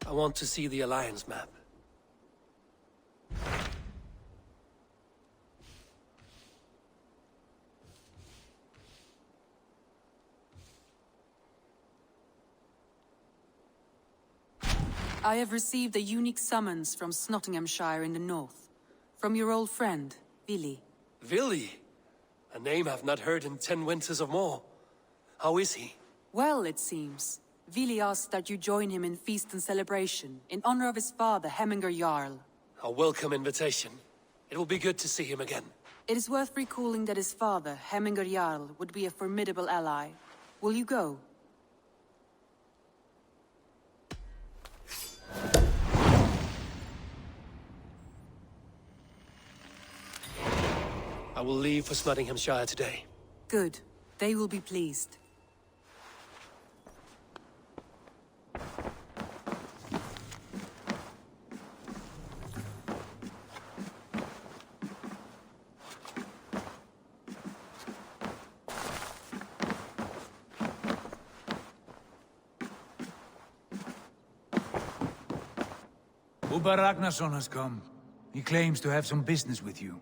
I want to see the Alliance map. I have received a unique summons from Snotinghamscire in the north. From your old friend, Vili. Vili? A name I've not heard in 10 winters or more. How is he? Well, it seems. Vili asked that you join him in feast and celebration, in honor of his father, Hemminger Jarl. A welcome invitation. It will be good to see him again. It is worth recalling that his father, Hemminger Jarl, would be a formidable ally. Will you go? I will leave for Snotinghamscire today. Good. They will be pleased. Uber Ragnarsson has come. He claims to have some business with you.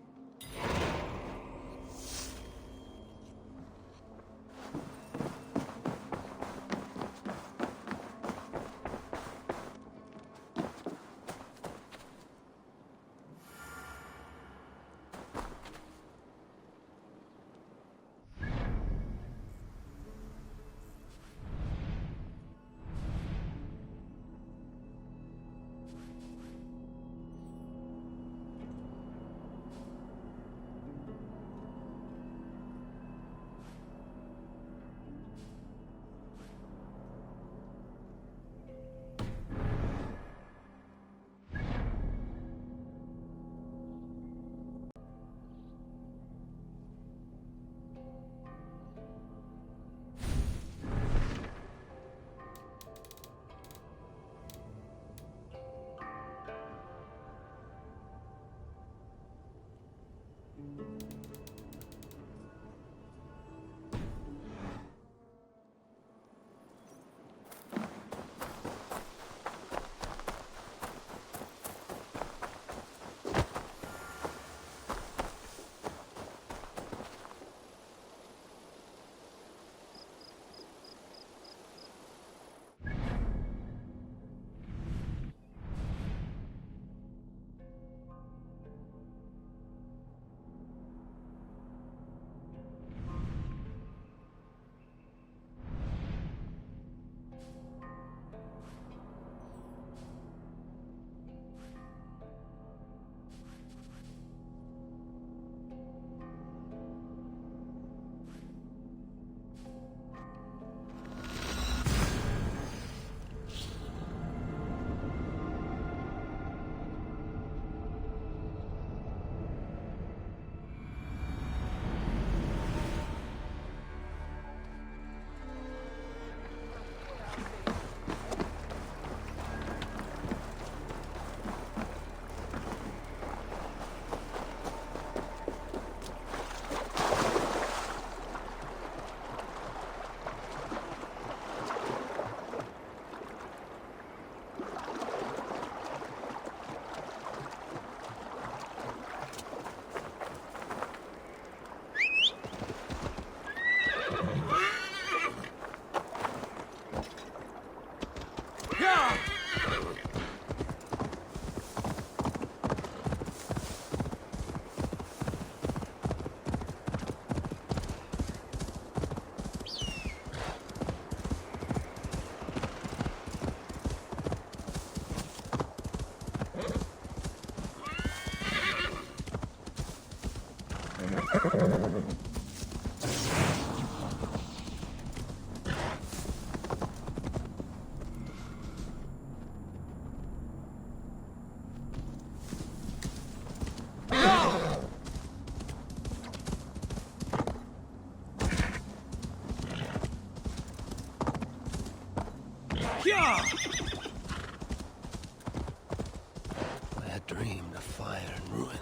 I had dreamed of fire and ruin.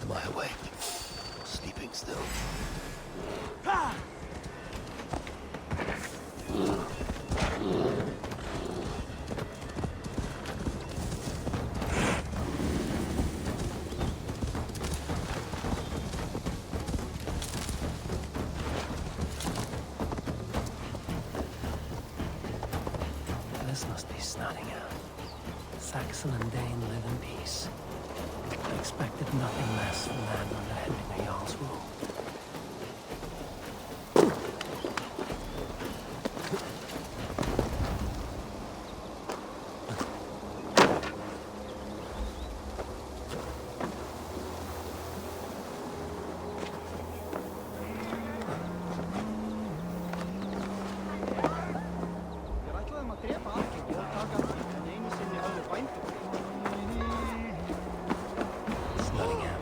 Am I awake? Or sleeping still? Saxon and Dane live in peace. I expected nothing less from man under Henry Jarl's rule. Snotingham.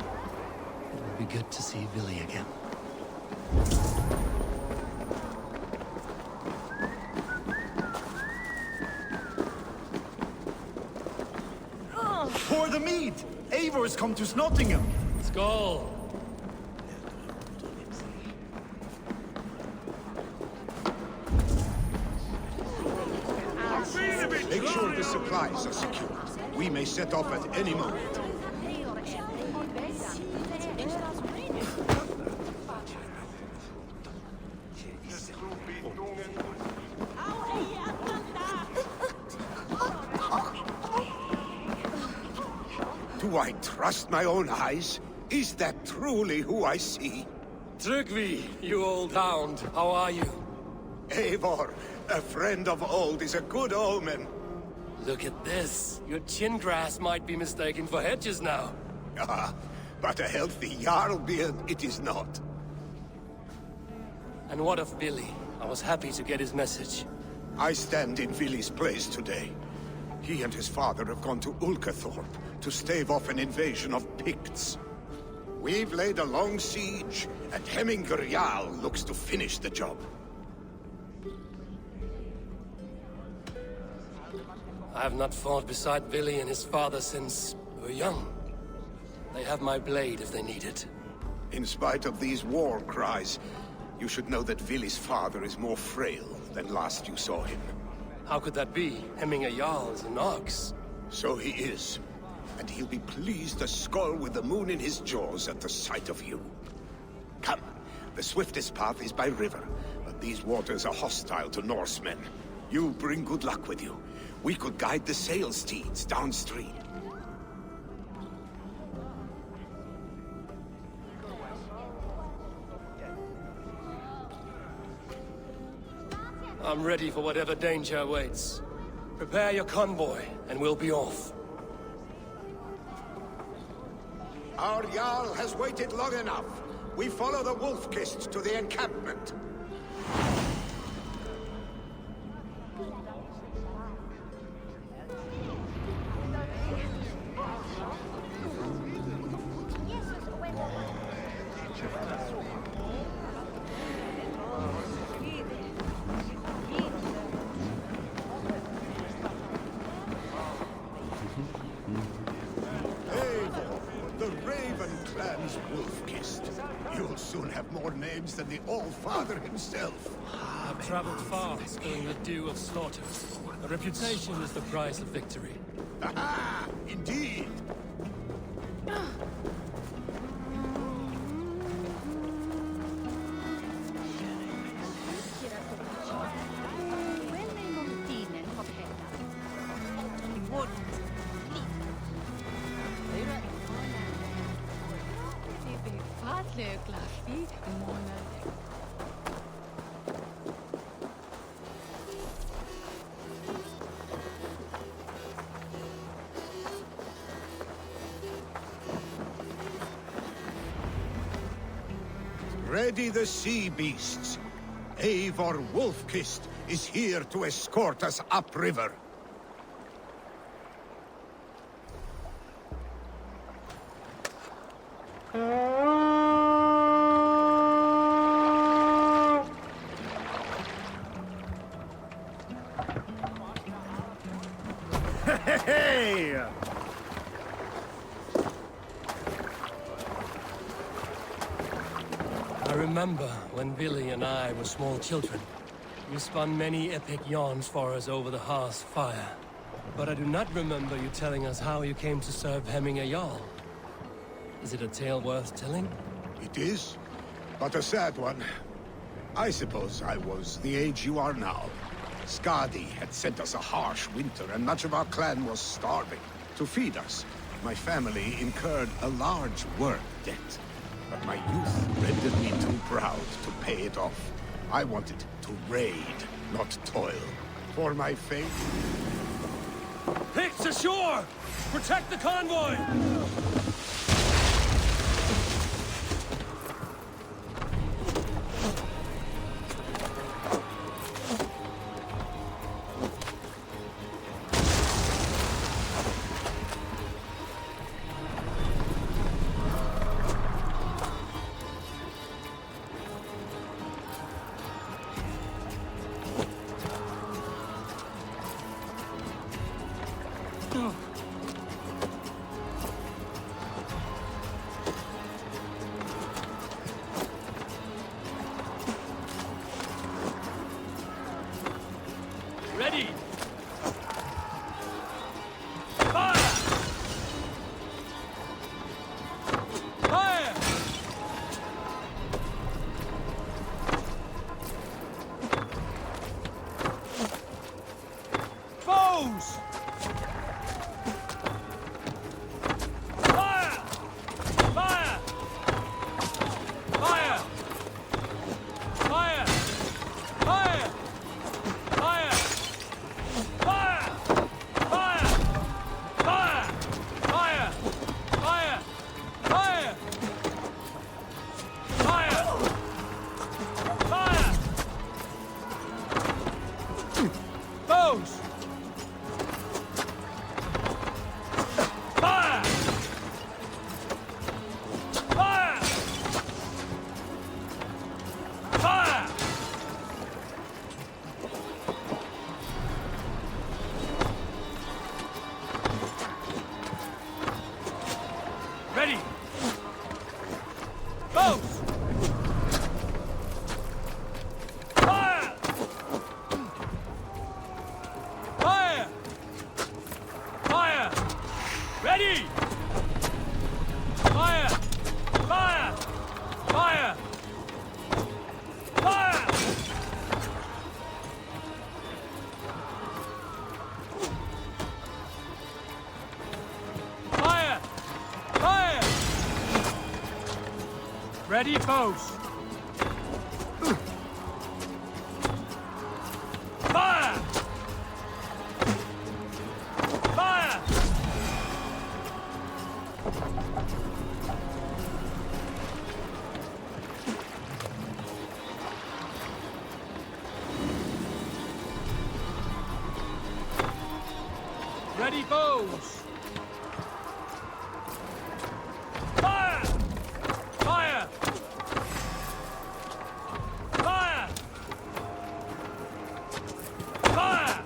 It would be good to see Vili again. Pour the mead! Eivor has come to Snotingham! Skål! Make sure the supplies are secured. We may set off at any moment. Do I trust my own eyes? Is that truly who I see? Tryggvi, you old hound, how are you? Eivor, a friend of old is a good omen. Look at this. Your chin grass might be mistaken for hedges now. Ah, but a healthy Jarl beard it is not. And what of Vili? I was happy to get his message. I stand in Vili's place today. He and his father have gone to Ulkathorpe to stave off an invasion of Picts. We've laid a long siege, and Hemminger Jarl looks to finish the job. I have not fought beside Vili and his father since we were young. They have my blade if they need it. In spite of these war cries, you should know that Vili's father is more frail than last you saw him. How could that be? Hemminger Jarl is an ox. So he is. And he'll be pleased to skull with the moon in his jaws at the sight of you. Come, the swiftest path is by river, but these waters are hostile to Norsemen. You bring good luck with you. We could guide the sail steeds downstream. I'm ready for whatever danger awaits. Prepare your convoy, and we'll be off. Our Jarl has waited long enough. We follow the Wolf-Kist to the encampment. You'll soon have more names than the All-Father himself. I've traveled far, spilling the dew of slaughter. A reputation is the price of victory. Aha! Indeed! Ready the sea beasts. Eivor Wolf-Kist is here to escort us upriver. Hey! I remember when Vili and I were small children. You spun many epic yarns for us over the hearth's fire. But I do not remember you telling us how you came to serve Hemminger Jarl. Is it a tale worth telling? It is, but a sad one. I suppose I was the age you are now. Skadi had sent us a harsh winter, and much of our clan was starving. To feed us, my family incurred a large work debt. But my youth rendered me too proud to pay it off. I wanted to raid, not toil. For my faith... Picts ashore! Protect the convoy! Ready! Fire! Fire! Foes! Fire! Fire! Fire! Fire! Fire! Fire! Fire! Fire! Fire! Fire! Fire! Fire! Fire! Fire! Foes! Fire! Fire! Fire! Ready! Foes! Fire! Fire! Fire! Ready! Fire! Fire! Fire! Fire! Fire! Fire! Ready, foes! Fire! Fire! Ready, foes! Fire! Fire! Fire! Fire!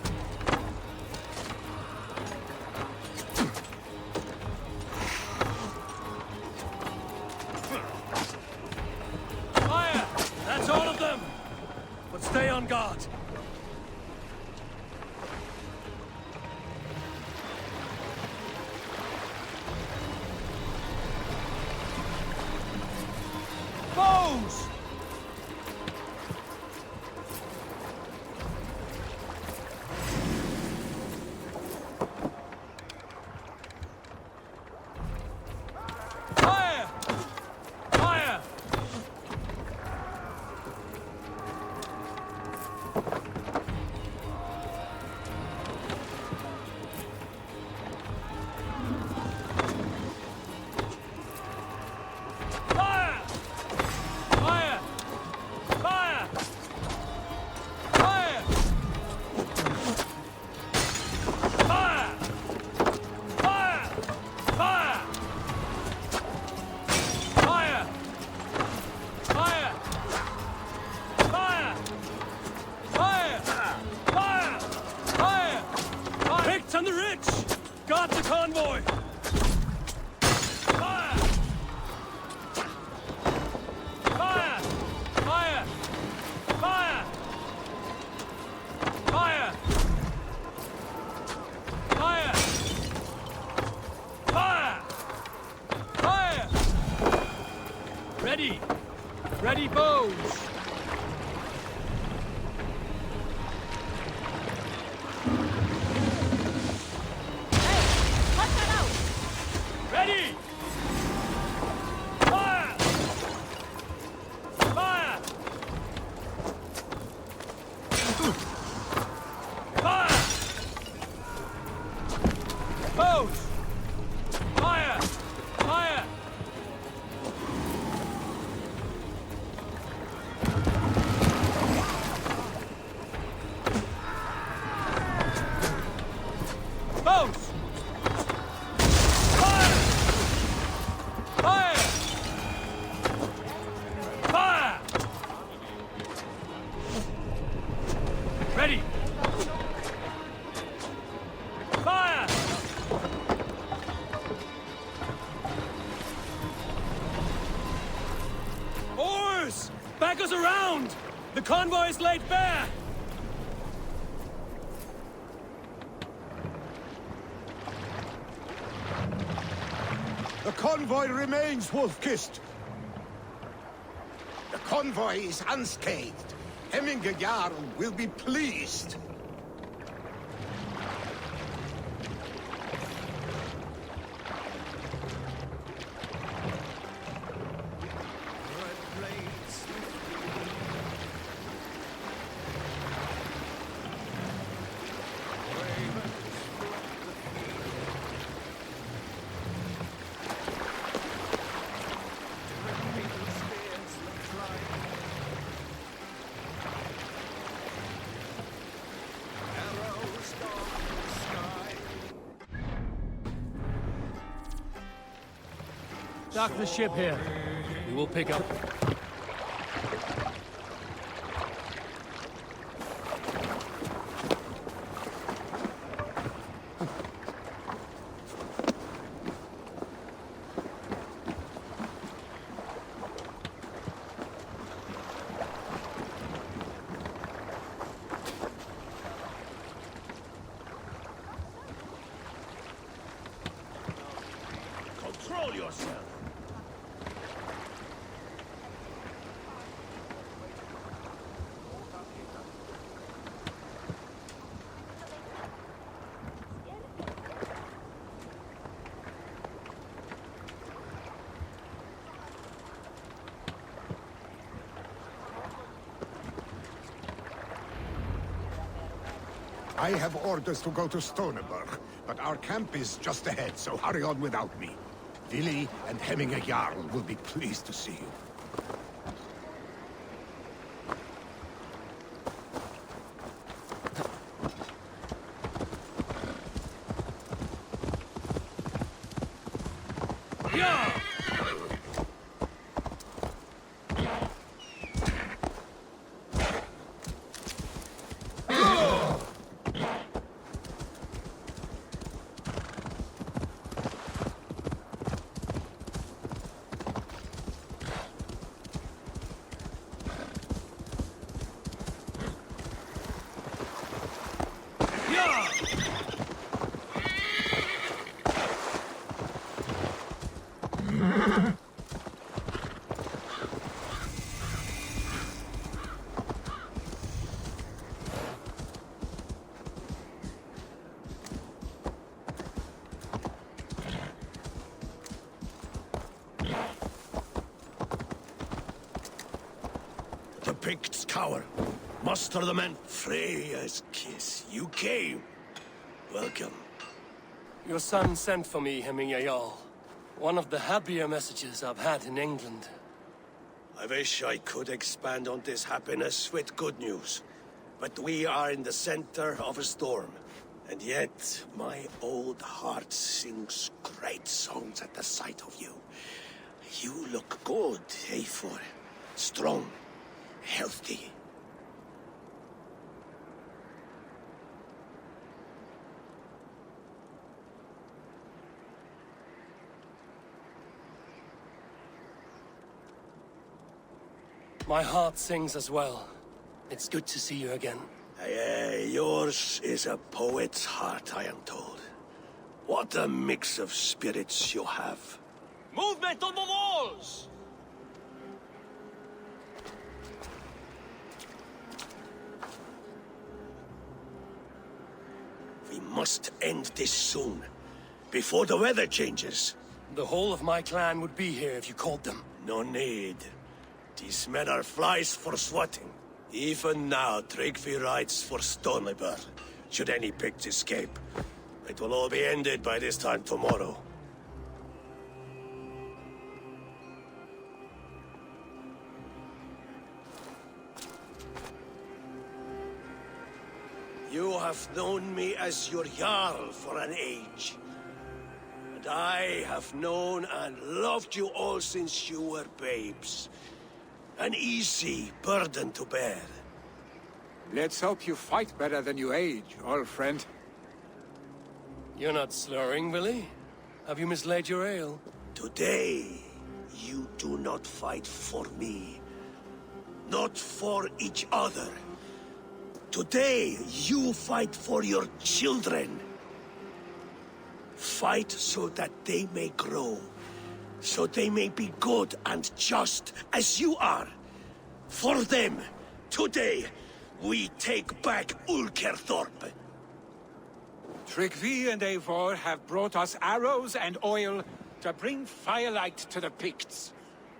Fire! That's all of them! But stay on guard. Foes! Fire! Fire! Fire! Fire! Fire! Fire! Fire! Fire! Fire! Fire! Fire! Fire! Fire! Fire! Fire! Fire! Picked on the rich! Got the convoy! Fire! Fire! Fire! Fire! Fire! Fire! Fire! Fire! Ready! Ready, bows! Foes! Fire! Fire! Foes! Fire! Fire! Fire! Ready! Fire! Oars! Back us around! The convoy is laid bare! The convoy remains, Wolf-Kissed. The convoy is unscathed. Hemminger Jarl will be pleased. Dock the ship here. We will pick up. Control yourself. I have orders to go to Stoneberg, but our camp is just ahead, so hurry on without me. Vili and Hemminger Jarl will be pleased to see you. The Picts cower. Muster the men. Freya's kiss. You came. Welcome. Your son sent for me, Hemminger Jarl. One of the happier messages I've had in England. I wish I could expand on this happiness with good news. But we are in the center of a storm. And yet, my old heart sings great songs at the sight of you. You look good, Eivor. Strong. Healthy. My heart sings as well. It's good to see you again. Yours is a poet's heart, I am told. What a mix of spirits you have. Movement on the walls! We must end this soon, before the weather changes. The whole of my clan would be here if you called them. No need. These men are flies for swatting. Even now, Tryggvi rides for Stoneberg, should any Picts escape. It will all be ended by this time tomorrow. You have known me as your Jarl for an age. And I have known and loved you all since you were babes. An easy burden to bear. Let's hope you fight better than you age, old friend. You're not slurring, Willie? Have you mislaid your ale? Today, you do not fight for me. Not for each other. Today, you fight for your children. Fight so that they may grow. So they may be good and just as you are. For them, today, we take back Ulkerthorpe. Tryggvi and Eivor have brought us arrows and oil to bring firelight to the Picts,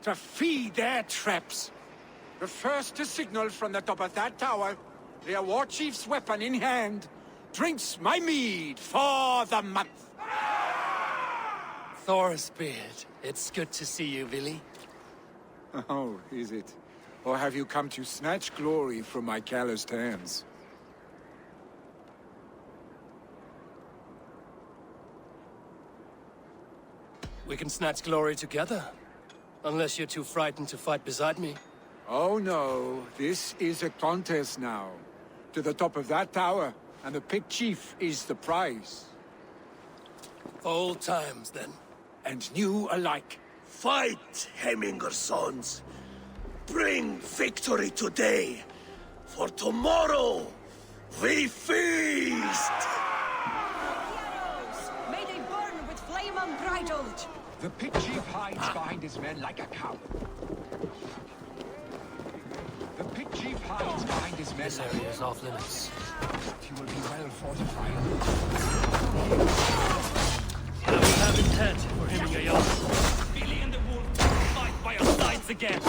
to feed their traps. The first to signal from the top of that tower, their war chief's weapon in hand, drinks my mead for the month. Thorsbeard, it's good to see you, Willie. Oh, is it? Or have you come to snatch glory from my calloused hands? We can snatch glory together. Unless you're too frightened to fight beside me. Oh no, this is a contest now. To the top of that tower, and the Pict Chief is the prize. Old times, then. And new alike. Fight, Hemminger sons. Bring victory today. For tomorrow, we feast! May they burn with flame unbridled! The Pict Chief hides behind his men like a coward. The Pict Chief hides behind his men. This area is off limits. He will be well fortified. I will have his head for him a yacht. Billy and the Wolf fight by our sides again.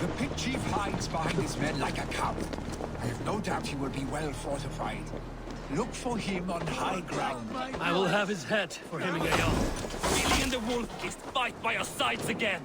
The Pict Chief hides behind his men like a coward. I have no doubt he will be well fortified. Look for him on high ground. I will have his head for him a yacht. Billy and the Wolf is fight by our sides again.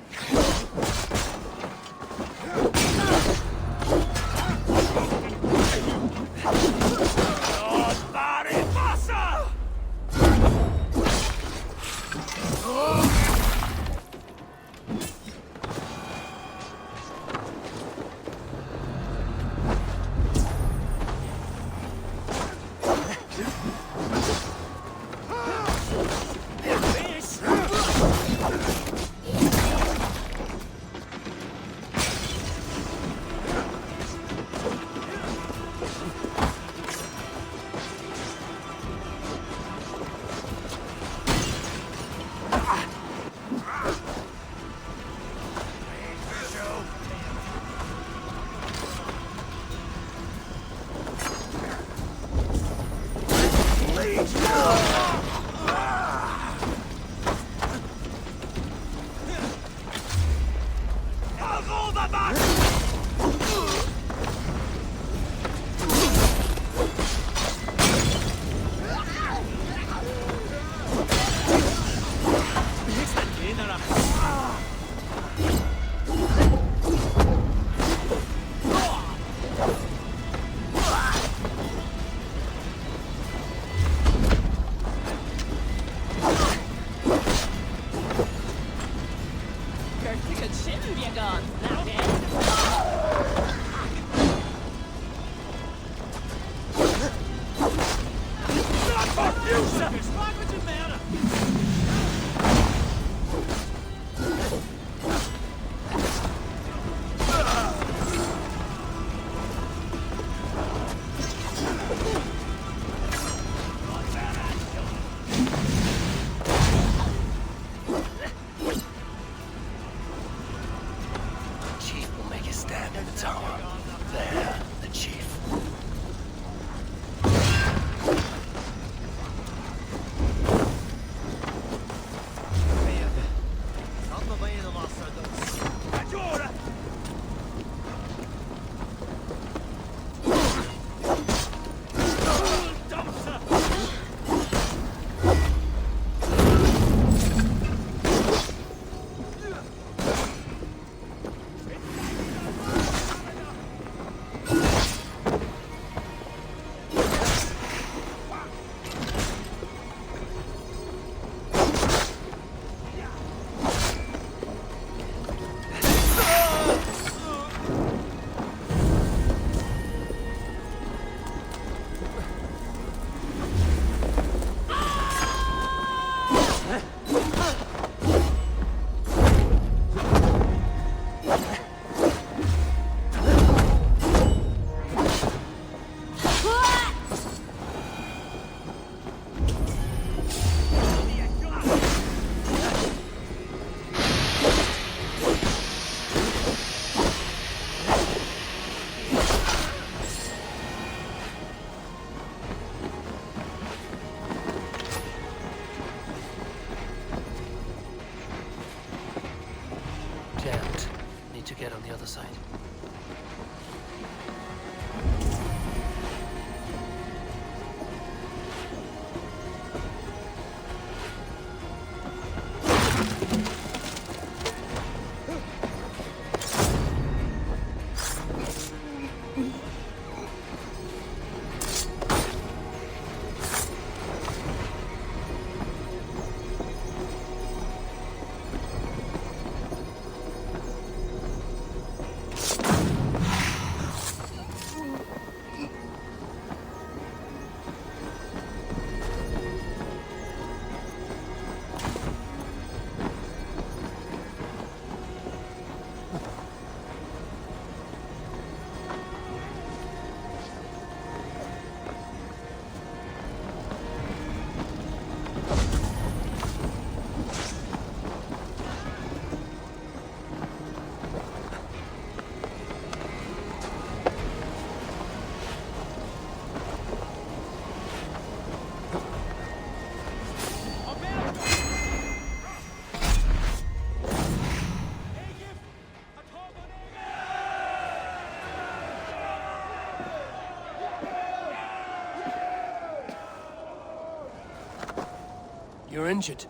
You're injured.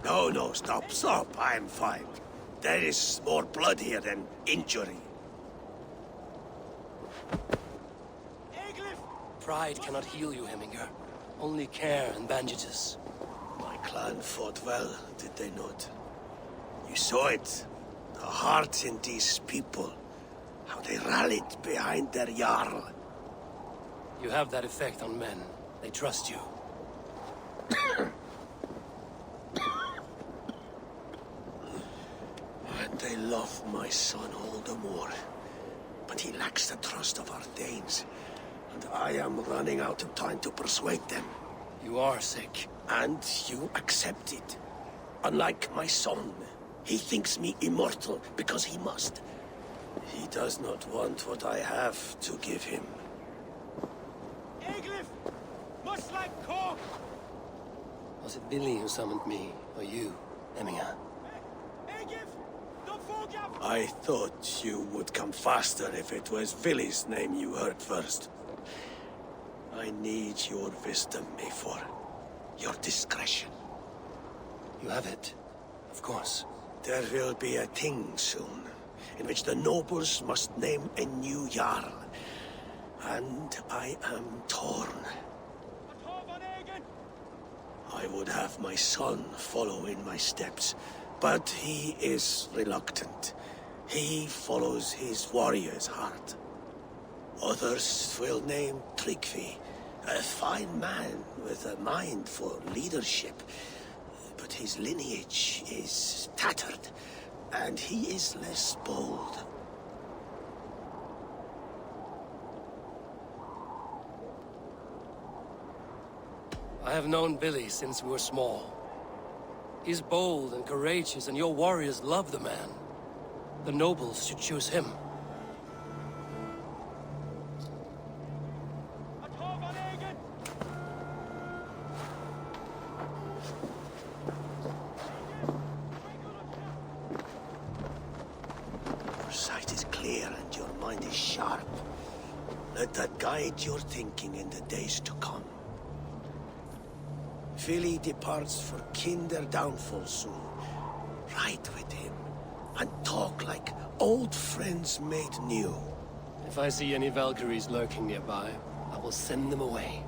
No, stop. I'm fine. There is more blood here than injury. Pride cannot heal you, Hemminger. Only care and bandages. My clan fought well, did they not? You saw it. The heart in these people. How they rallied behind their Jarl. You have that effect on men. They trust you. And they love my son all the more. But he lacks the trust of our Danes. And I am running out of time to persuade them. You are sick. And you accept it. Unlike my son, he thinks me immortal because he must. He does not want what I have to give him. Was it Billy who summoned me, or you, Hemminger? I thought you would come faster if it was Villy's name you heard first. I need your wisdom, Eivor. Your discretion. You have it, of course. There will be a thing soon, in which the nobles must name a new Jarl. And I am torn. I would have my son follow in my steps, but he is reluctant. He follows his warrior's heart. Others will name Tryggvi, a fine man with a mind for leadership. But his lineage is tattered, and he is less bold. I have known Billy since we were small. He's bold and courageous, and your warriors love the man. The nobles should choose him. Your sight is clear and your mind is sharp. Let that guide your thinking in the days to come. Vili departs for Kinder downfall soon. Ride with him, and talk like old friends made new. If I see any Valkyries lurking nearby, I will send them away.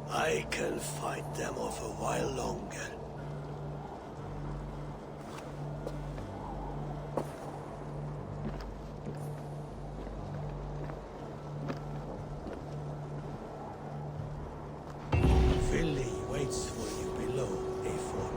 I can fight them off a while longer. Vili waits for you below, Eivor.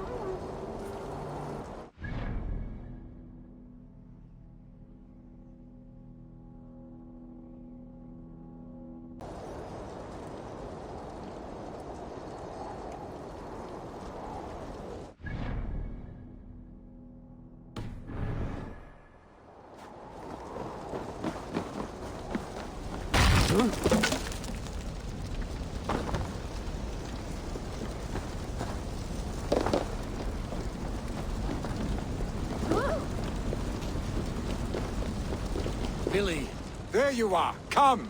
Billy! There you are. Come.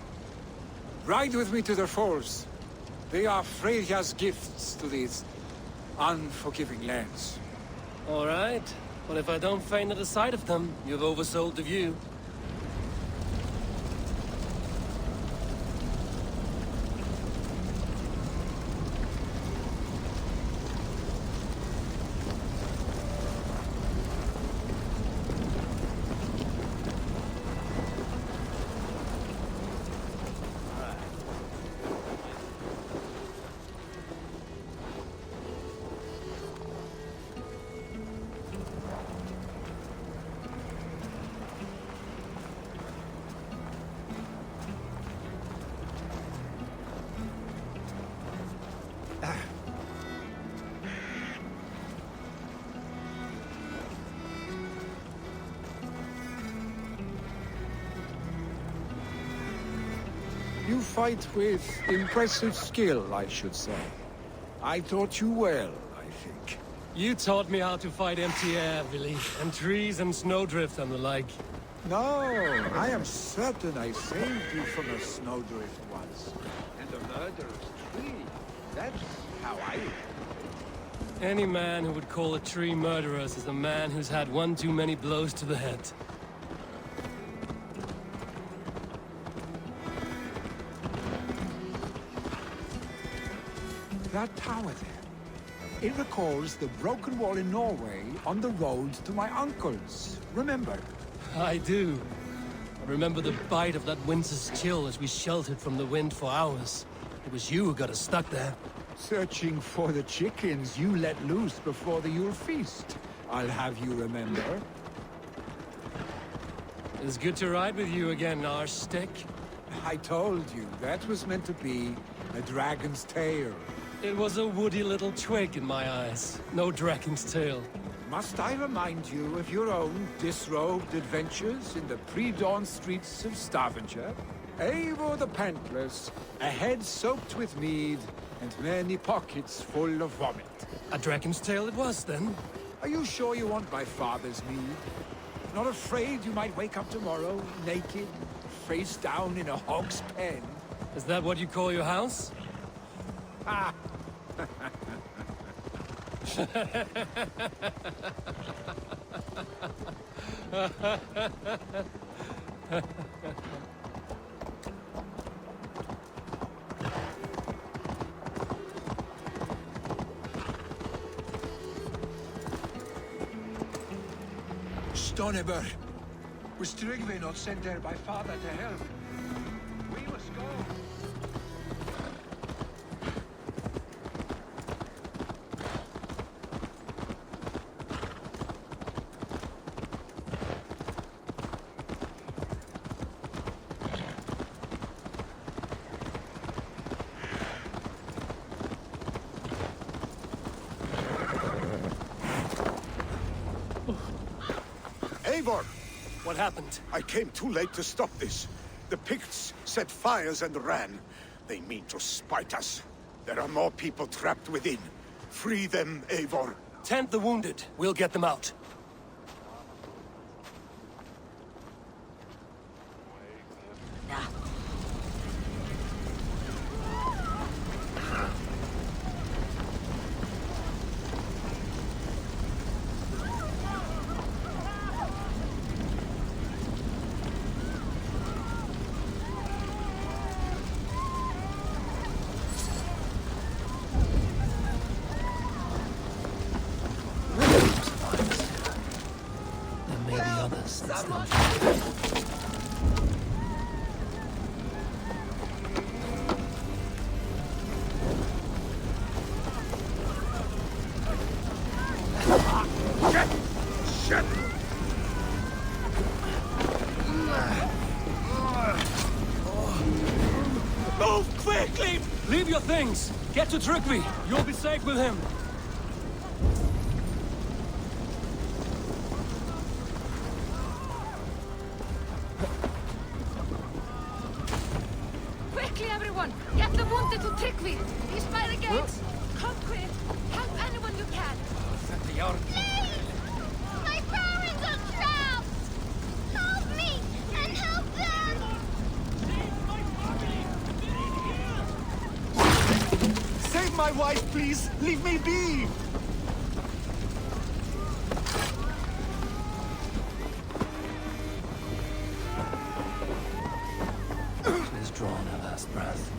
Ride with me to the falls. They are Freya's gifts to these unforgiving lands. All right. But if I don't faint at the sight of them, you've oversold the view. You fight with impressive skill, I should say. I taught you well, I think. You taught me how to fight empty air, Billy, and trees and snowdrift and the like. No, I am certain I saved you from a snowdrift once. And a murderous tree. That's how I... Any man who would call a tree murderers is a man who's had one too many blows to the head. That tower there, it recalls the broken wall in Norway on the road to my uncle's. Remember? I do. I remember the bite of that winter's chill as we sheltered from the wind for hours. It was you who got us stuck there. Searching for the chickens you let loose before the Yule feast. I'll have you remember. It's good to ride with you again, Arstick. I told you, that was meant to be a dragon's tail. It was a woody little twig in my eyes. No dragon's tail. Must I remind you of your own disrobed adventures in the pre-dawn streets of Stavanger? Eivor the Pantless, a head soaked with mead, and many pockets full of vomit. A dragon's tail it was, then? Are you sure you want my father's mead? Not afraid you might wake up tomorrow, naked, face down in a hog's pen? Is that what you call your house? Ah! Stonebur! Was Tryggvi not sent there by father to help? We must go! Eivor! What happened? I came too late to stop this. The Picts set fires and ran. They mean to spite us. There are more people trapped within. Free them, Eivor. Tend the wounded. We'll get them out. Move quickly! Leave your things! Get to Tryggvi! You'll be safe with him! Quickly, everyone! Get the wounded to Tryggvi! He's by the gates! Come quick! Help anyone you can! Please! My parents are trapped! Help me! And help them! Save my wife, please! Leave me be! She's drawn her last breath.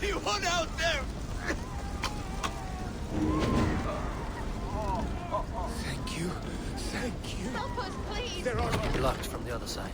Anyone out there? Thank you. Thank you. Help us, please! There are Blocked from the other side.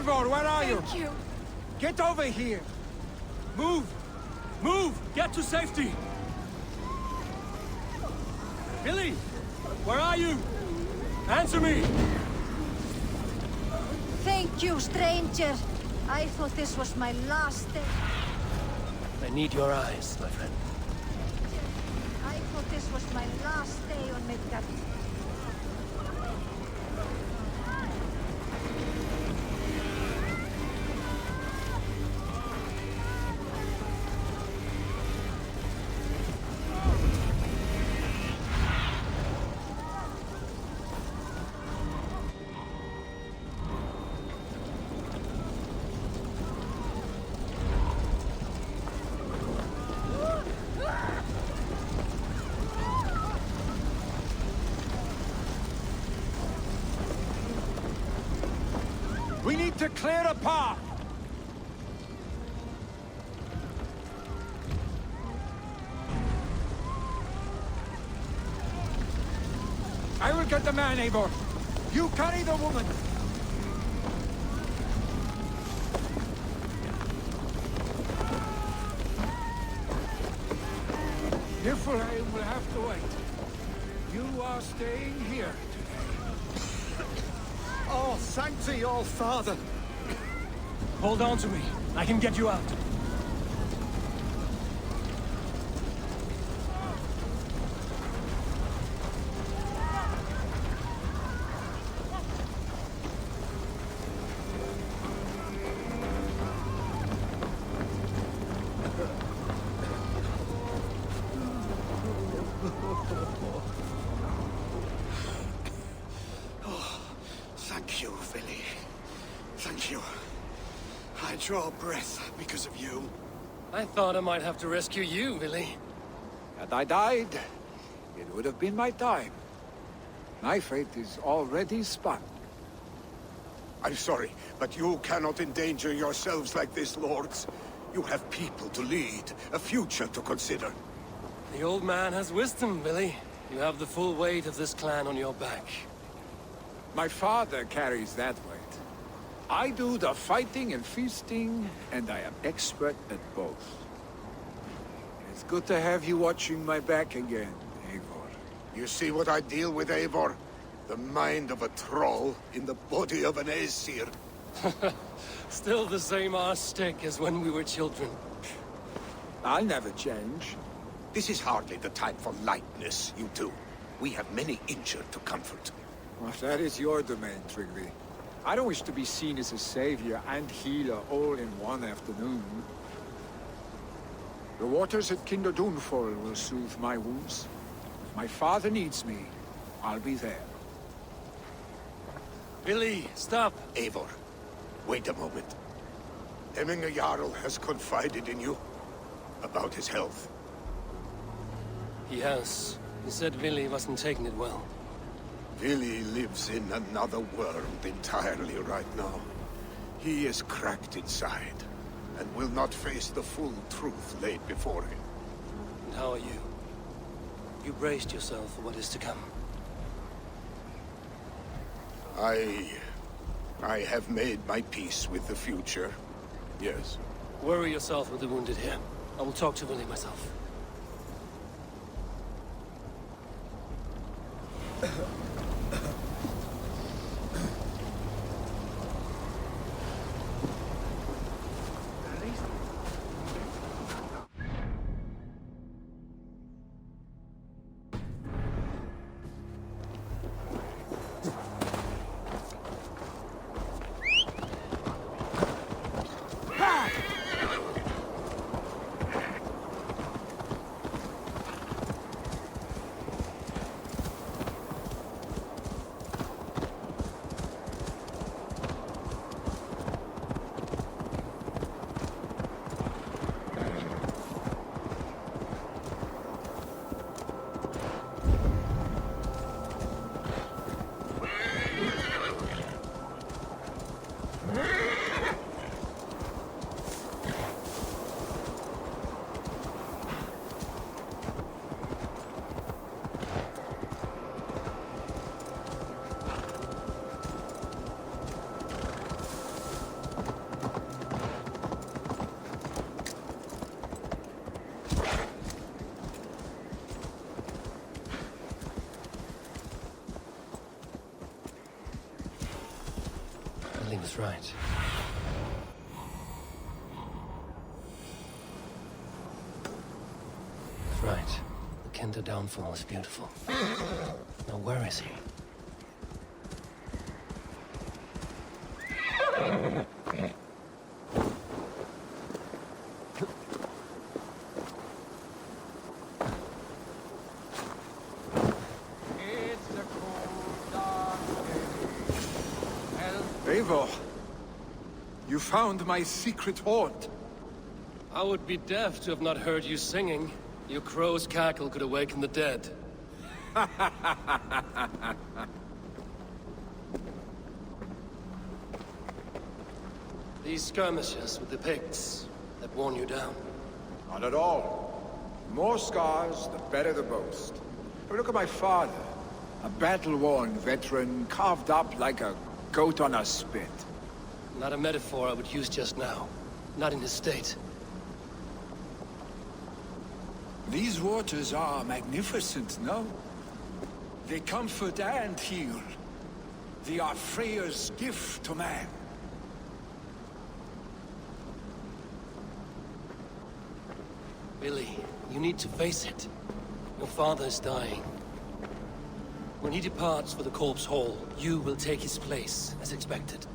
Eivor, where are you? Thank you. Get over here! Move! Move! Get to safety! Billy! Where are you? Answer me! Thank you, stranger. I thought this was my last day. I need your eyes, my friend. I thought this was my last day on Midgard. We need to clear a path! I will get the man, Eivor. You carry the woman. Niflheim will have to wait. You are staying here today. Oh, thank thee, all father. Hold on to me. I can get you out. Thank you, Billy. Thank you. I draw breath because of you. I thought I might have to rescue you, Billy. Had I died, it would have been my time. My fate is already spun. I'm sorry, but you cannot endanger yourselves like this, lords. You have people to lead, a future to consider. The old man has wisdom, Billy. You have the full weight of this clan on your back. My father carries that weight. I do the fighting and feasting, and I am expert at both. It's good to have you watching my back again, Eivor. You see what I deal with, Eivor? The mind of a troll in the body of an Aesir. Still the same arse stick as when we were children. I'll never change. This is hardly the time for lightness, you two. We have many injured to comfort. Well, that is your domain, Trigby. I don't wish to be seen as a savior and healer all in one afternoon. The waters at Kinderdunfall will soothe my wounds. If my father needs me, I'll be there. Billy, stop! Eivor, wait a moment. Hemminger Jarl has confided in you about his health. He has. He said Billy wasn't taking it well. Billy lives in another world entirely right now. He is cracked inside, and will not face the full truth laid before him. And how are you? You braced yourself for what is to come. I have made my peace with the future. Yes. Worry yourself with the wounded here. I will talk to Billy myself. That's right. That's right. The Kenta downfall is beautiful. Now where is he? Eivor, you found my secret haunt. I would be deaf to have not heard you singing. Your crow's cackle could awaken the dead. These skirmishes with the Picts that worn you down. Not at all. The more scars, the better the boast. But look at my father. A battle-worn veteran, carved up like a goat on a spit. Not a metaphor I would use just now. Not in his state. These waters are magnificent, no? They comfort and heal. They are Freya's gift to man. Billy, you need to face it. Your father is dying. When he departs for the Corpse Hall, you will take his place, as expected.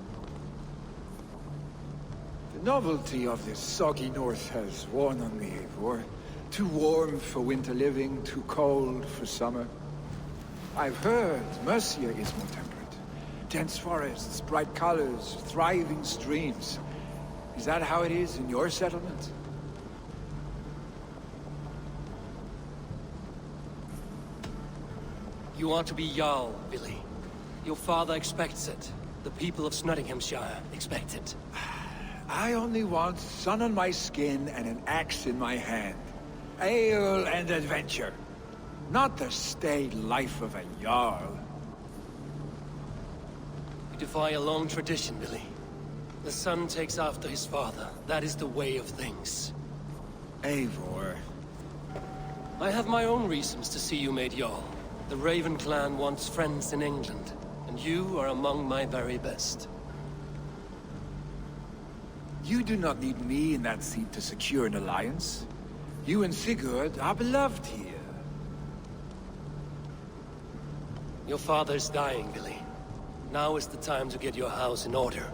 The novelty of this soggy north has worn on me, Eivor. Too warm for winter living, too cold for summer. I've heard Mercia is more temperate. Dense forests, bright colors, thriving streams. Is that how it is in your settlement? You are to be Jarl, Billy. Your father expects it. The people of Snotinghamscire expect it. I only want sun on my skin and an axe in my hand. Ale and adventure. Not the staid life of a Jarl. You defy a long tradition, Billy. The son takes after his father. That is the way of things. Eivor. I have my own reasons to see you made Jarl. The Raven clan wants friends in England, and you are among my very best. You do not need me in that seat to secure an alliance. You and Sigurd are beloved here. Your father is dying, Billy. Now is the time to get your house in order.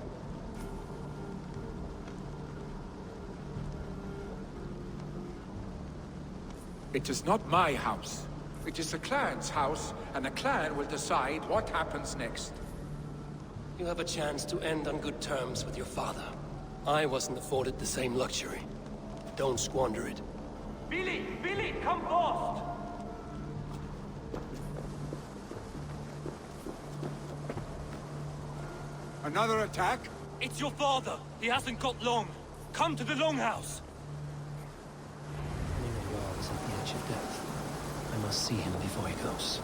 It is not my house. It is the clan's house, and the clan will decide what happens next. You have a chance to end on good terms with your father. I wasn't afforded the same luxury. Don't squander it. Billy! Billy, come forth! Another attack? It's your father! He hasn't got long! Come to the Longhouse! Jarl is at the edge of death. I must see him before he goes.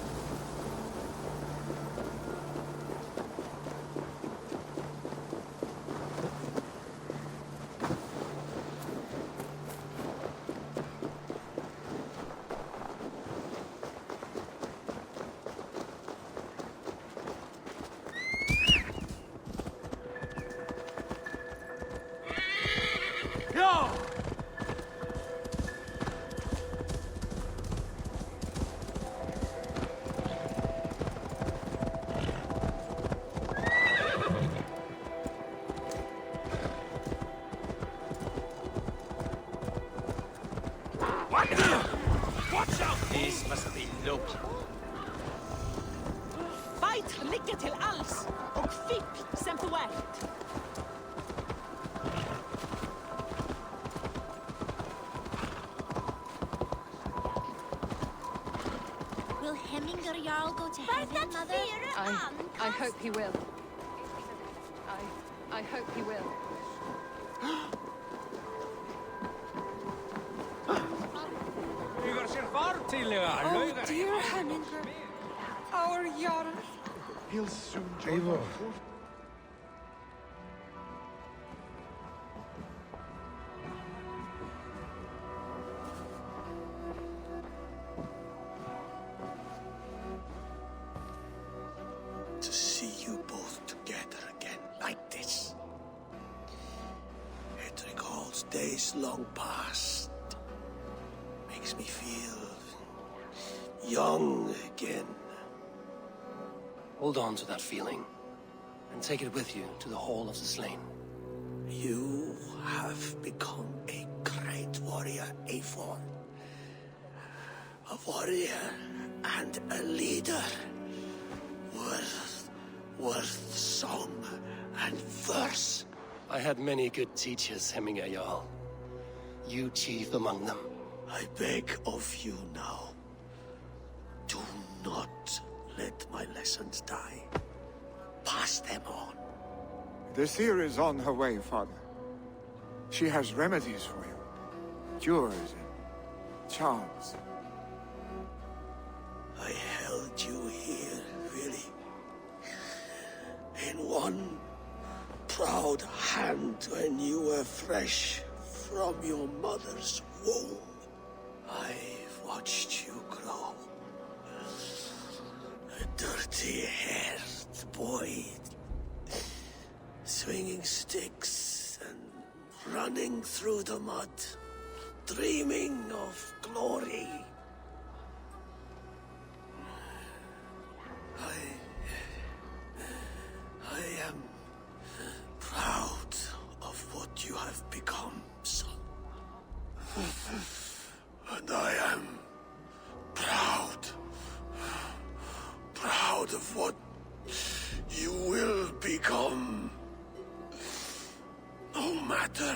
This must be Loki. Fight lycka till alls och fick sem på värt. Will Hemminger Jarl go to heaven, Mother? I hope he will. I hope he will. Oh, dear Hemminger. Our Jarl. He'll soon join Eivor. To see you both together again like this. days long past. Makes me feel young again. Hold on to that feeling, and take it with you to the Hall of the Slain. You have become a great warrior, Eivor. A warrior and a leader. Worth song and verse. I had many good teachers, Hemminger Jarl. You chief among them. I beg of you now. Do not let my lessons die. Pass them on. The seer is on her way, Father. She has remedies for you. Cures and charms. I held you here, really. In one proud hand when you were fresh from your mother's womb. I've watched you grow. A dirty-haired boy, swinging sticks and running through the mud, dreaming of glory. I am proud of what you have become, son. And I am proud of what you will become. No matter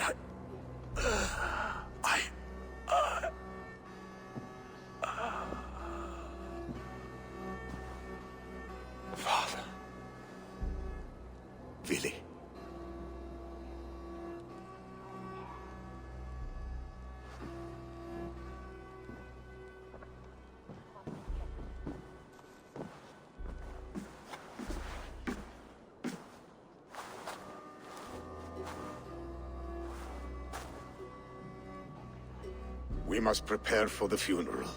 Father. Willi. We must prepare for the funeral.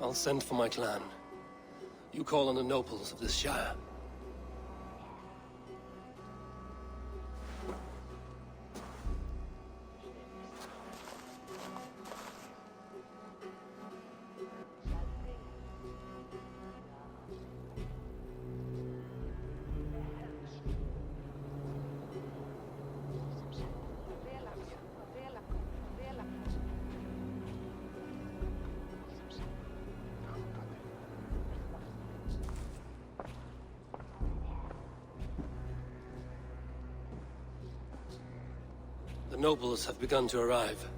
I'll send for my clan. You call on the nobles of this shire. The nobles have begun to arrive.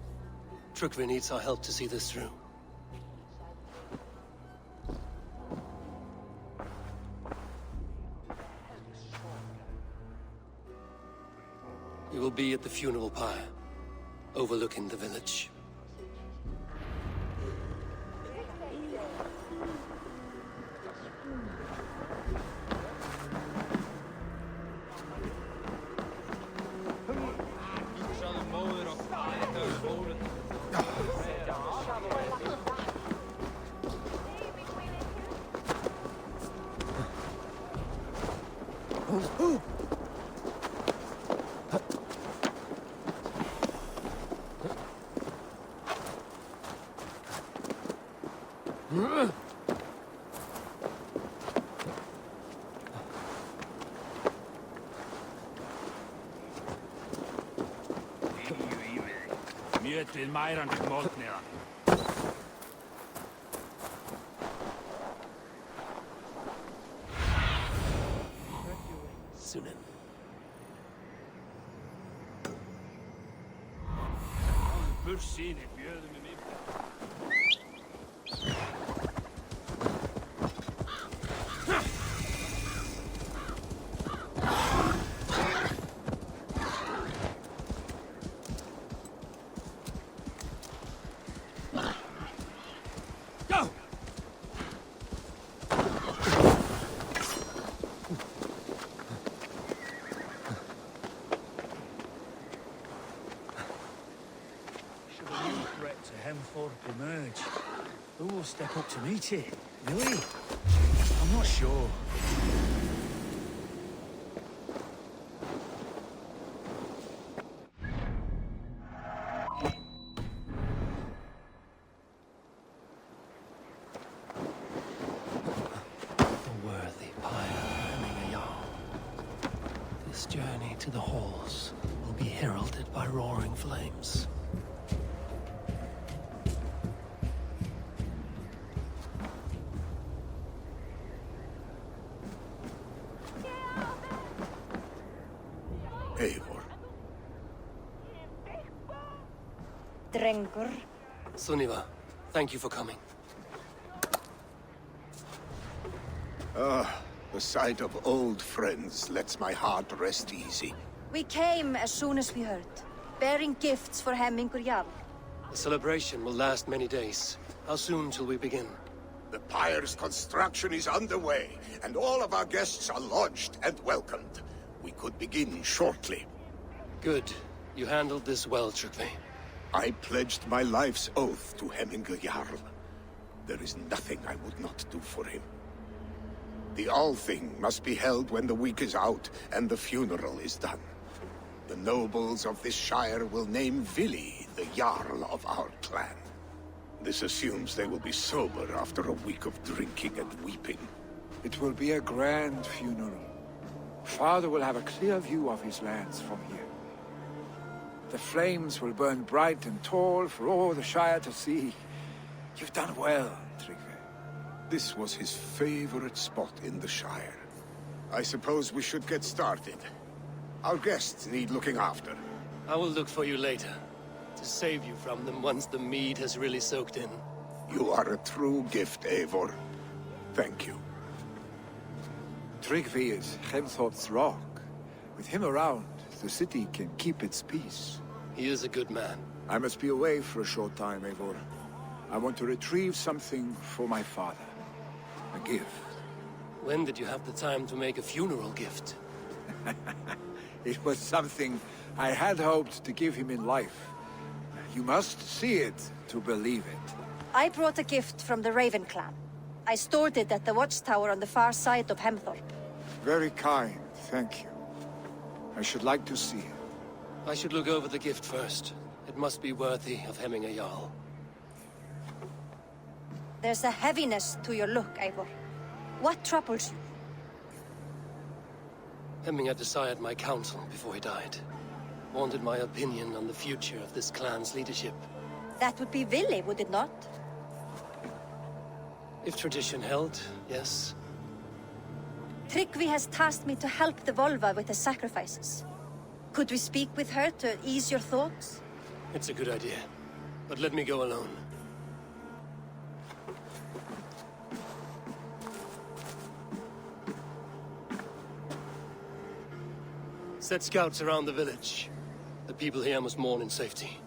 Trukvi needs our help to see this through. We will be at the funeral pyre, overlooking the village. Mjötið mærandi mótniða. Sunan. Bursini bjöðum við mig. Emerge. Who will step up to meet it? Really? I'm not sure. This journey to the halls will be heralded by roaring flames. Eivor. Drengur. Sunniva, thank you for coming. The sight of old friends lets my heart rest easy. We came as soon as we heard, bearing gifts for Hemmingur Jarl. The celebration will last many days. How soon shall we begin? The pyre's construction is underway, and all of our guests are lodged and welcomed. We could begin shortly. Good. You handled this well, Tryggvi. I pledged my life's oath to Hemmingur Jarl. There is nothing I would not do for him. The Althing must be held when the week is out and the funeral is done. The nobles of this shire will name Vili the Jarl of our clan. This assumes they will be sober after a week of drinking and weeping. It will be a grand funeral. Father will have a clear view of his lands from here. The flames will burn bright and tall for all the Shire to see. You've done well, Tryggvi. This was his favorite spot in the Shire. I suppose we should get started. Our guests need looking after. I will look for you later, to save you from them once the mead has really soaked in. You are a true gift, Eivor. Thank you. Tryggvi is Hemthorpe's rock. With him around, the city can keep its peace. He is a good man. I must be away for a short time, Eivor. I want to retrieve something for my father. A gift. When did you have the time to make a funeral gift? It was something I had hoped to give him in life. You must see it to believe it. I brought a gift from the Raven clan. I stored it at the watchtower on the far side of Hemthorpe. Very kind, thank you. I should like to see it. I should look over the gift first. It must be worthy of Hemmingur Jarl. There's a heaviness to your look, Eivor. What troubles you? Hemmingur desired my counsel before he died. Wanted my opinion on the future of this clan's leadership. That would be Vili, would it not? If tradition held, yes. Tryggvi has tasked me to help the Volva with the sacrifices. Could we speak with her to ease your thoughts? It's a good idea. But let me go alone. Set scouts around the village. The people here must mourn in safety.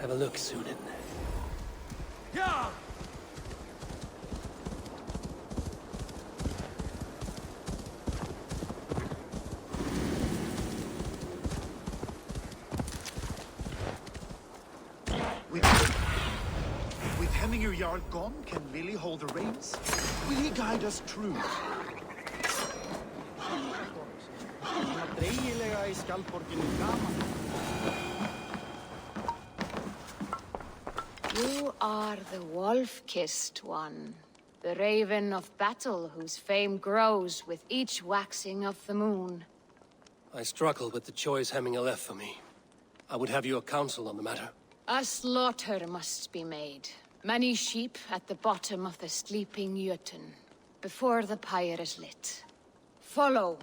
Have a look, Sunan. Yeah! With Hemmingur Jarl gone, can Vili hold the reins? Will he guide us true? You are the wolf-kissed one. The raven of battle whose fame grows with each waxing of the moon. I struggle with the choice Hemmingur left for me. I would have your counsel on the matter. A slaughter must be made. Many sheep at the bottom of the sleeping Jötun, before the pyre is lit. Follow.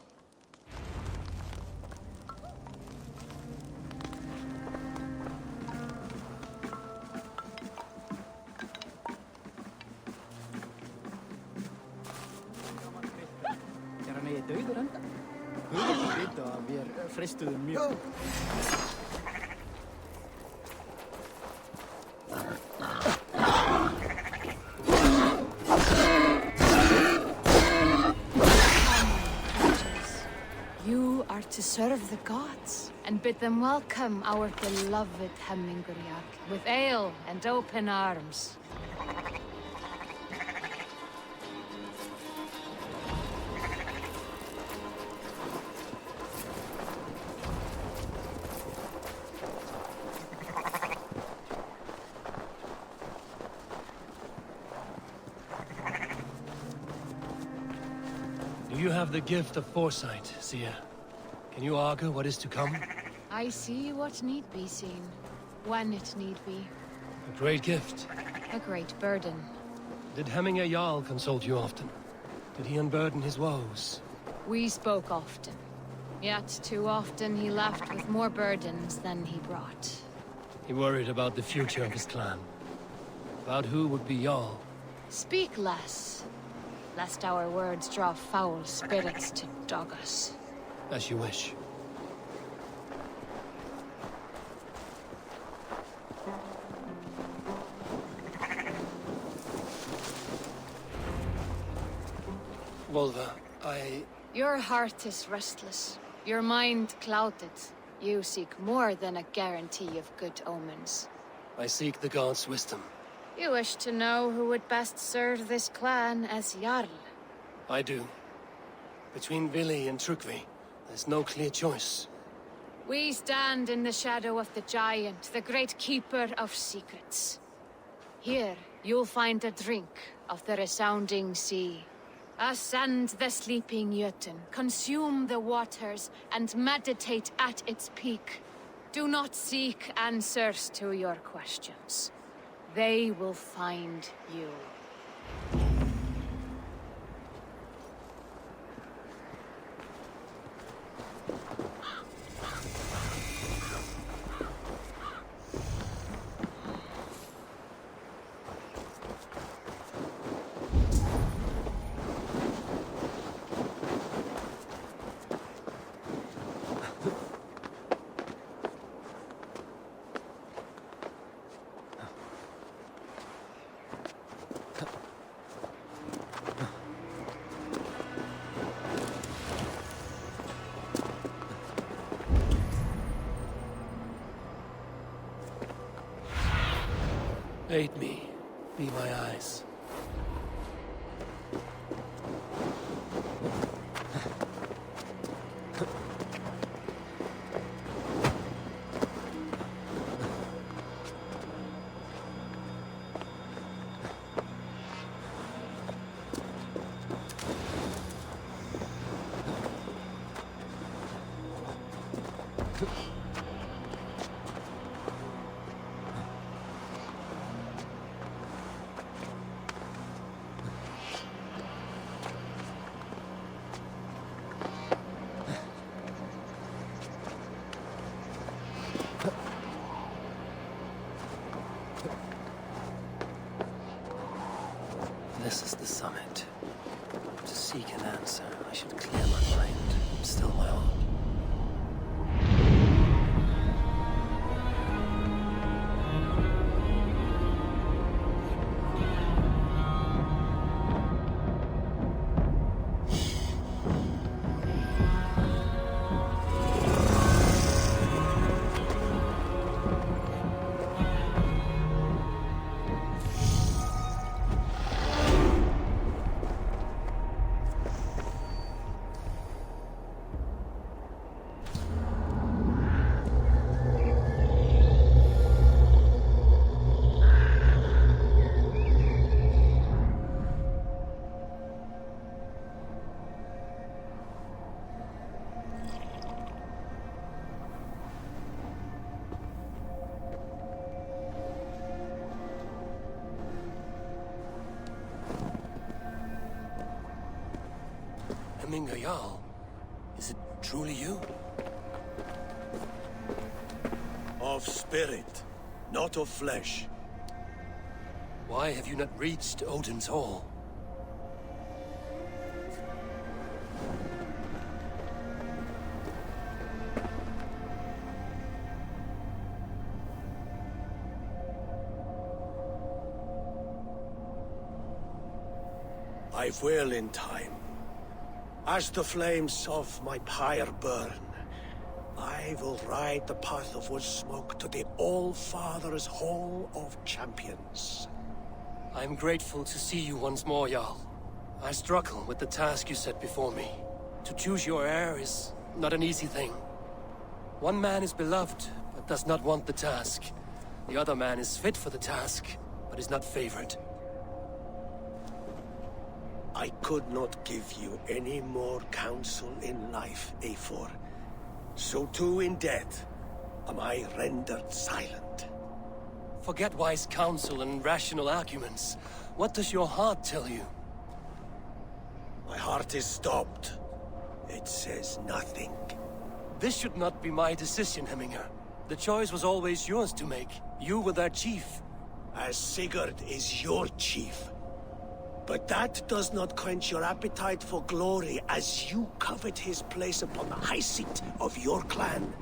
dauður enda. Guðum vita að við fristuðum mjög. You are to serve the gods and bid them welcome our beloved Heminguriak with ale and open arms. You have the gift of foresight, Seer. Can you argue what is to come? I see what need be seen, when it need be. A great gift. A great burden. Did Hemminger Jarl consult you often? Did he unburden his woes? We spoke often. Yet too often he left with more burdens than he brought. He worried about the future of his clan. About who would be Jarl. Speak less, lest our words draw foul spirits to dog us. As you wish. Volva, Your heart is restless. Your mind clouded. You seek more than a guarantee of good omens. I seek the gods' wisdom. You wish to know who would best serve this clan as Jarl. I do. Between Vili and Trukvi, there's no clear choice. We stand in the shadow of the giant, the great keeper of secrets. Here, you'll find a drink of the resounding sea. Ascend the sleeping Jötun, consume the waters, and meditate at its peak. Do not seek answers to your questions. They will find you. Aid me. Be my eyes. This is the summit. To seek an answer, I should clear my mind, still my heart. Hemminger Jarl, is it truly you? Of spirit, not of flesh. Why have you not reached Odin's Hall? I will in time. As the flames of my pyre burn, I will ride the path of wood smoke to the All-Father's Hall of Champions. I'm grateful to see you once more, Jarl. I struggle with the task you set before me. To choose your heir is not an easy thing. One man is beloved, but does not want the task. The other man is fit for the task, but is not favored. I could not give you any more counsel in life, Eivor. So too in death am I rendered silent. Forget wise counsel and rational arguments. What does your heart tell you? My heart is stopped. It says nothing. This should not be my decision, Hemminger. The choice was always yours to make. You were their chief. As Sigurd is your chief. But that does not quench your appetite for glory as you covet his place upon the high seat of your clan.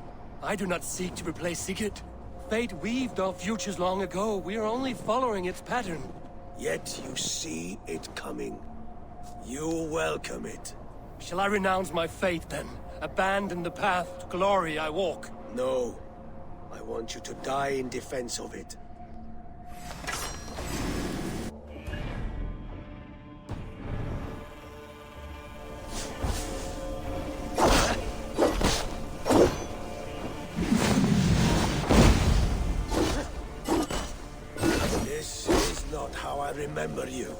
I do not seek to replace Sigurd. Fate weaved our futures long ago. We are only following its pattern. Yet you see it coming. You welcome it. Shall I renounce my fate then? Abandon the path to glory I walk? No. I want you to die in defense of it. This is not how I remember you.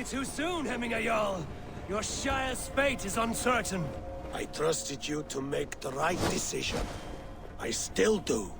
Too soon, Hemminger Jarl. Your Shire's fate is uncertain. I trusted you to make the right decision. I still do.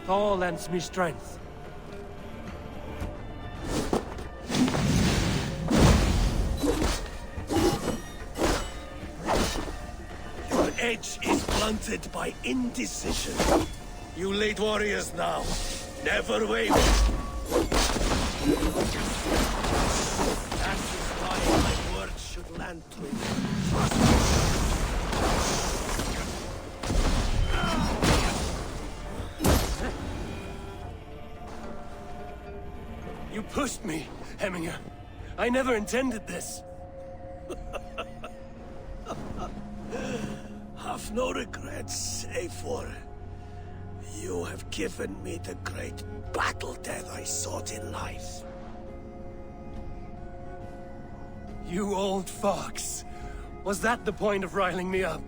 Thor lends me strength. Your edge is blunted by indecision. You lead warriors now. Never waver. That is why my words should land true. You pushed me, Hemminger. I never intended this. Have no regrets, Eivor. You have given me the great battle death I sought in life. You old fox. Was that the point of riling me up?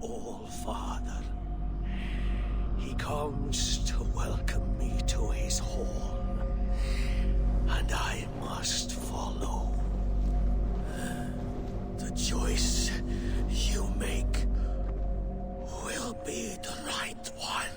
All-Father. He comes to welcome me to his hall, and I must follow. The choice you make will be the right one.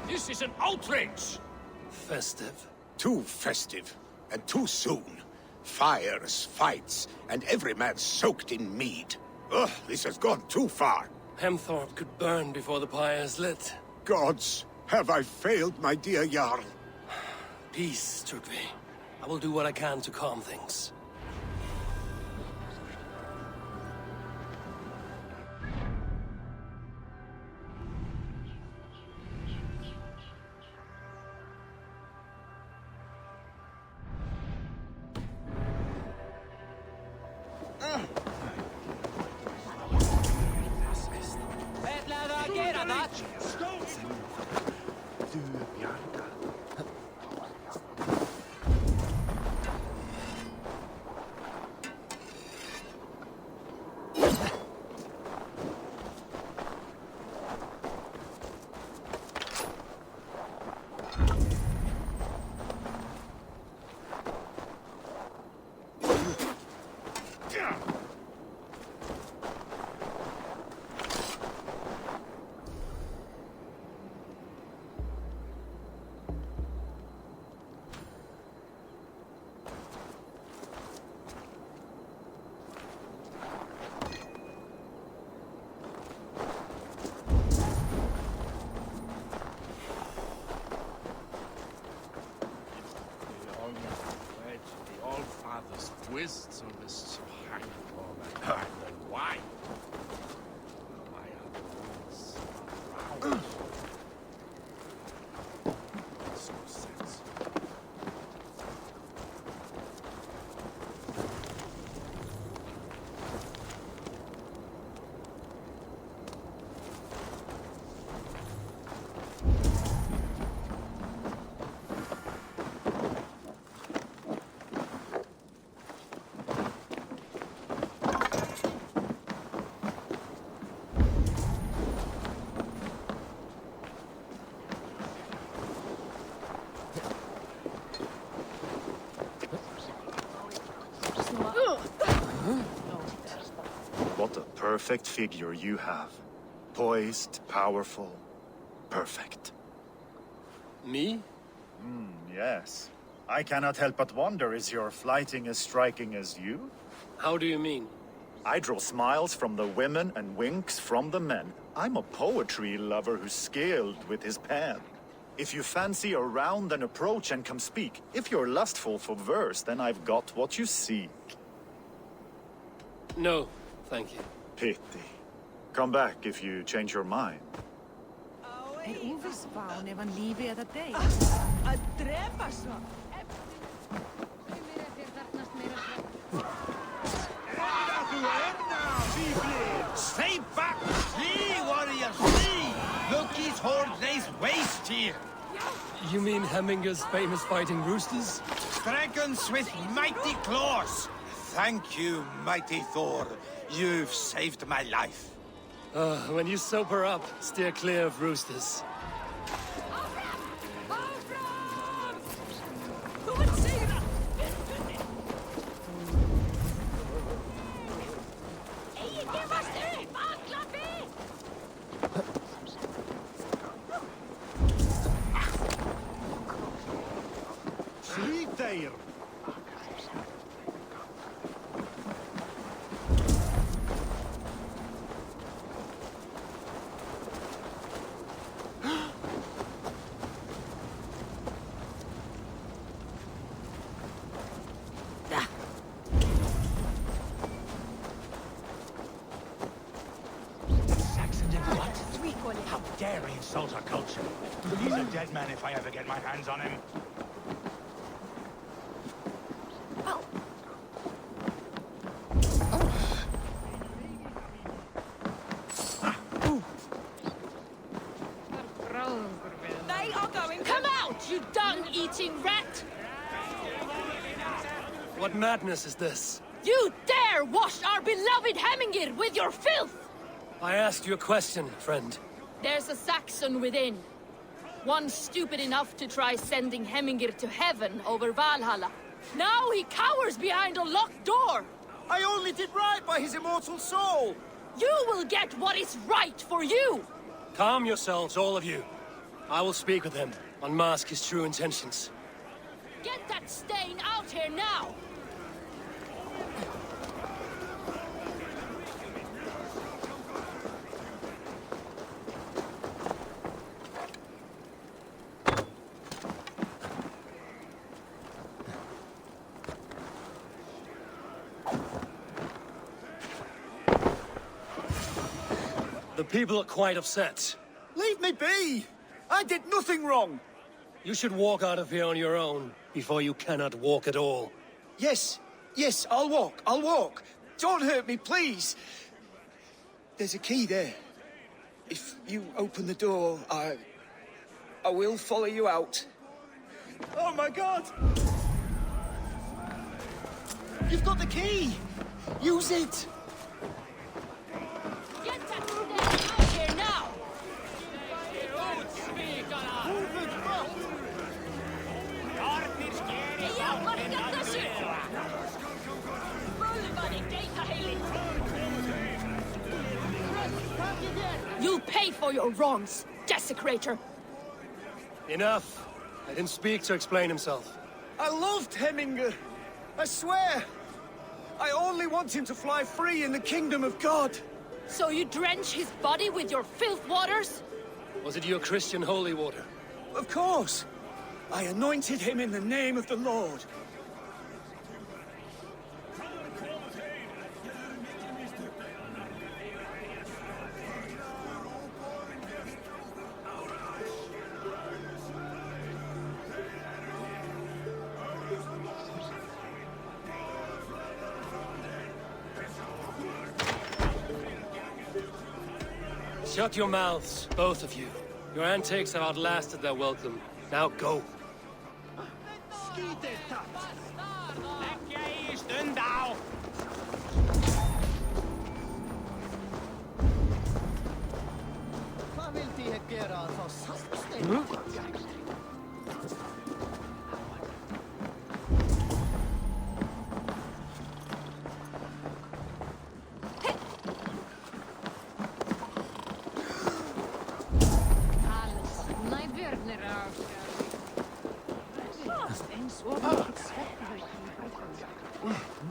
This is an outrage! Festive. Too festive, and too soon. Fires, fights, and every man soaked in mead. Ugh, this has gone too far. Hemthorpe could burn before the pyre's lit. Gods, have I failed my dear Jarl? Peace, Trygve. I will do what I can to calm things. Twists on this painful and why? Why are the winds around? Makes no sense. What a perfect figure you have. Poised, powerful, perfect. Me? Yes. I cannot help but wonder, is your flighting as striking as you? How do you mean? I draw smiles from the women and winks from the men. I'm a poetry lover who's skilled with his pen. If you fancy a round, then approach and come speak. If you're lustful for verse, then I've got what you seek. No, thank you. Pity. Come back if you change your mind. Óviss ván ef hann lífi eða dey. Að drepa svo. Stay back! Flee, warriors, flee! Loki's horde lays waste here! You mean Hemminger's famous fighting roosters? Dragons with mighty claws! Thank you, mighty Thor. You've saved my life. When you sober up, steer clear of roosters. How dare he insult our culture? He's a dead man if I ever get my hands on him. They are going. Come out, you dung-eating rat! What madness is this? You dare wash our beloved Hemingir with your filth! I asked you a question, friend. There's a Saxon within. One stupid enough to try sending Hemingir to heaven over Valhalla. Now he cowers behind a locked door! I only did right by his immortal soul! You will get what is right for you! Calm yourselves, all of you. I will speak with him, unmask his true intentions. Get that stain out here now! The people are quite upset. Leave me be! I did nothing wrong! You should walk out of here on your own, before you cannot walk at all. Yes, I'll walk. Don't hurt me, please. There's a key there. If you open the door, I will follow you out. Oh my God! You've got the key! Use it! Get that stain out here now! You'll pay for your wrongs, desecrator! Enough! I didn't speak to explain himself. I loved Hemingr. I swear. I only want him to fly free in the kingdom of God. So you drench his body with your filth waters? Was it your Christian holy water? Of course. I anointed him in the name of the Lord. Shut your mouths, both of you. Your antics have outlasted their welcome. Now go.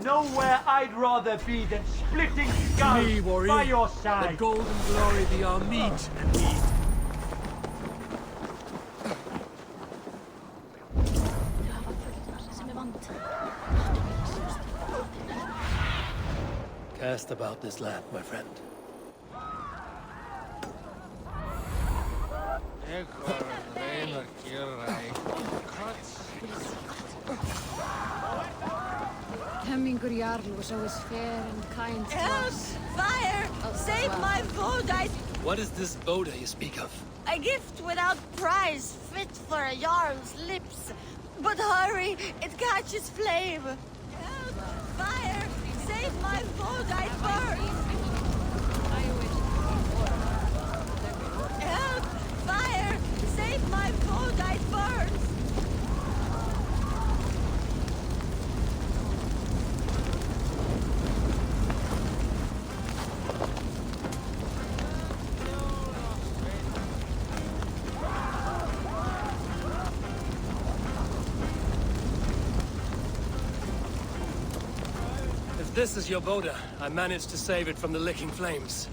Nowhere I'd rather be than splitting skulls Me, warrior. by your The side. golden glory be our meat and meat. Cast about this land, my friend. Hemingr Jarl was always fair and kind to Help! us. Fire! Save my food! What is this Boda you speak of? A gift without price, fit for a Jarl's lips. But hurry, it catches flame. Help! Fire! Save my food! I burn! Help! Fire! Save my food! I burn! If this is your Boda, I managed to save it from the licking flames.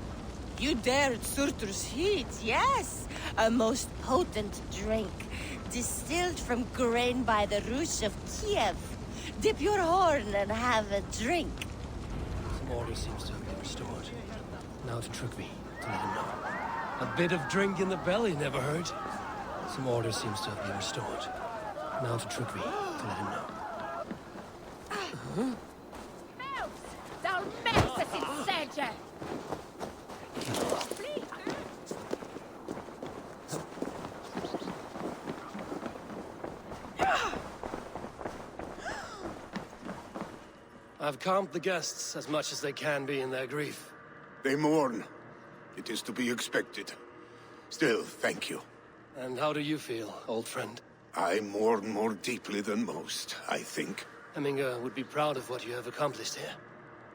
You dared Surtur's heat, yes! A most potent drink, distilled from grain by the Rus of Kiev. Dip your horn and have a drink. Some order seems to have been restored. Now to Trugvi, to let him know. A bit of drink in the belly never hurt. Some order seems to have been restored. Now to Trugvi to let him know. Thou messes in Sedge! I've calmed the guests as much as they can be in their grief. They mourn. It is to be expected. Still, thank you. And how do you feel, old friend? I mourn more deeply than most, I think. Hemminger would be proud of what you have accomplished here.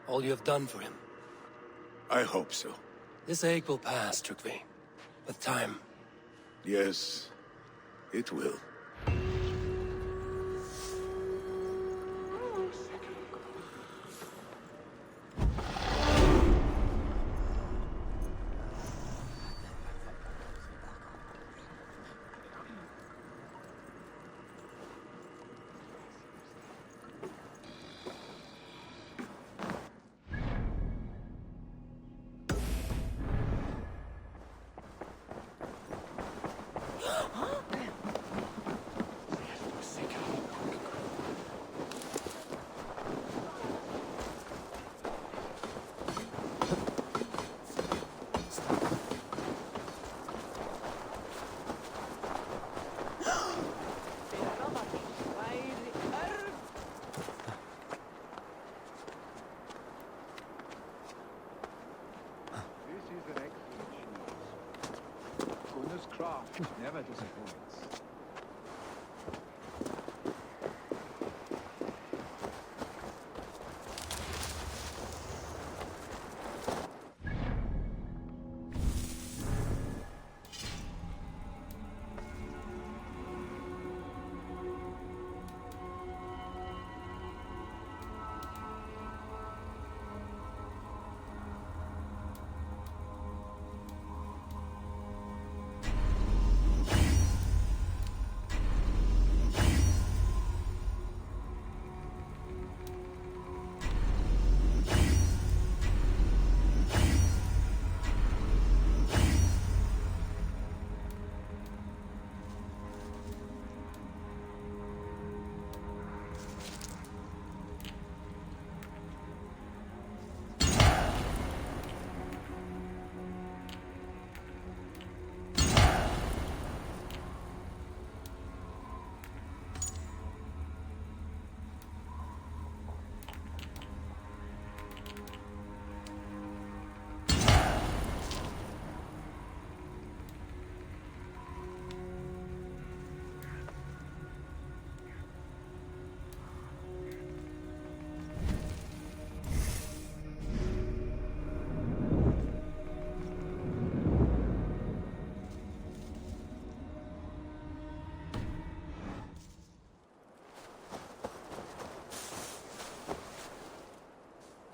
All you have done for him. I hope so. This ache will pass, Trugvi. With time. Yes, it will. Craft never disappoints.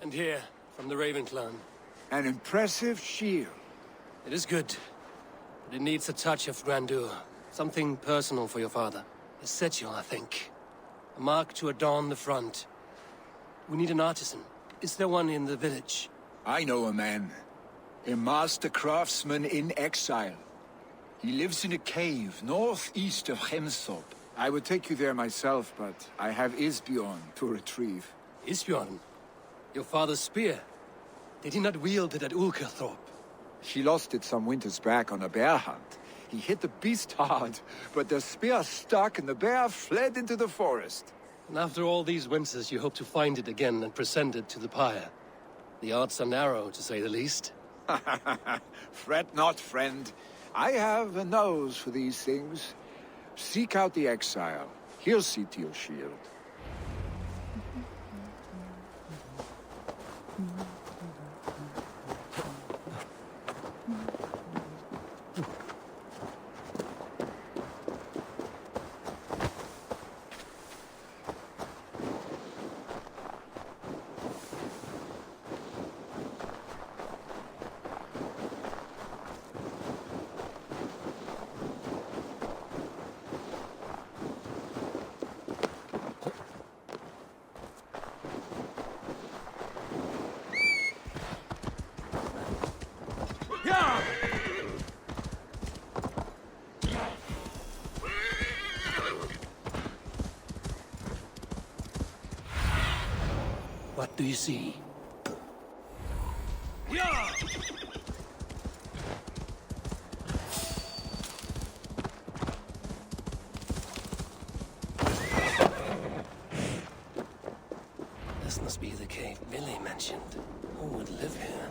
And here, from the Raven clan. An impressive shield. It is good, but it needs a touch of grandeur. Something personal for your father. A setchel, I think. A mark to adorn the front. We need an artisan. Is there one in the village? I know a man. A master craftsman in exile. He lives in a cave northeast of Hemthorpe. I would take you there myself, but I have Isbjorn to retrieve. Isbjorn? Your father's spear? Did he not wield it at Ulkerthorpe? He lost it some winters back on a bear hunt. He hit the beast hard, but the spear stuck and the bear fled into the forest. And after all these winters, you hope to find it again and present it to the pyre. The odds are narrow, to say the least. Fret not, friend. I have a nose for these things. Seek out the exile. He'll see to your shield. do you see? Yeah! This must be the cave Billy mentioned. Who would live here?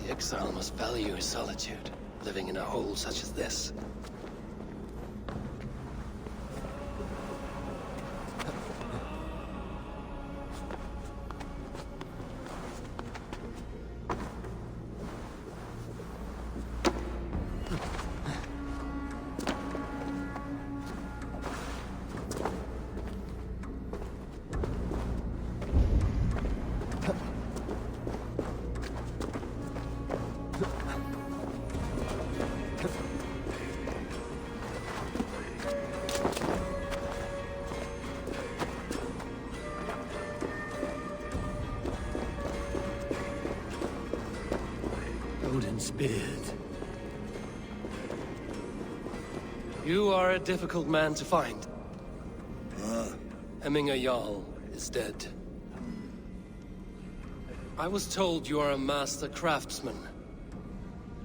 Exile must value his solitude, living in a hole such as this. Odin's beard. You are a difficult man to find. Hemminger Jarl is dead. I was told you are a master craftsman.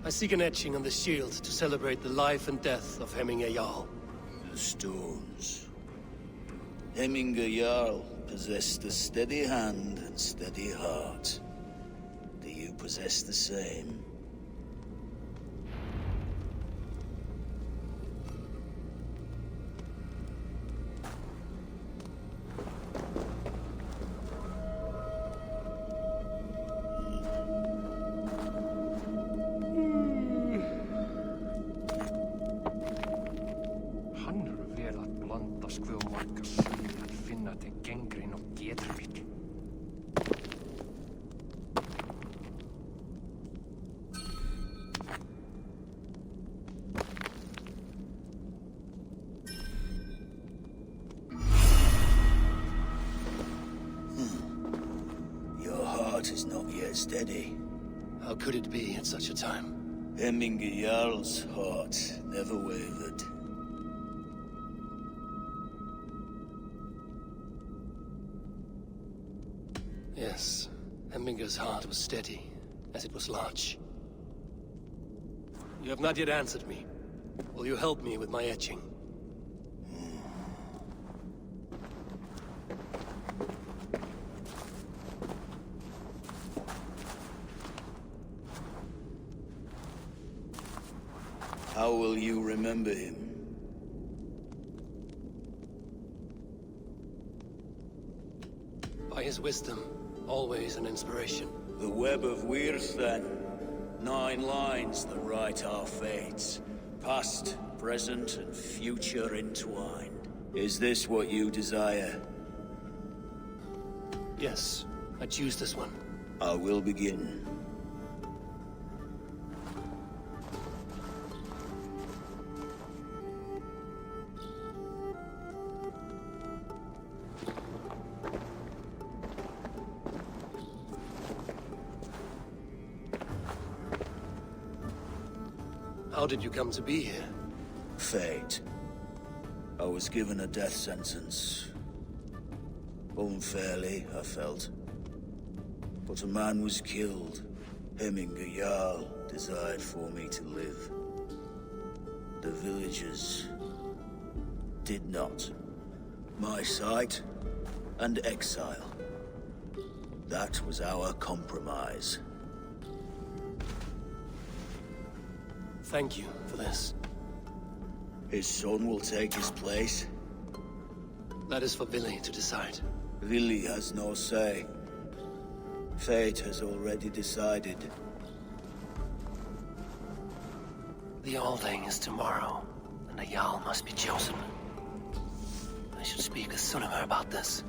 I seek an etching on the shield to celebrate the life and death of Hemminger Jarl. The stones. Hemminger Jarl possessed a steady hand and steady heart. Do you possess the same? Is not yet steady. How could it be at such a time? Hemminger Jarl's heart never wavered. Yes, Hemminger's heart was steady, as it was large. You have not yet answered me. Will you help me with my etching? How will you remember him? By his wisdom, always an inspiration. The web of Wirth, then. 9 lines that write our fates. Past, present, and future entwined. Is this what you desire? Yes, I choose this one. I will begin. How did you come to be here? Fate. I was given a death sentence. Unfairly, I felt. But a man was killed. Hemminger Jarl desired for me to live. The villagers did not. My sight and exile. That was our compromise. Thank you for this. His son will take his place. That is for Vili to decide. Vili has no say. Fate has already decided. The Alding is tomorrow, and a Jarl must be chosen. I should speak with Sunnema about this.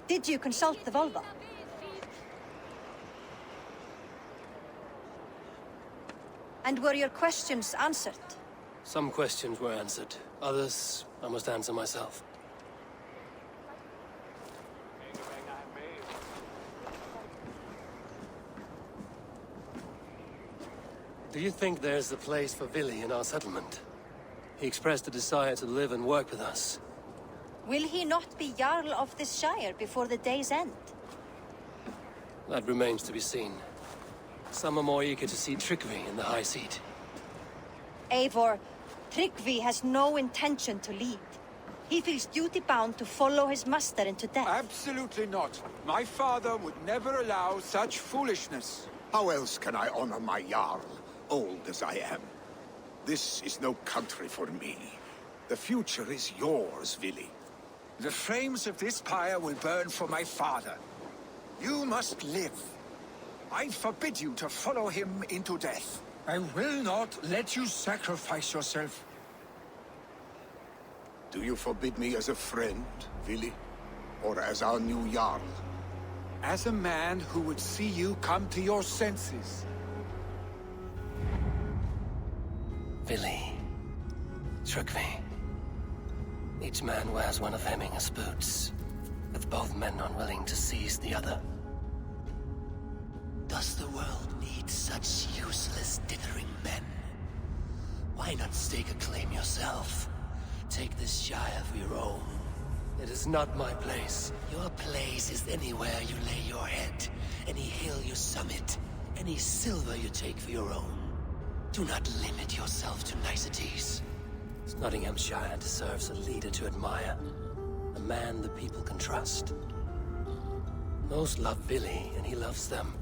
Did you consult the Volva? And were your questions answered? Some questions were answered. Others, I must answer myself. Do you think there's a place for Vili in our settlement? He expressed a desire to live and work with us. Will he not be Jarl of this Shire before the day's end? That remains to be seen. Some are more eager to see Tryggvi in the high seat. Eivor, Tryggvi has no intention to lead. He feels duty-bound to follow his master into death. Absolutely not. My father would never allow such foolishness. How else can I honor my Jarl, old as I am? This is no country for me. The future is yours, Vili. The flames of this pyre will burn for my father. You must live. I forbid you to follow him into death. I will not let you sacrifice yourself. Do you forbid me as a friend, Vili? Or as our new Jarl? As a man who would see you come to your senses. Vili. Tryggvi. Each man wears one of Hemminger's boots, with both men unwilling to seize the other. Does the world need such useless dithering men? Why not stake a claim yourself? Take this Shire for your own. It is not my place. Your place is anywhere you lay your head, any hill you summit, any silver you take for your own. Do not limit yourself to niceties. Snotinghamscire deserves a leader to admire. A man the people can trust. Most love Vili, and he loves them.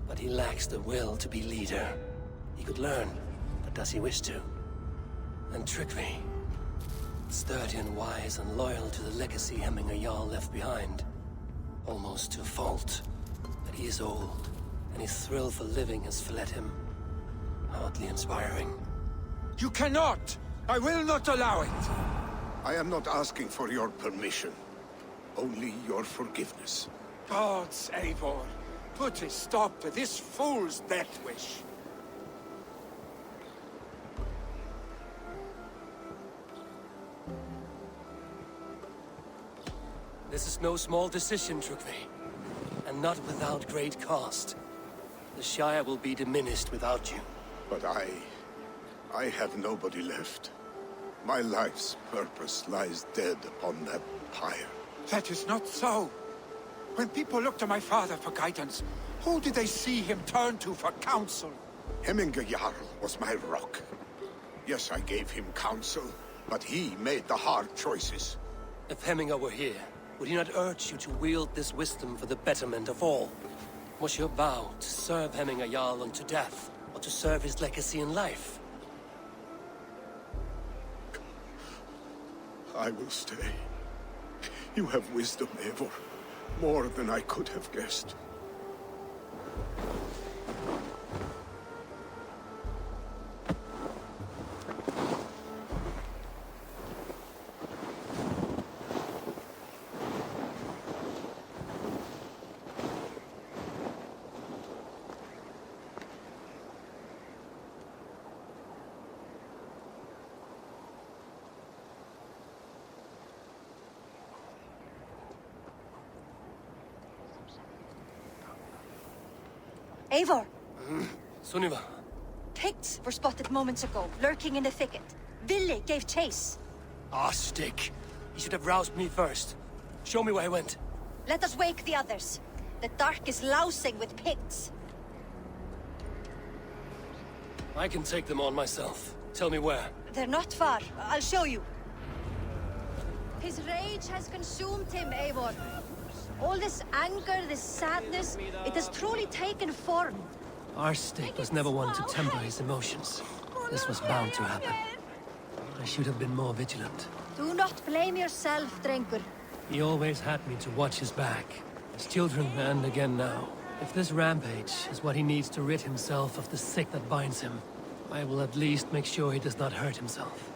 But he lacks the will to be leader. He could learn, but does he wish to? And Tryggvi, sturdy and wise and loyal to the legacy Hemminger Jarl left behind. Almost to a fault. But he is old, and his thrill for living has fled him. Hardly inspiring. You cannot! I will not allow it! I am not asking for your permission. Only your forgiveness. Gods, Eivor, put a stop to this fool's death wish. This is no small decision, Tryggvi. And not without great cost. The Shire will be diminished without you. But I have nobody left. My life's purpose lies dead upon that pyre. That is not so. When people look to my father for guidance, who did they see him turn to for counsel? Hemminger Jarl was my rock. Yes, I gave him counsel, but he made the hard choices. If Hemminger were here, would he not urge you to wield this wisdom for the betterment of all? Was your vow to serve Hemminger Jarl unto death, or to serve his legacy in life? I will stay. You have wisdom, Eivor. More than I could have guessed. Eivor! Sunniva. Picts were spotted moments ago, lurking in the thicket. Ville gave chase. Ah, stick. He should have roused me first. Show me where he went. Let us wake the others. The dark is lousing with Picts. I can take them on myself. Tell me where. They're not far. I'll show you. His rage has consumed him, Eivor. All this anger, this sadness, it has truly taken form. Our stick was never one to temper his emotions. This was bound to happen. I should have been more vigilant. Do not blame yourself, Drengur. He always had me to watch his back. As children, and again now. If this rampage is what he needs to rid himself of the sick that binds him, I will at least make sure he does not hurt himself.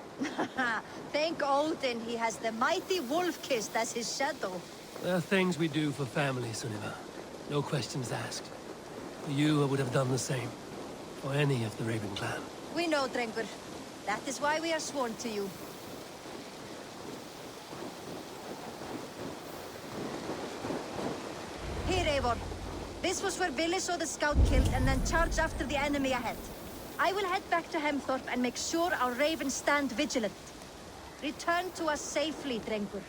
Thank Odin he has the mighty Wolf-Kissed as his shadow. There are things we do for family, Sunniva. No questions asked. For you, I would have done the same. For any of the Raven clan. We know, Drengur. That is why we are sworn to you. Here, Eivor. This was where Ville saw the scout killed and then charged after the enemy ahead. I will head back to Hemthorpe and make sure our ravens stand vigilant. Return to us safely, Drengur.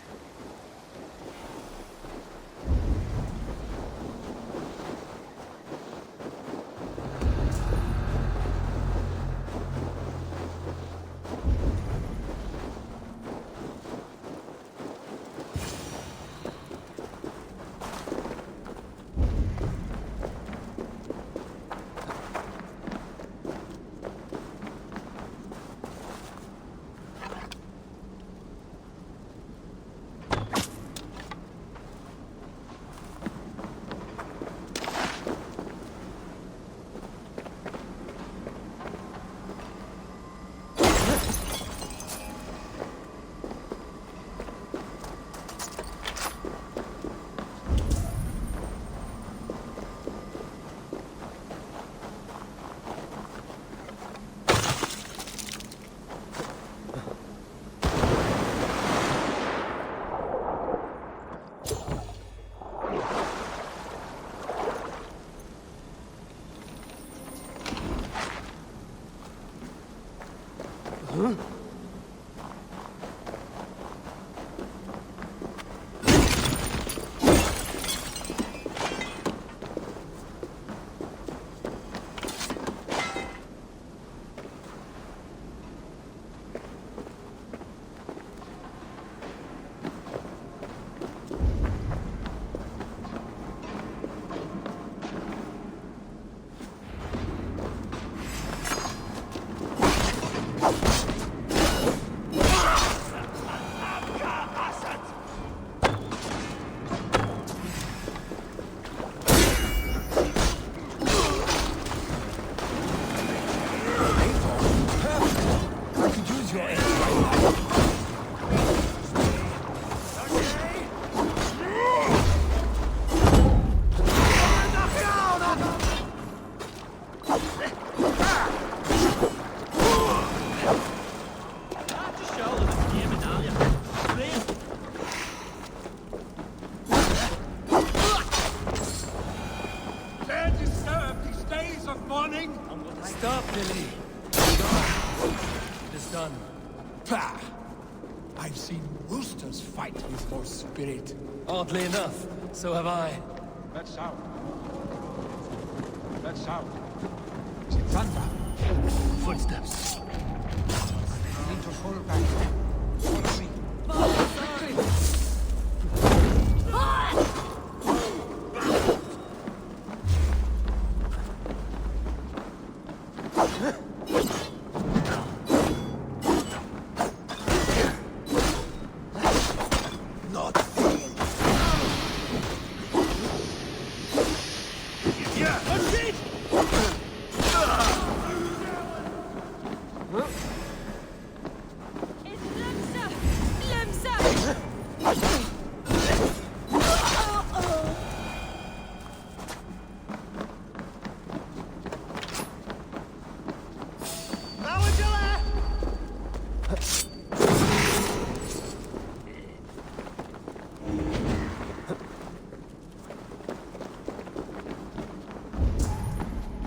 I've seen roosters fight with more spirit. Oddly enough, so have I. Let's out. Let's out. Thunder. Footsteps. We need to fall back. Follow me. Quickly.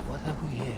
What have we here?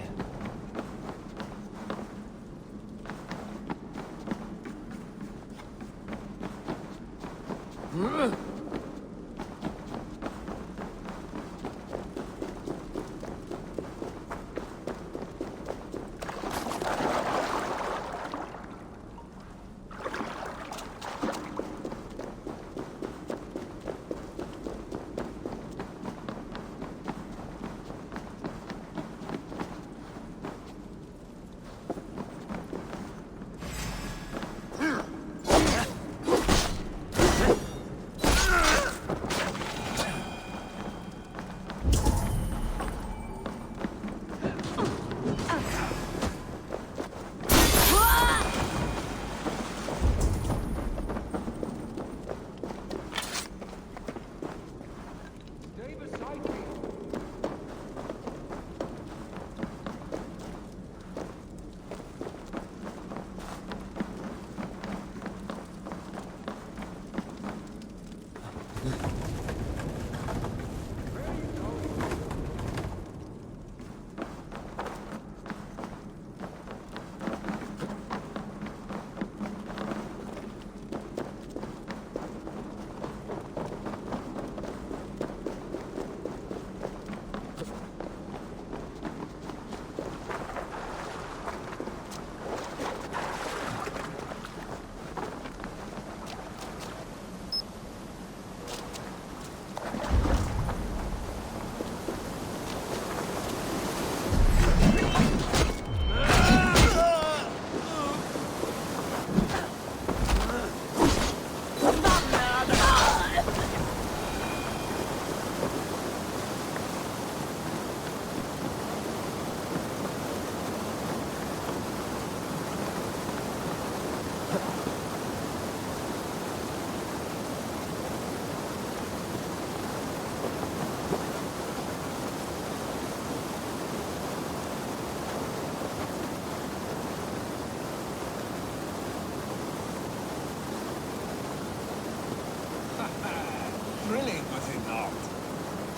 Thrilling, was it not?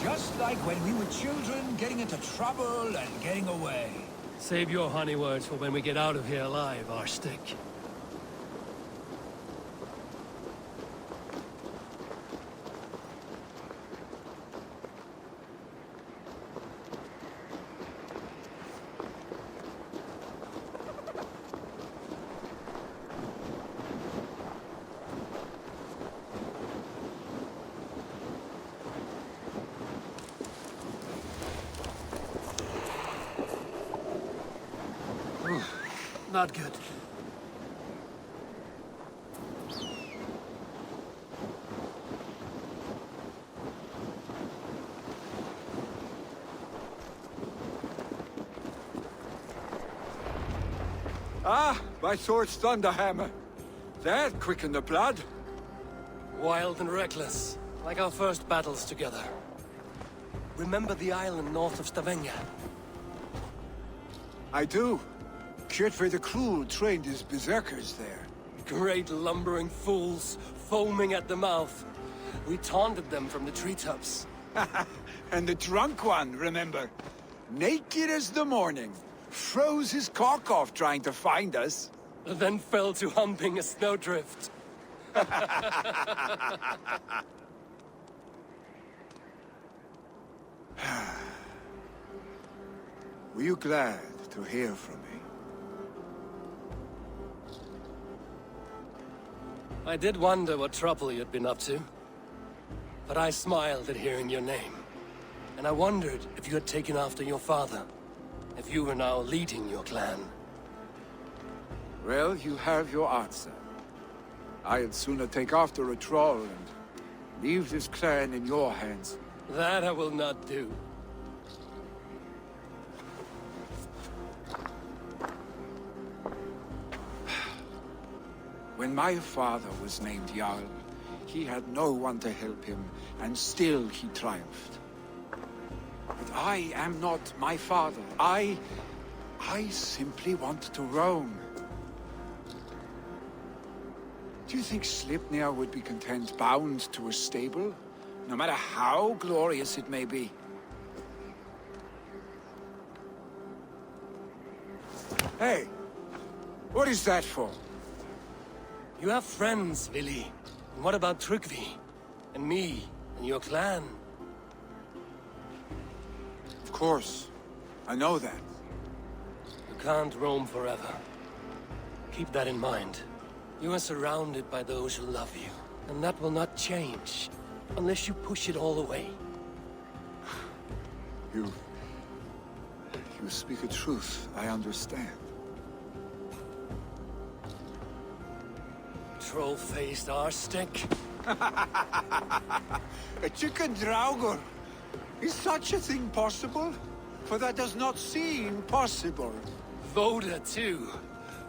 Just like when we were children, getting into trouble and getting away. Save your honey words for when we get out of here alive, Arstick. Not good. Ah, my sword's thunderhammer. That quickened the blood. Wild and reckless, like our first battles together. Remember the island north of Stavanger? I do. Kjotve the Cruel trained his berserkers there. Great lumbering fools, foaming at the mouth. We taunted them from the treetops. And the drunk one, remember? Naked as the morning. Froze his cock off trying to find us. Then fell to humping a snowdrift. Were you glad to hear from me? I did wonder what trouble you'd been up to. But I smiled at hearing your name. And I wondered if you had taken after your father. If you were now leading your clan. Well, you have your answer. I'd sooner take after a troll and leave this clan in your hands. That I will not do. When my father was named Jarl, he had no one to help him, and still he triumphed. But I am not my father. I simply want to roam. Do you think Sleipnir would be content bound to a stable, no matter how glorious it may be? Hey, what is that for? You have friends, Vili. And what about Tryggvi? And me? And your clan? Of course. I know that. You can't roam forever. Keep that in mind. You are surrounded by those who love you. And that will not change. Unless you push it all away. You speak a truth. I understand. Troll-faced arstick. A chicken draugur. Is such a thing possible? For that does not seem possible. Voda, too.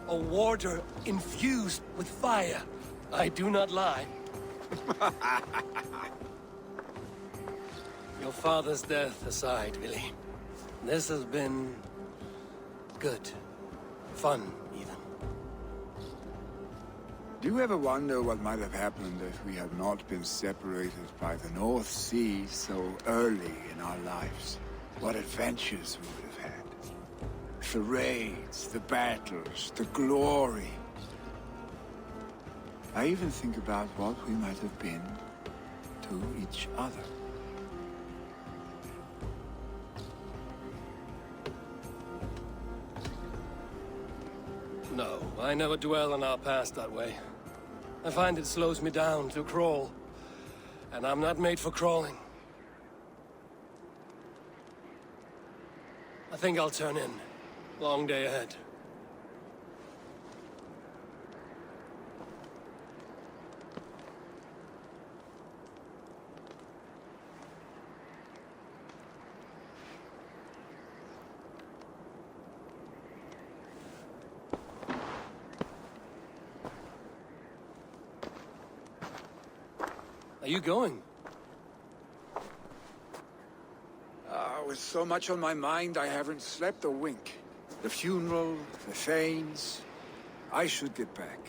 A warder infused with fire. I do not lie. Your father's death aside, Vili. This has been... good. Fun, even. Do you ever wonder what might have happened if we had not been separated by the North Sea so early in our lives? What adventures we would have had. The raids, the battles, the glory. I even think about what we might have been to each other. No, I never dwell on our past that way. I find it slows me down to crawl. And I'm not made for crawling. I think I'll turn in. Long day ahead. Are you going? With so much on my mind, I haven't slept a wink. The funeral, the Thanes. I should get back.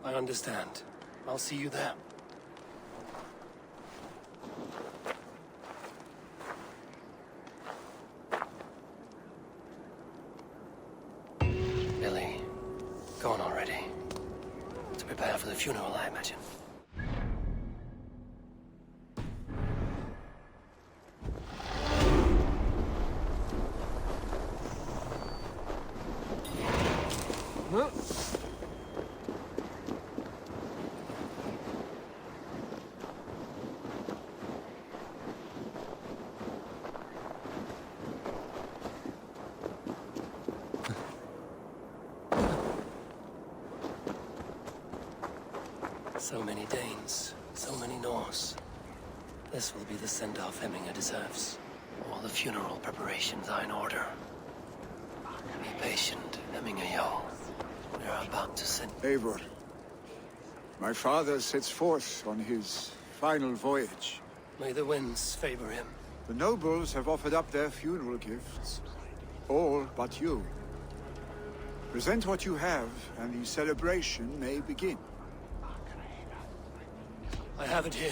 I understand. I'll see you there. Billy, go on already. To prepare for the funeral, I imagine. So many Danes, so many Norse. This will be the send-off Hemminger deserves. All the funeral preparations are in order. Be patient, Hemminger Jarl. We are about to send... Eivor. My father sets forth on his final voyage. May the winds favor him. The nobles have offered up their funeral gifts. All but you. Present what you have, and the celebration may begin. I have it here.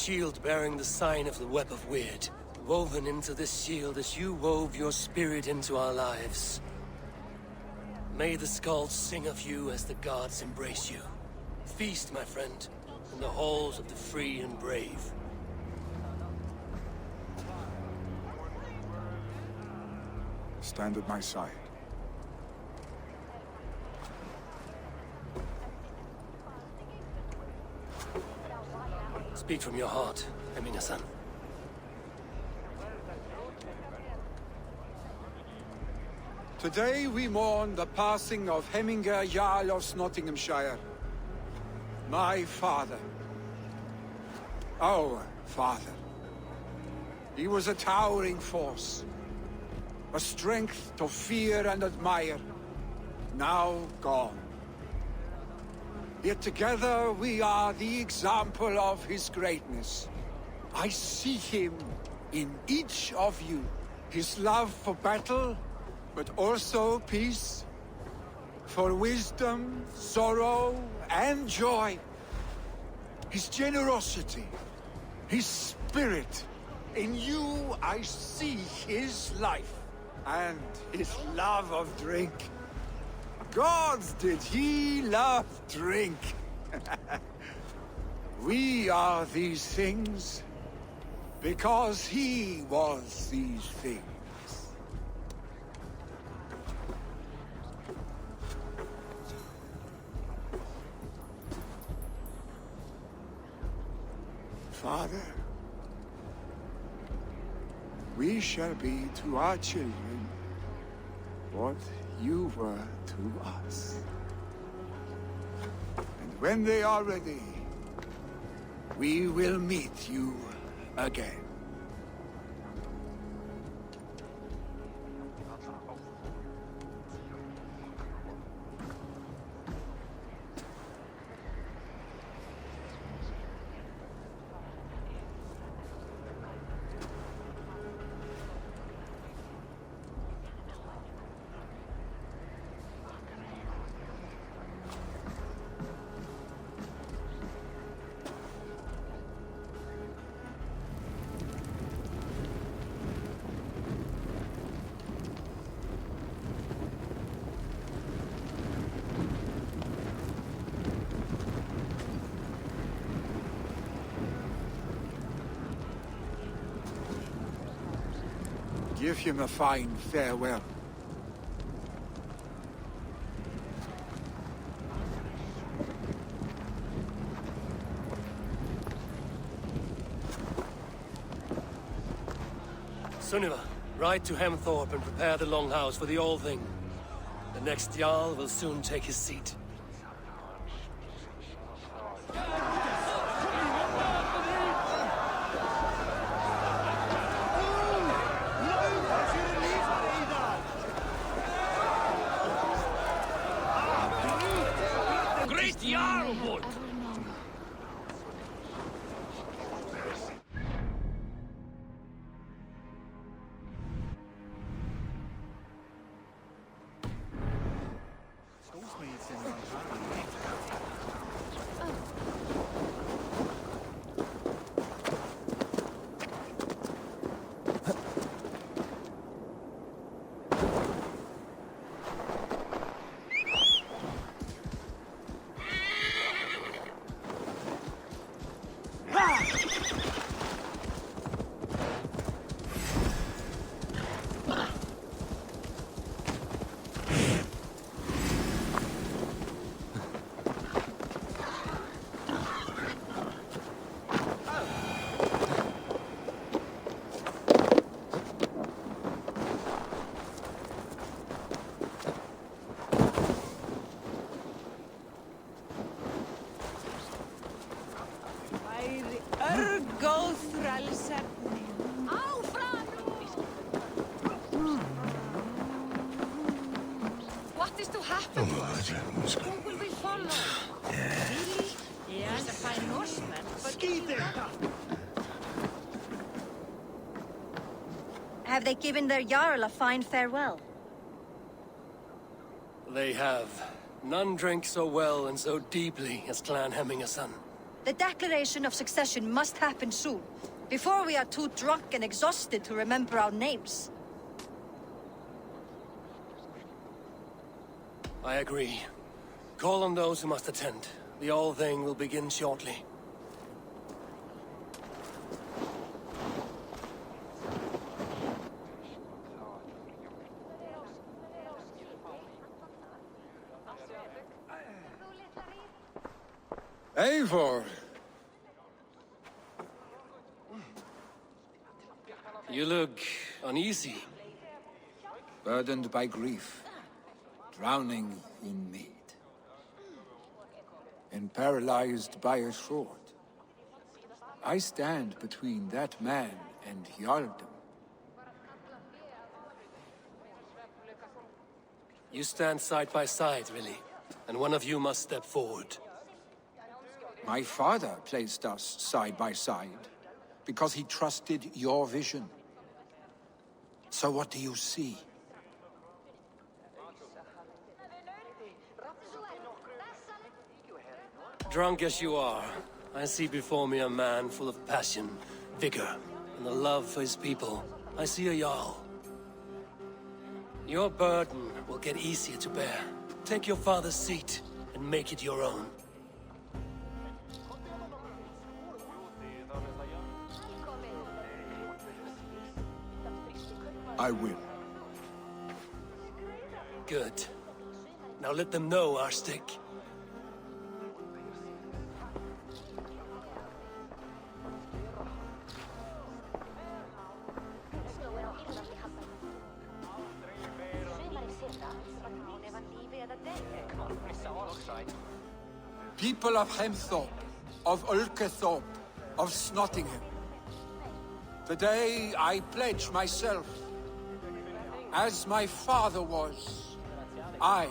shield bearing the sign of the Web of Weird. Woven into this shield as you wove your spirit into our lives. May the skulls sing of you as the gods embrace you. Feast, my friend, in the halls of the free and brave. Stand at my side. Speak from your heart, Hemming Hassan. Today we mourn the passing of Hemminger Jarl of Snotinghamscire. My father. Our father. He was a towering force. A strength to fear and admire. Now gone. Yet together we are the example of his greatness. I see him in each of you. His love for battle, but also peace. For wisdom, sorrow, and joy. His generosity, his spirit. In you I see his life. And his love of drink. Gods, did he love drink? We are these things because he was these things. Father, we shall be to our children what you were to us. And when they are ready, we will meet you again. Give him a fine farewell. Sunniva, ride to Hemthorpe and prepare the Longhouse for the All Thing. The next Jarl will soon take his seat. What is to happen? Who will we follow? Really? Yes, a fine Norseman. Have they given their Jarl a fine farewell? They have. None drank so well and so deeply as Clan Hemming Hassan. The declaration of succession must happen soon, before we are too drunk and exhausted to remember our names. I agree. Call on those who must attend. The whole thing will begin shortly. Eivor! You look uneasy. Burdened by grief, drowning in mead, and paralyzed by a sword. I stand between that man and Jarldom. You stand side by side, really, and one of you must step forward. My father placed us side by side, because he trusted your vision. So what do you see? Drunk as you are, I see before me a man full of passion, vigor, and a love for his people. I see a Jarl. Your burden will get easier to bear. Take your father's seat and make it your own. I will. Good. Now let them know our stick. People of Hemthorpe, of Ulkethorpe, of Snotingham. Today I pledge myself, as my father was, I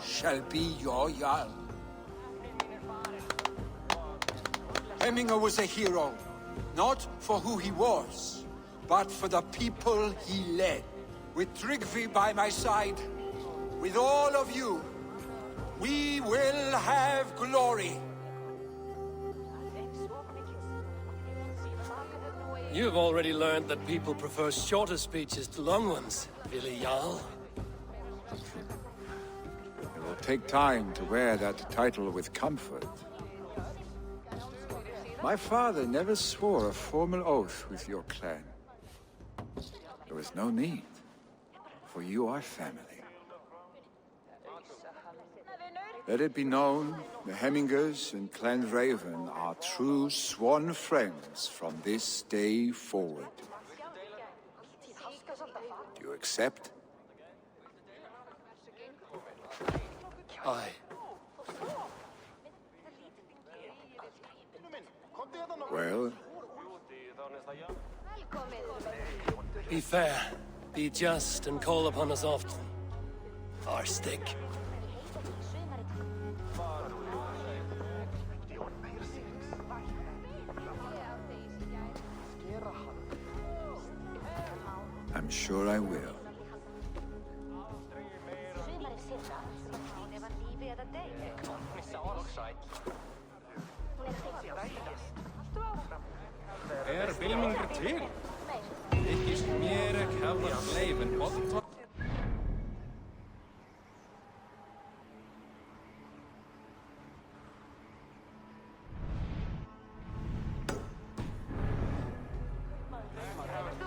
shall be your Jarl. Hemminger was a hero, not for who he was, but for the people he led. With Tryggvi by my side, with all of you, we will have glory. You've already learned that people prefer shorter speeches to long ones, Billy Jarl. It will take time to wear that title with comfort. My father never swore a formal oath with your clan. There was no need, for you are family. Let it be known, the Hemmingers and Clan Raven are true sworn friends from this day forward. Do you accept? Aye. Well? Be fair, be just, and call upon us often. Our stick. I'm sure I will. Vilmingur til? Þykist mér ekki hafa leifin bótt.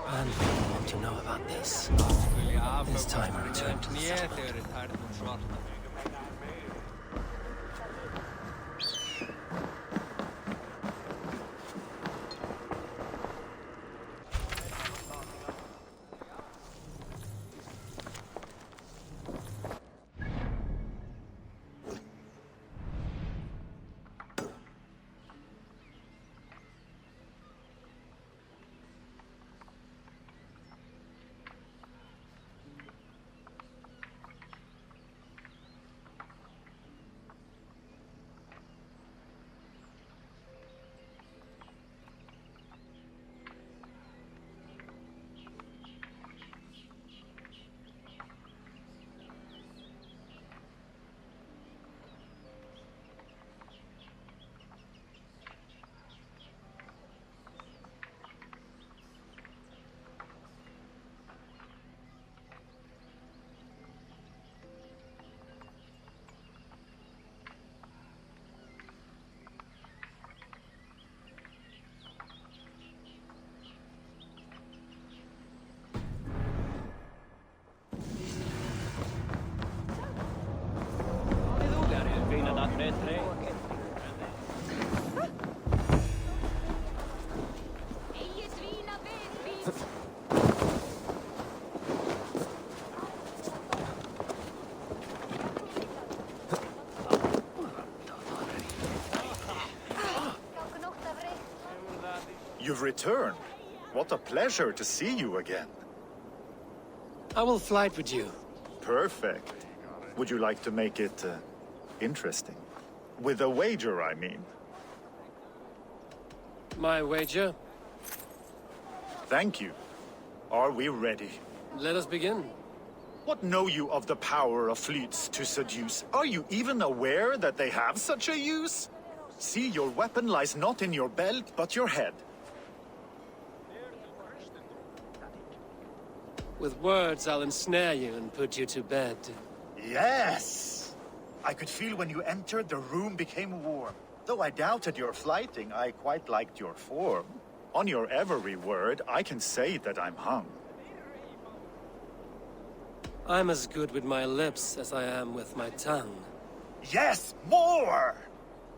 And people want to know about this. This time I return to the settlement. you've returned. What a pleasure to see you again. I will flight with you. Perfect. Would you like to make it interesting? With a wager, I mean. My wager? Thank you. Are we ready? Let us begin. What know you of the power of fleets to seduce? Are you even aware that they have such a use? See, your weapon lies not in your belt, but your head. With words, I'll ensnare you and put you to bed. Yes! I could feel when you entered, the room became warm. Though I doubted your flighting, I quite liked your form. On your every word, I can say that I'm hung. I'm as good with my lips as I am with my tongue. Yes, more!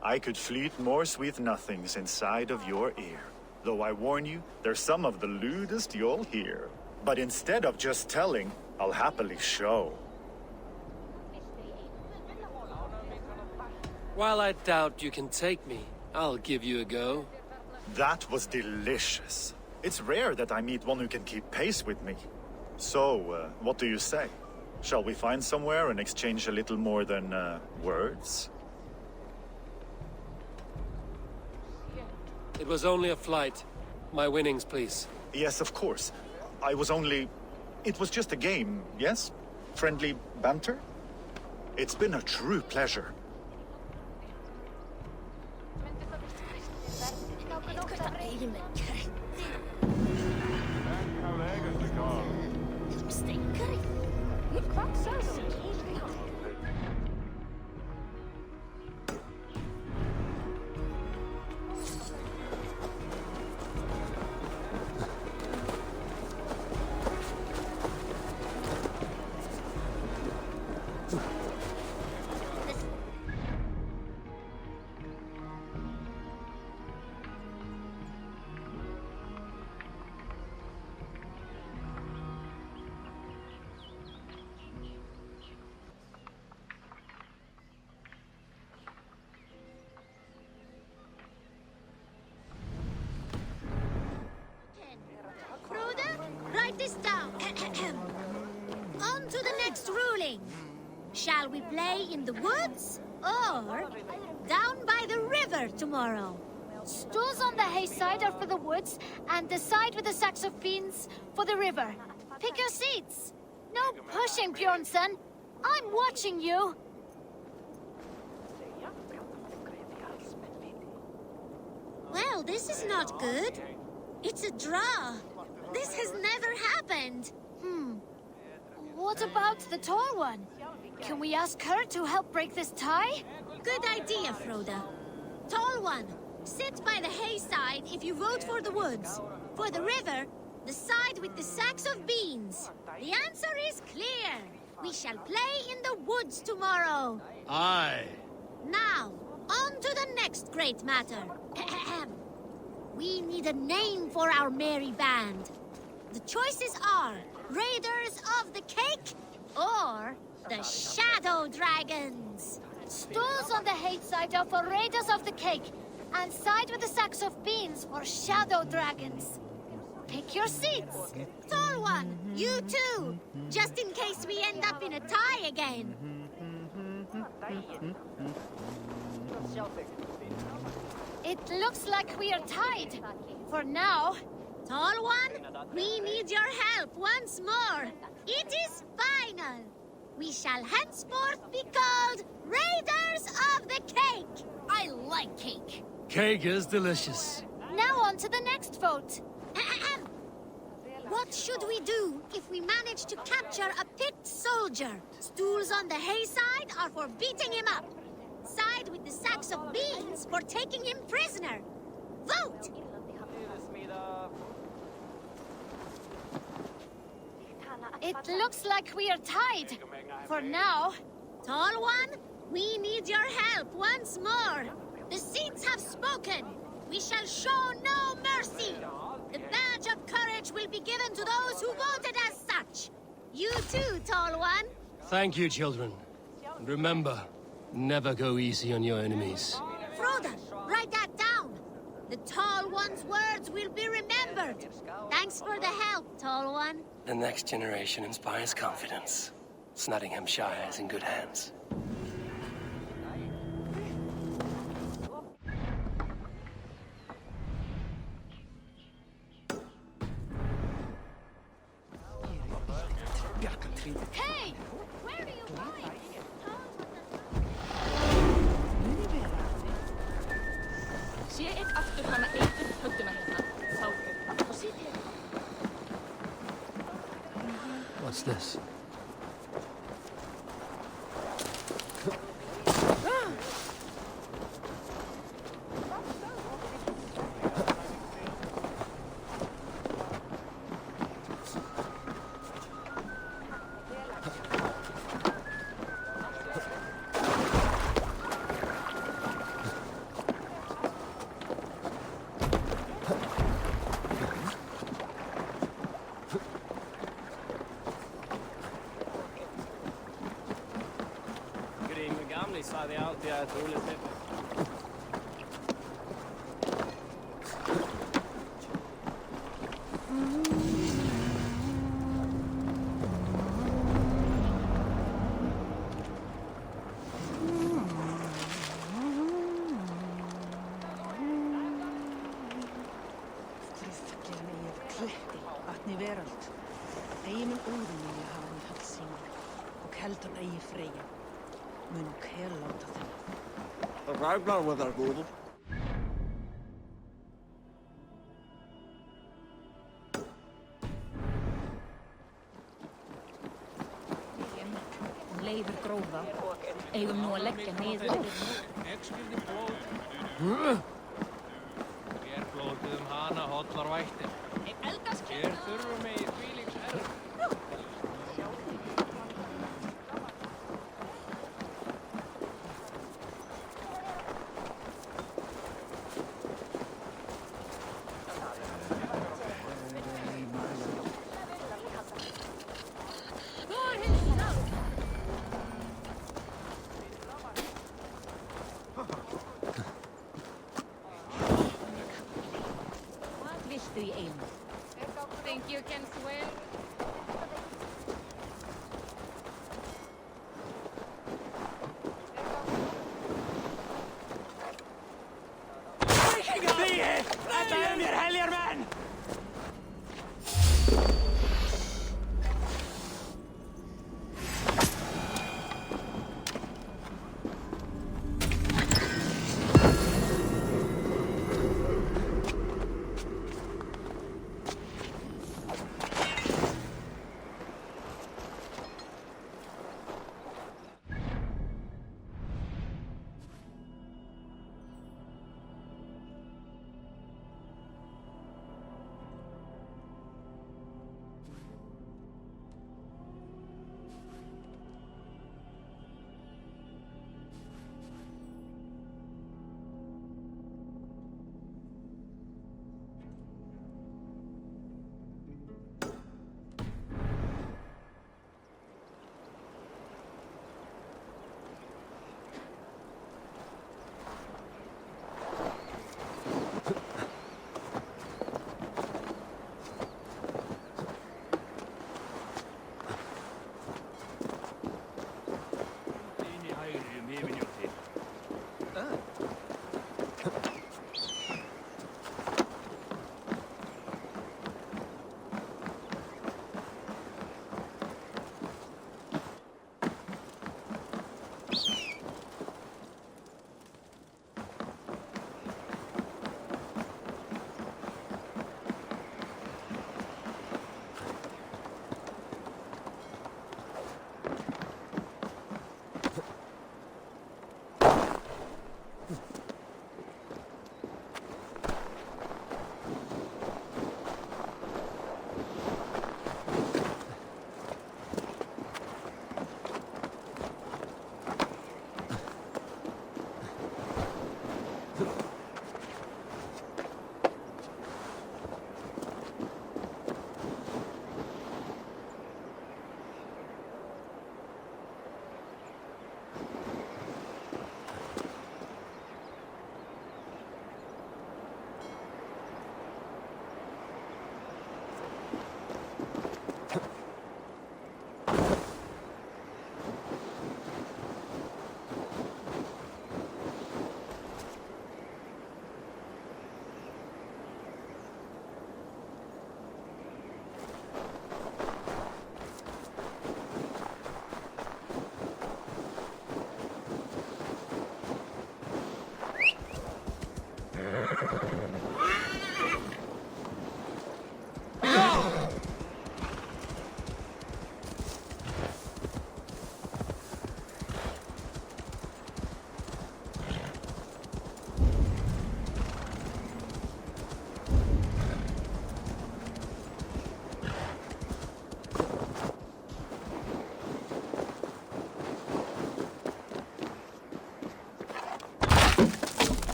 I could fleet more sweet nothings inside of your ear. Though I warn you, they're some of the lewdest you'll hear. But instead of just telling, I'll happily show. While I doubt you can take me, I'll give you a go. That was delicious. It's rare that I meet one who can keep pace with me. So, what do you say? Shall we find somewhere and exchange a little more than, words? It was only a flight. My winnings, please. Yes, of course. It was just a game, yes? Friendly banter? It's been a true pleasure. Write this down. On to the next ruling. Shall we play in the woods or down by the river tomorrow? Stools on the hay side are for the woods, and the side with the sacks of beans for the river. Pick your seats. No pushing, Bjornsson. I'm watching you. Well, this is not good. It's a draw. This has never happened. What about the tall one? Can we ask her to help break this tie? Good idea, Froda. Tall one, sit by the hay side if you vote for the woods. For the river, the side with the sacks of beans. The answer is clear. We shall play in the woods tomorrow. Aye. Now, on to the next great matter. We need a name for our merry band. The choices are Raiders of the Cake or the Shadow Dragons. Stools on the hay side are for Raiders of the Cake, and side with the sacks of beans for Shadow Dragons. Pick your seats. Tall one, you too, just in case we end up in a tie again. It looks like we are tied. For now. Tall one, we need your help once more. It is final. We shall henceforth be called Raiders of the Cake. I like cake. Cake is delicious. Now on to the next vote. What should we do if we manage to capture a picked soldier? Stools on the hay side are for beating him up. Side with the sacks of beans for taking him prisoner. Vote! It looks like we are tied. For now. Tall one, we need your help once more. The seats have spoken. We shall show no mercy. The badge of courage will be given to those who voted as such. You too, Tall One. Thank you, children. And remember, never go easy on your enemies. Froda, write that down. The Tall One one's words will be remembered. Thanks for the help, Tall One. The next generation inspires confidence. Snotinghamscire is in good hands. Hey! Where are you going? Sé eitt aftur hana Eivor höndina hérna. Þá og sit hér. What's this? Sagði alltid att det är roligt med. Kletti, vatni veröld. Eigi mun óðum vilja hafa hann höll sína og heldur eigi Freyja. Mun hver láta þeim. Það ræflar með þar góður. Leifur grófa. Eigum nú að leggja niður. Ekskildi blóð. Hér blóðum hana hollar vættir. Hér þurfum við þvílíks erf. Think you can swim? Þið! Þetta mér heljar menn!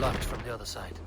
locked from the other side.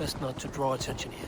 Best not to draw attention here.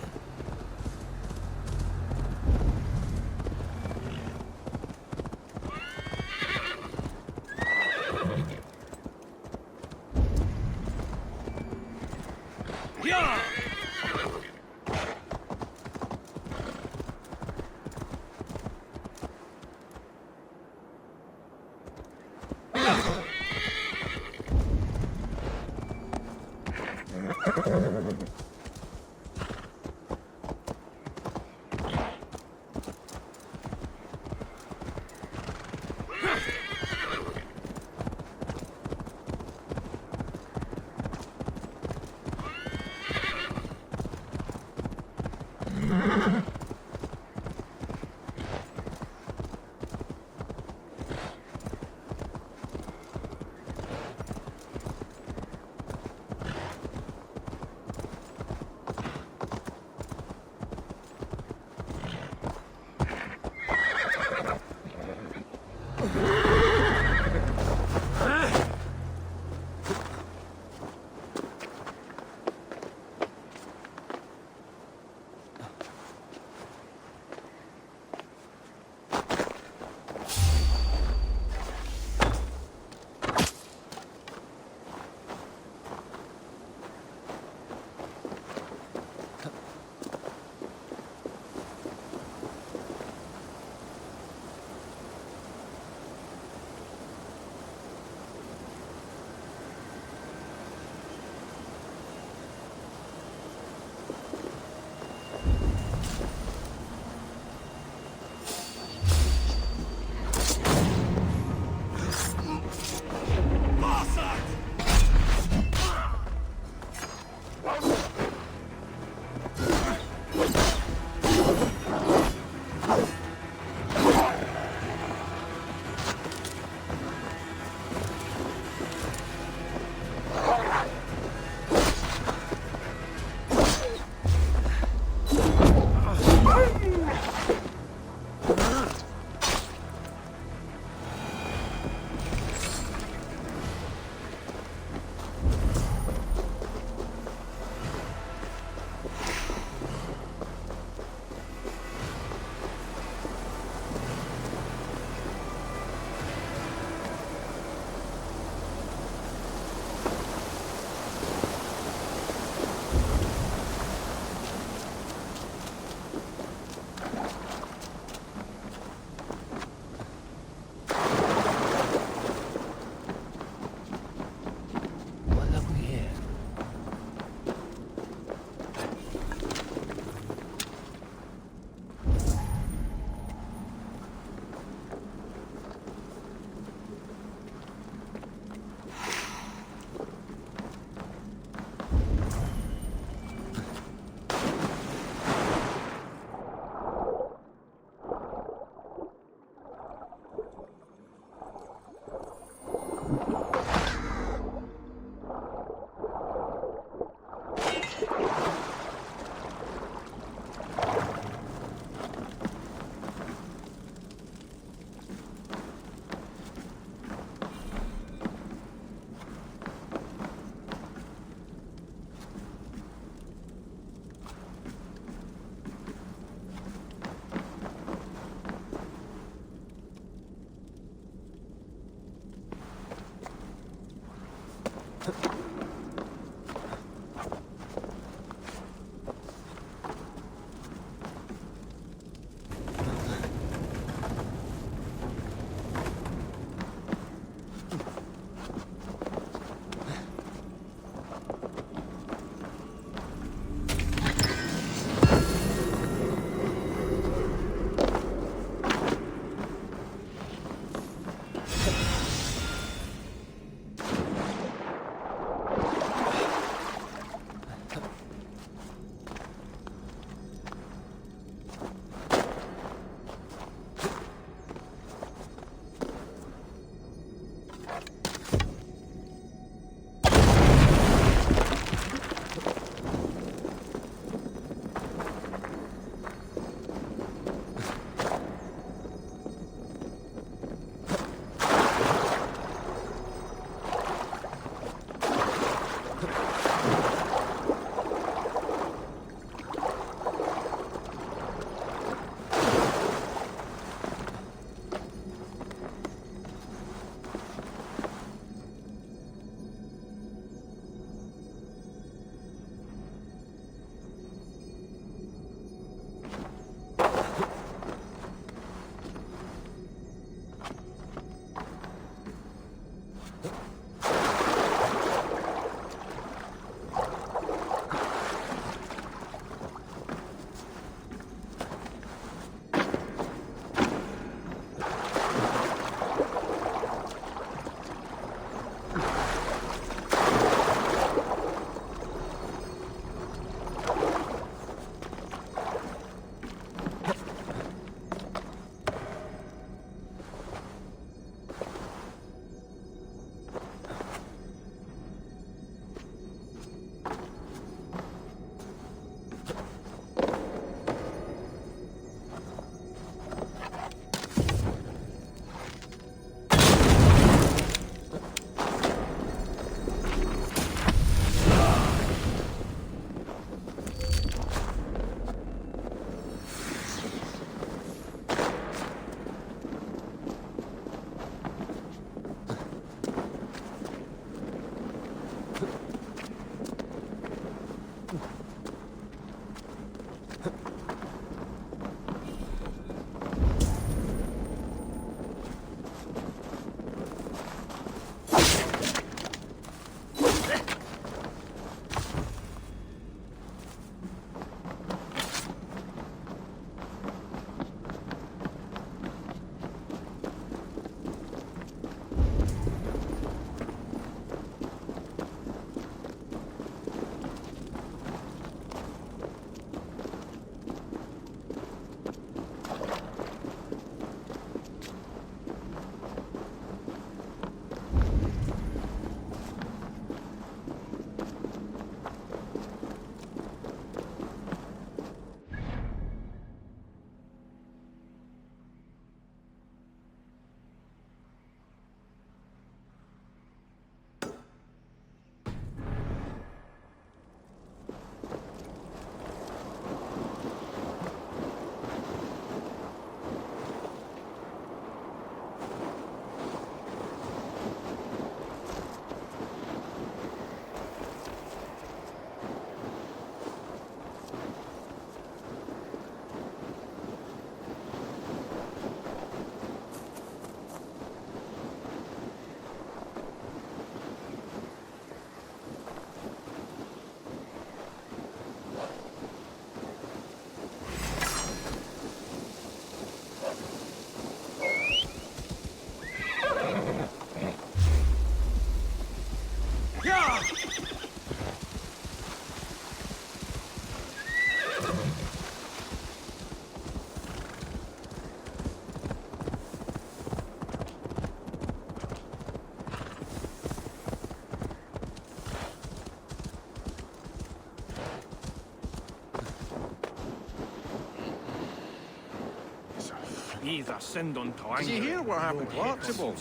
Did you hear what happened to Archibald?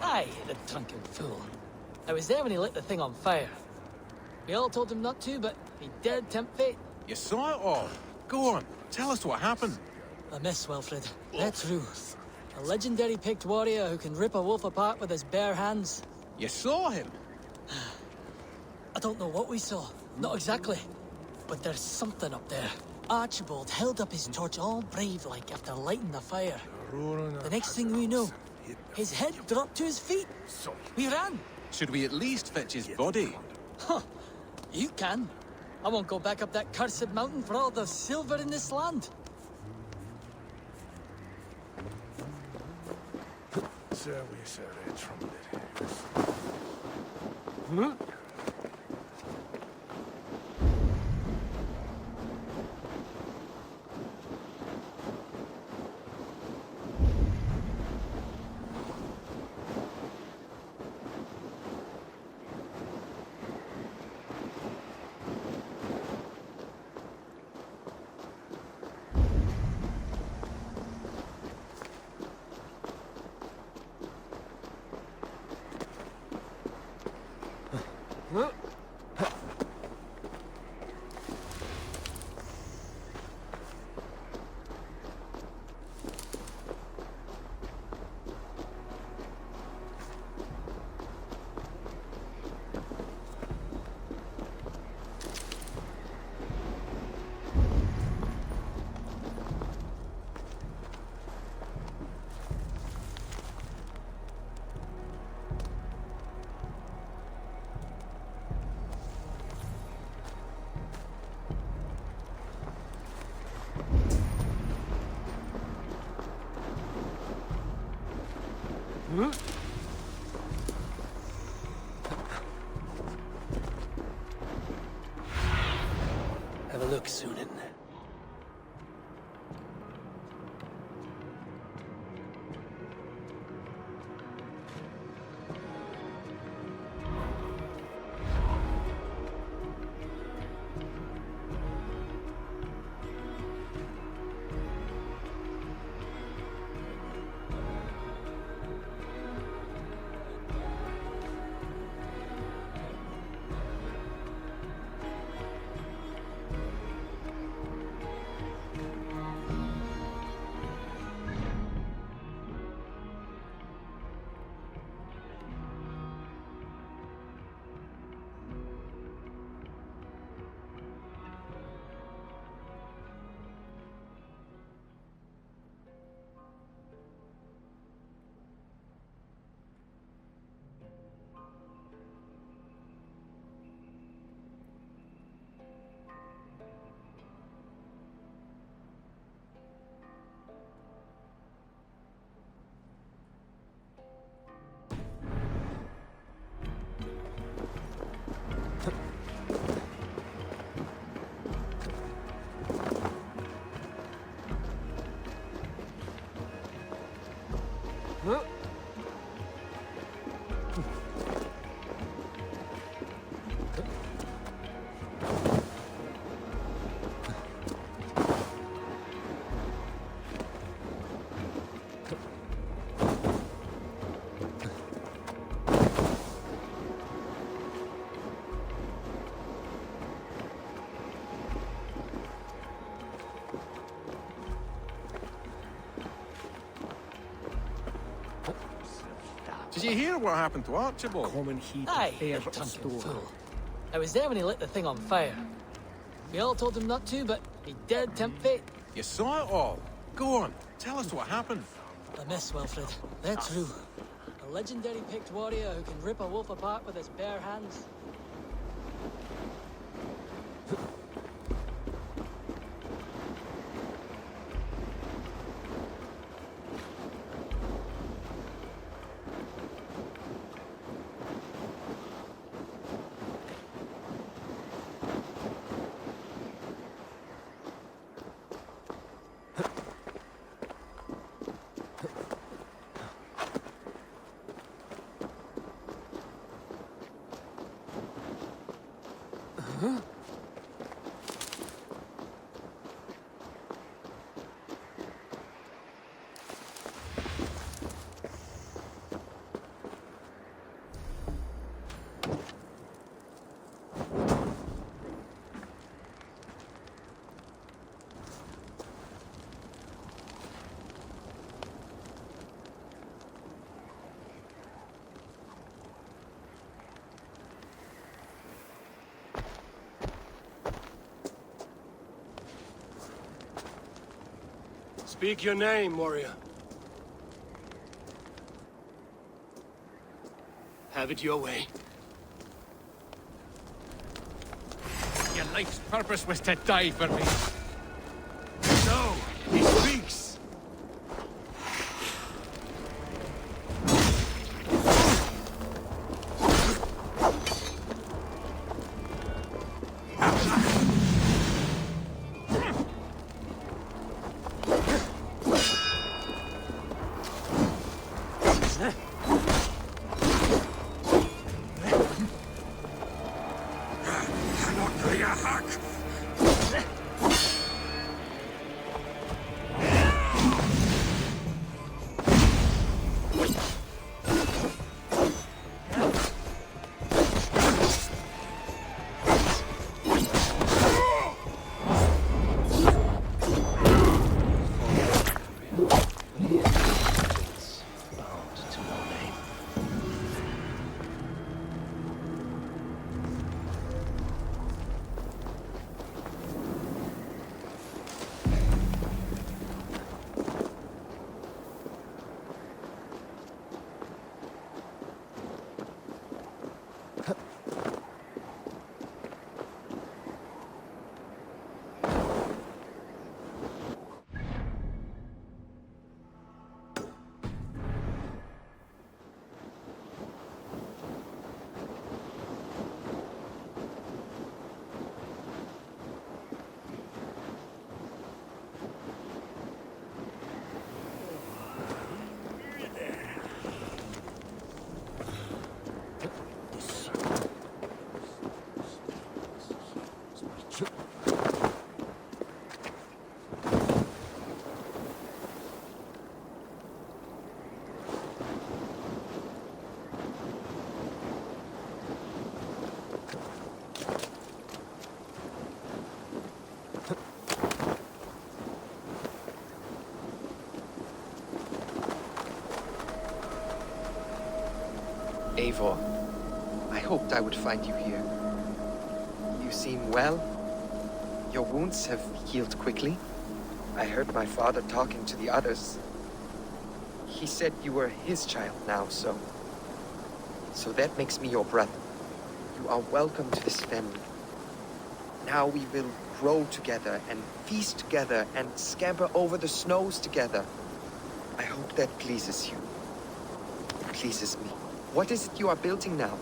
Aye, the drunken fool. I was there when he lit the thing on fire. We all told him not to, but he dared tempt fate. You saw it all. Go on, tell us what happened. A miss, Wilfred. That's true. A legendary picked warrior who can rip a wolf apart with his bare hands. You saw him? I don't know what we saw. Not exactly. But there's something up there. Archibald held up his torch all brave-like after lighting the fire. The next thing we know, his head dropped to his feet. We ran. Should we at least fetch his body? Huh. You can. I won't go back up that cursed mountain for all the silver in this land. Have a look, Sunan. Did you hear what happened to Archibald? Common heat Aye, fair the to drunken store. fool. I was there when he lit the thing on fire. We all told him not to, but he dared tempt fate. You saw it all. Go on, tell us what happened. The miss, Wilfred. They're true. A legendary picked warrior who can rip a wolf apart with his bare hands. Speak your name, warrior. Have it your way. Your life's purpose was to die for me. No! He speaks! Eivor, I hoped I would find you here. You seem well. Your wounds have healed quickly. I heard my father talking to the others. He said you were his child now, so that makes me your brother. You are welcome to this family. Now we will grow together and feast together and scamper over the snows together. I hope that pleases you. It pleases me. What is it you are building now?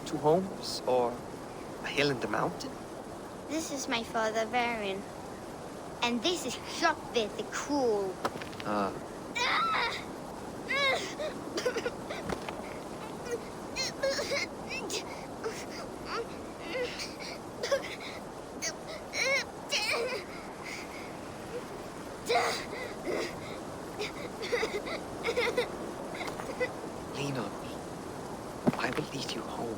2 homes or a hill in the mountain? This is my father, Varin. And this is Shopvit the Cruel. Ah. Lean on me. I will lead you home.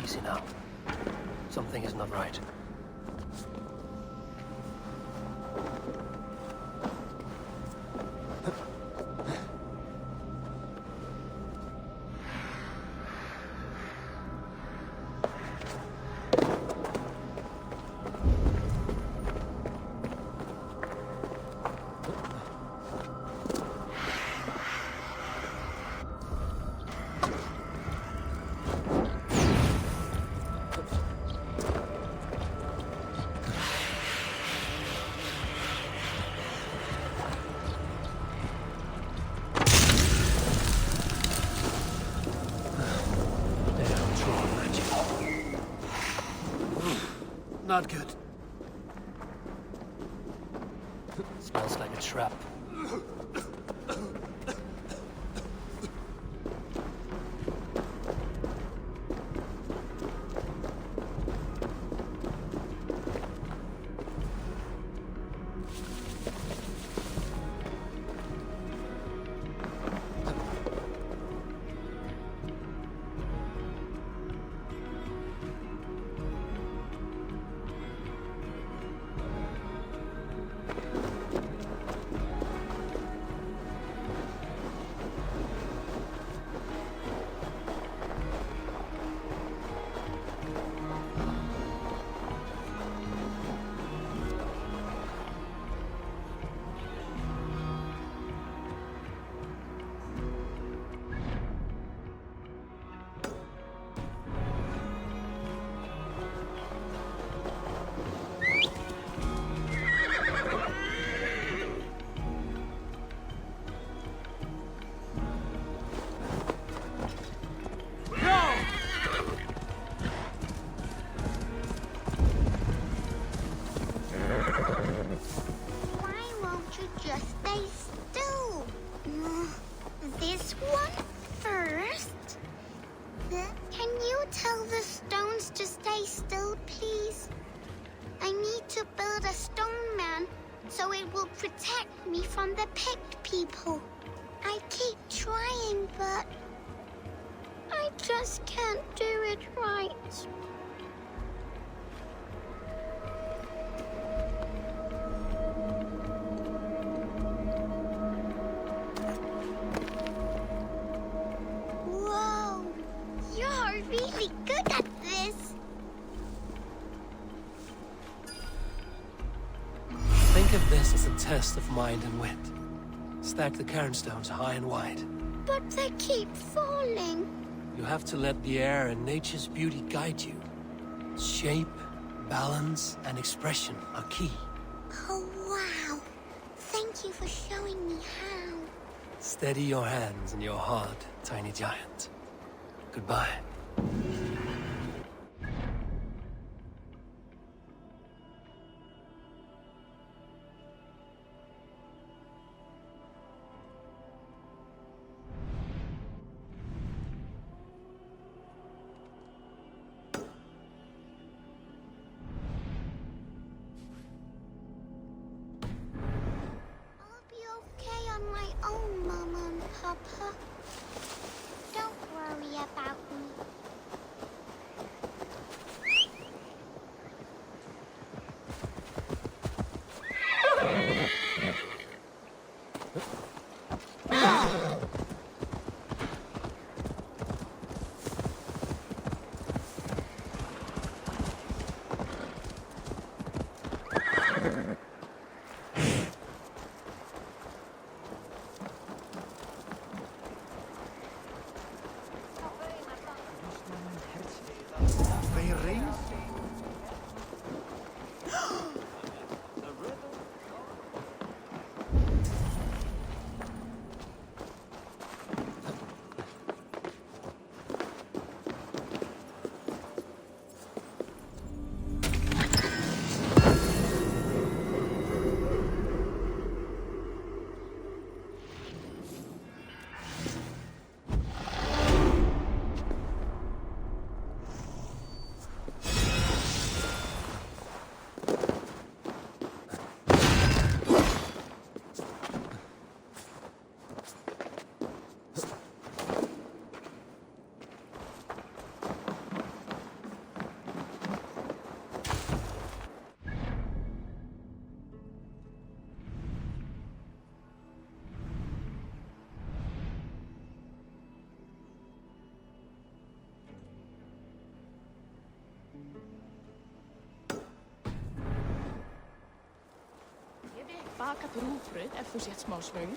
Easy now. Something is not right. Not good. Smells like a trap. Protect me from the picked people. I keep trying, but I just can't do it right. Whoa, you're really good at this. Think of this as a test of mind and wit. Stack the cairnstones high and wide. But they keep falling. You have to let the air and nature's beauty guide you. Shape, balance, and expression are key. Oh, wow. Thank you for showing me how. Steady your hands and your heart, tiny giant. Goodbye. Papa. Don't worry about me. Baka brúðbrauð ef þú sért smá svöng.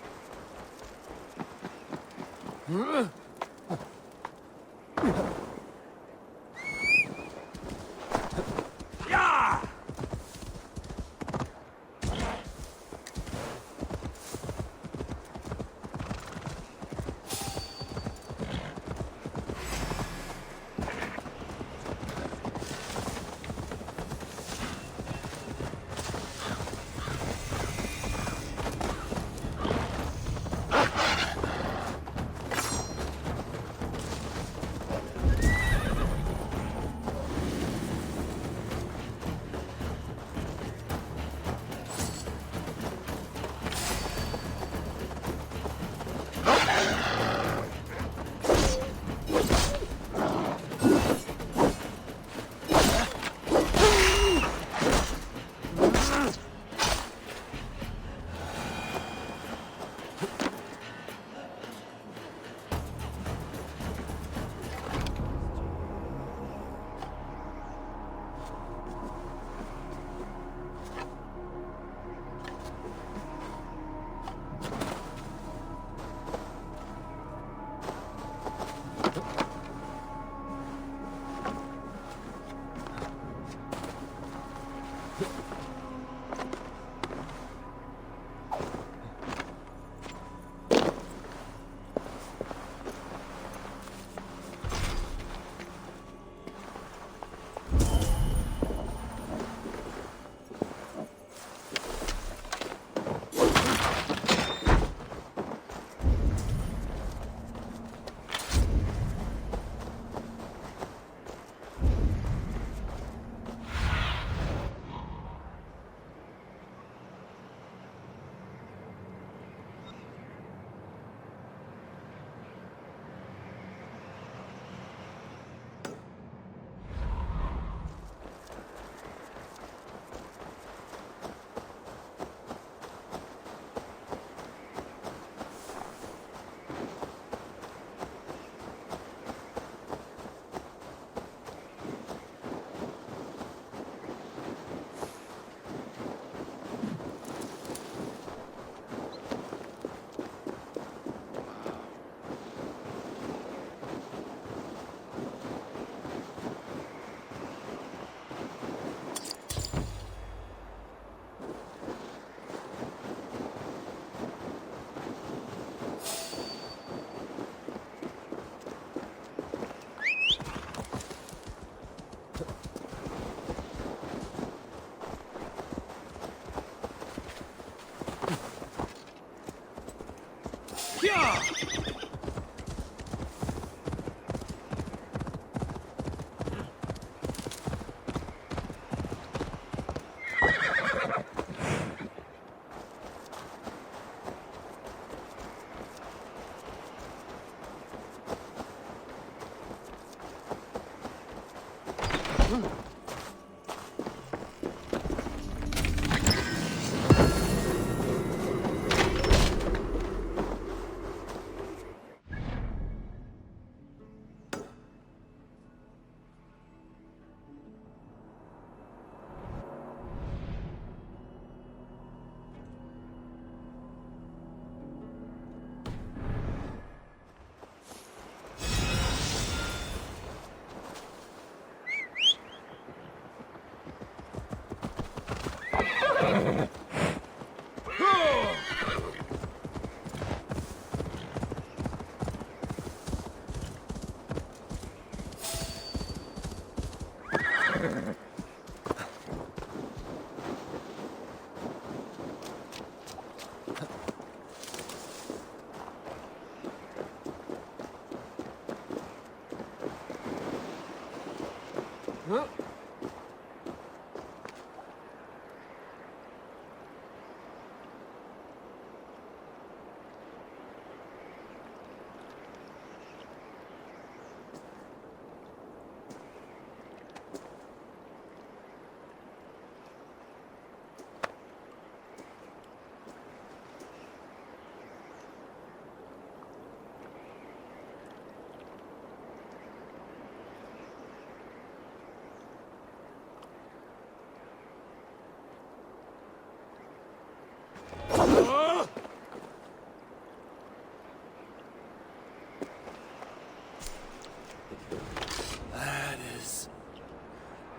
That is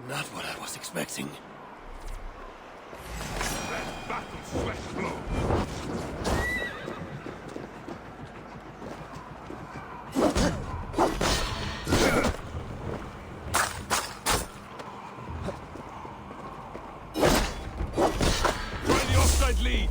not what I was expecting. Let battle sweat flow. Join the offside lead.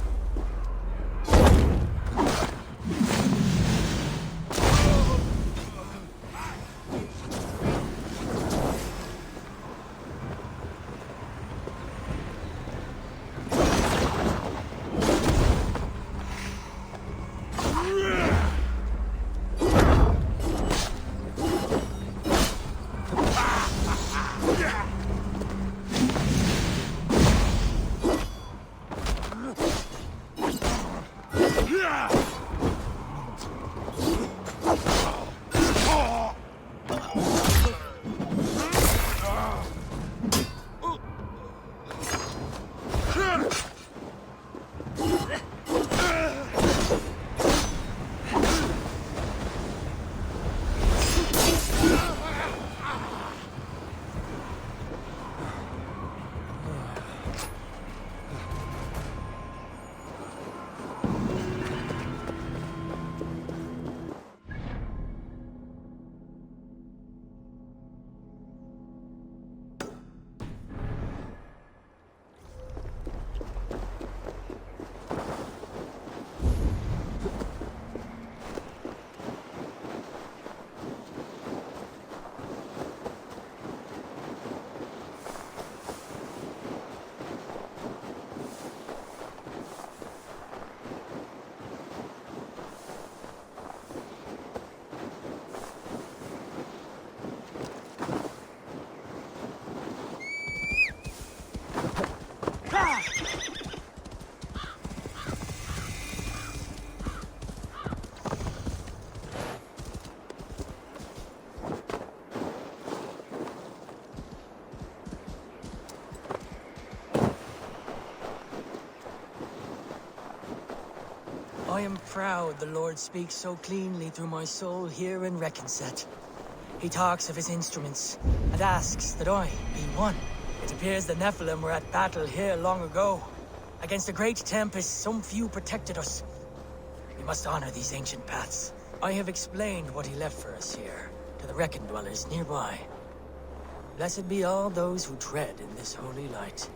I am proud the Lord speaks so cleanly through my soul here in Reckenset. He talks of his instruments, and asks that I be one. It appears the Nephilim were at battle here long ago. Against a great tempest, some few protected us. We must honor these ancient paths. I have explained what he left for us here, to the Reckon dwellers nearby. Blessed be all those who tread in this holy light.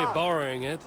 like borrowing it.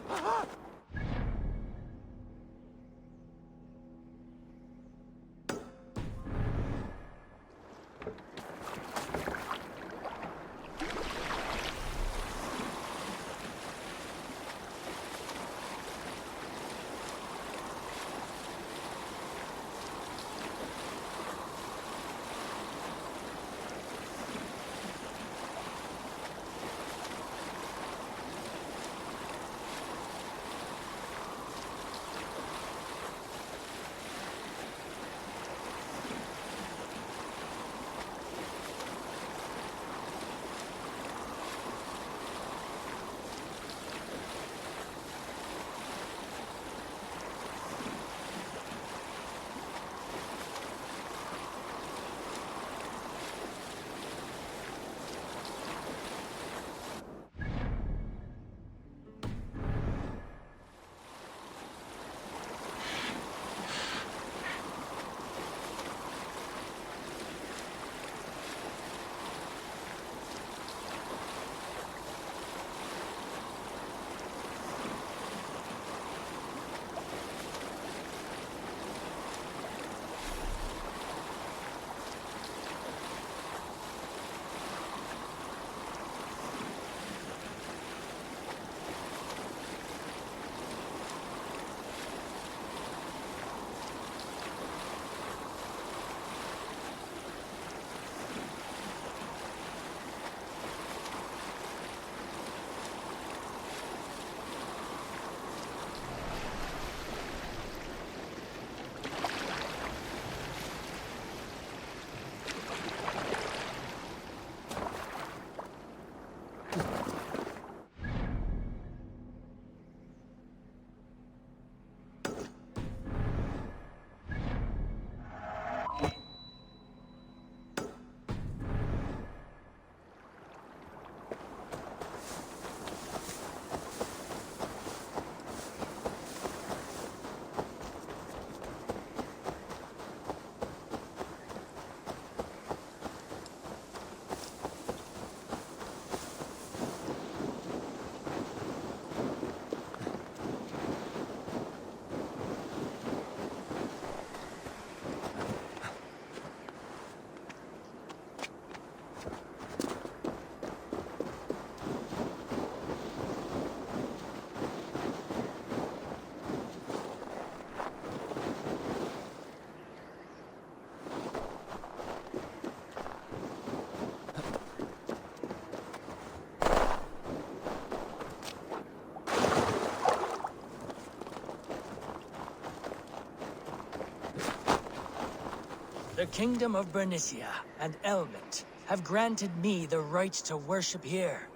The Kingdom of Bernicia and Elmet have granted me the right to worship here,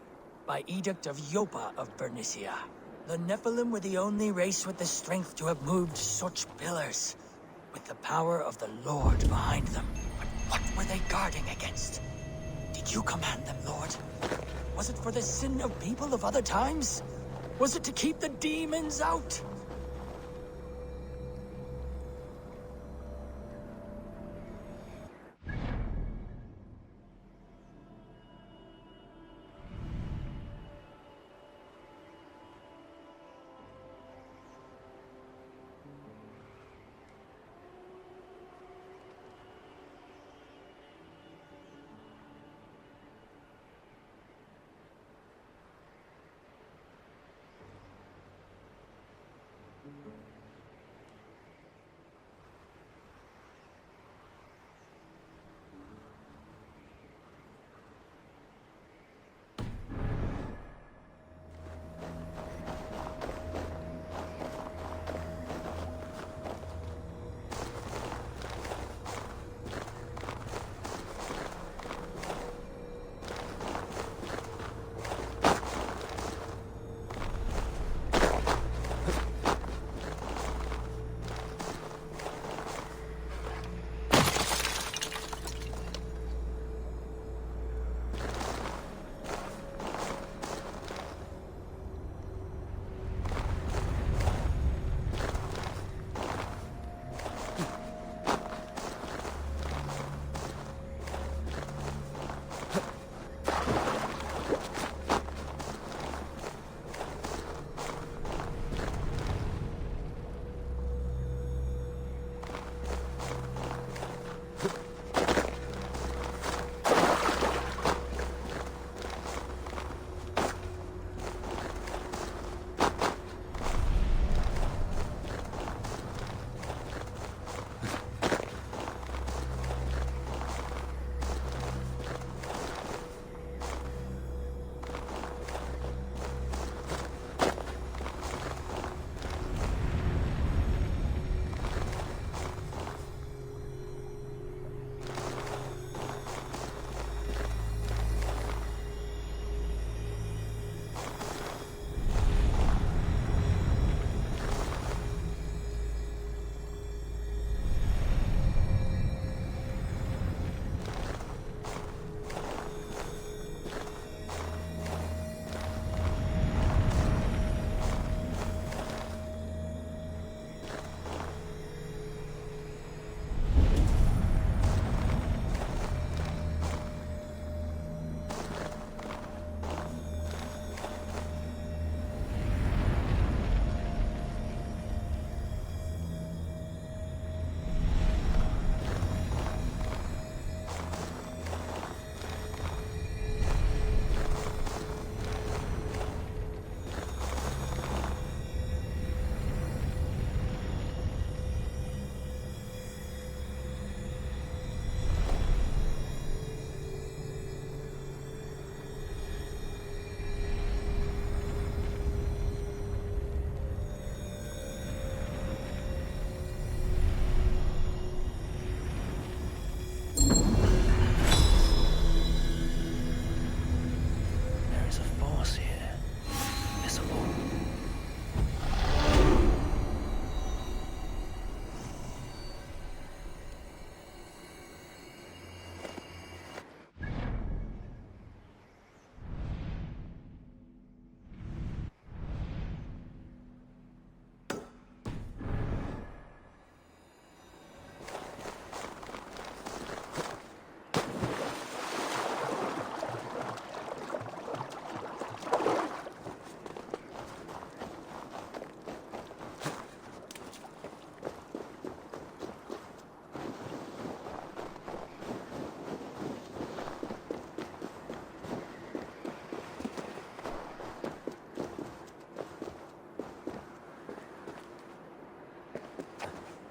by edict of Yopa of Bernicia. The Nephilim were the only race with the strength to have moved such pillars, with the power of the Lord behind them. But what were they guarding against? Did you command them, Lord? Was it for the sin of people of other times? Was it to keep the demons out?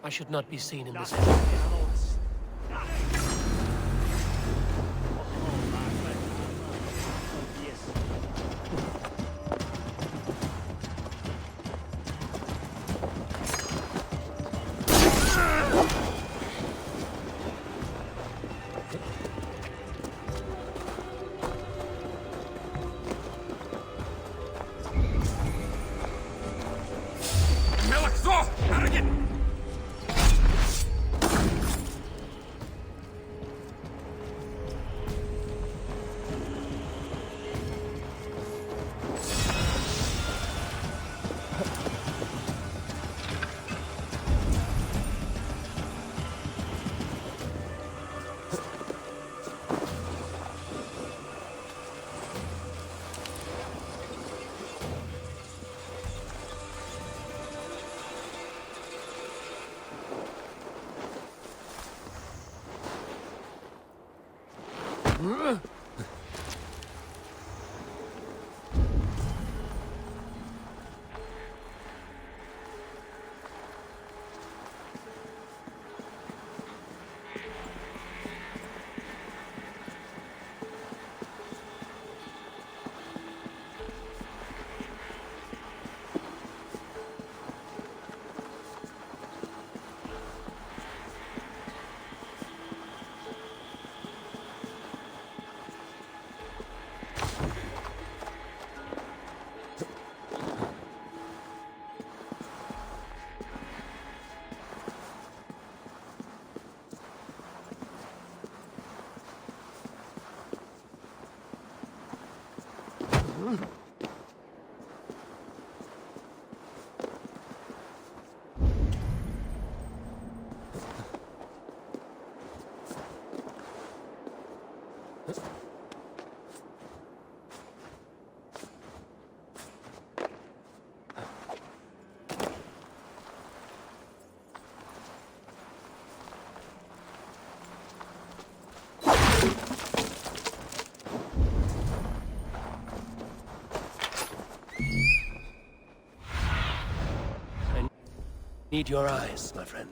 I should not be seen in this. Need your eyes, my friend.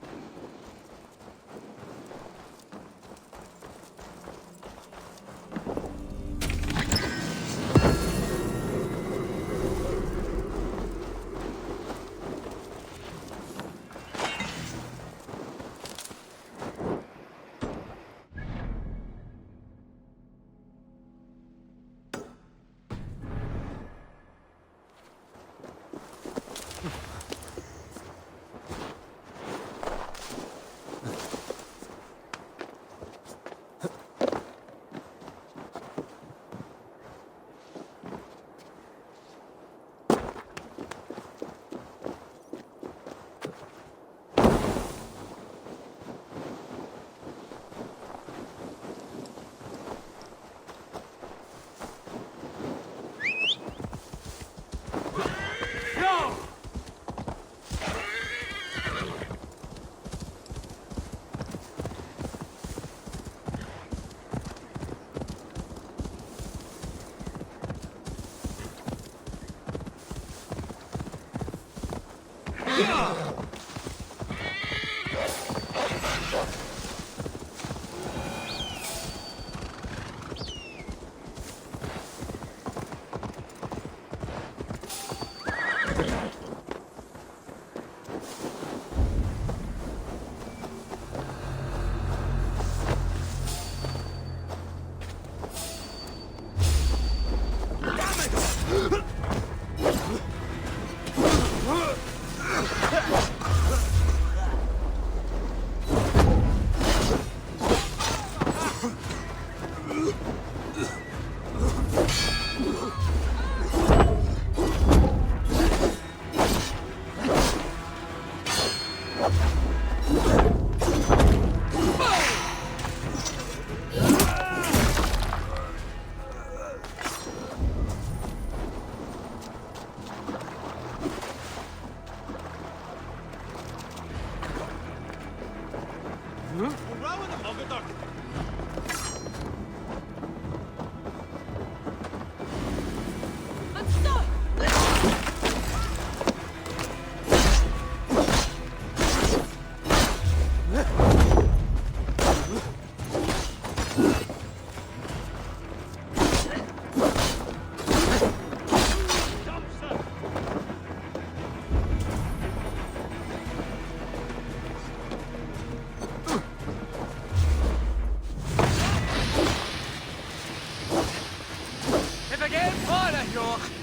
again for the York.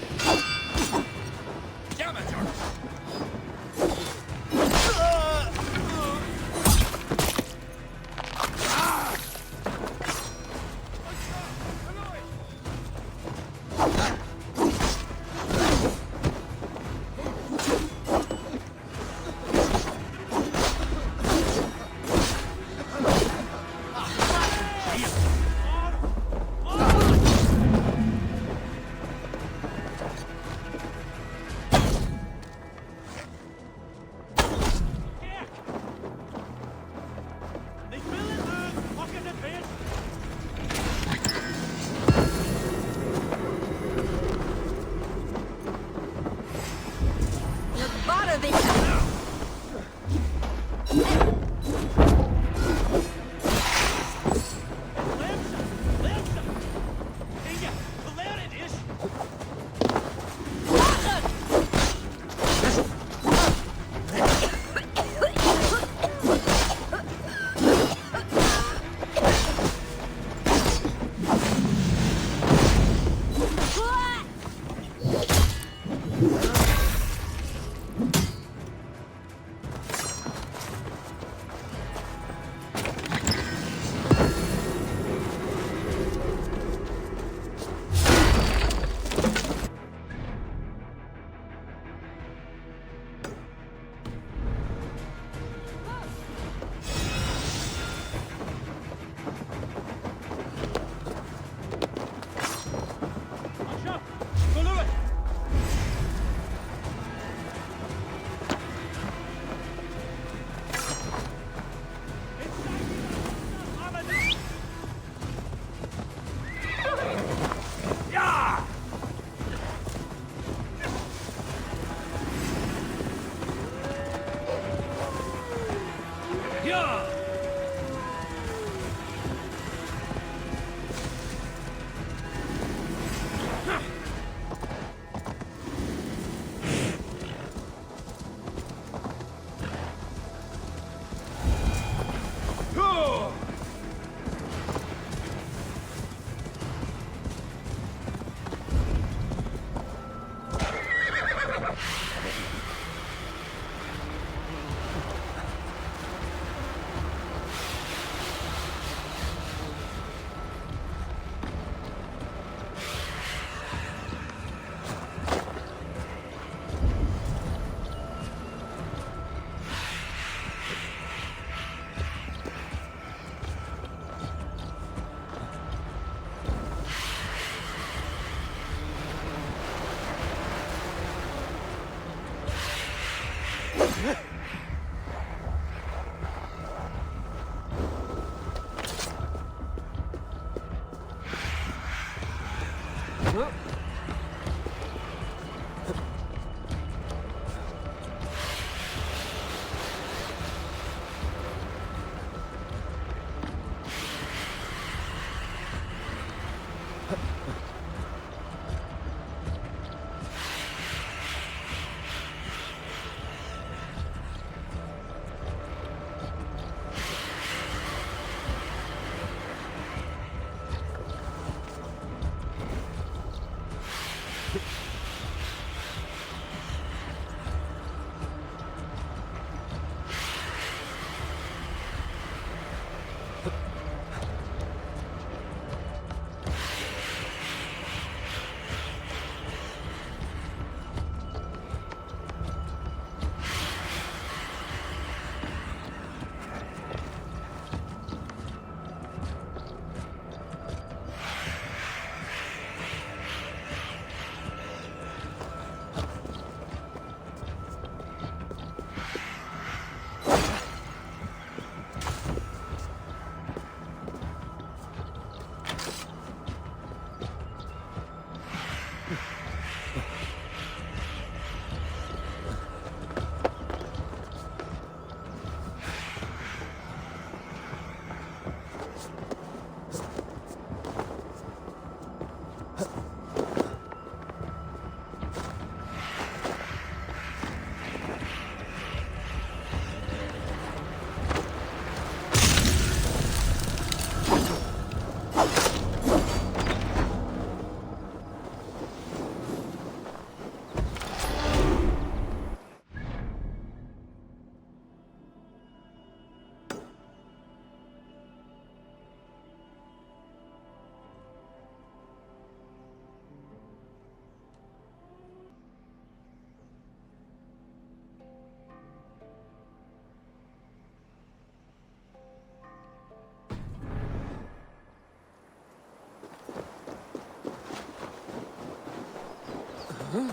For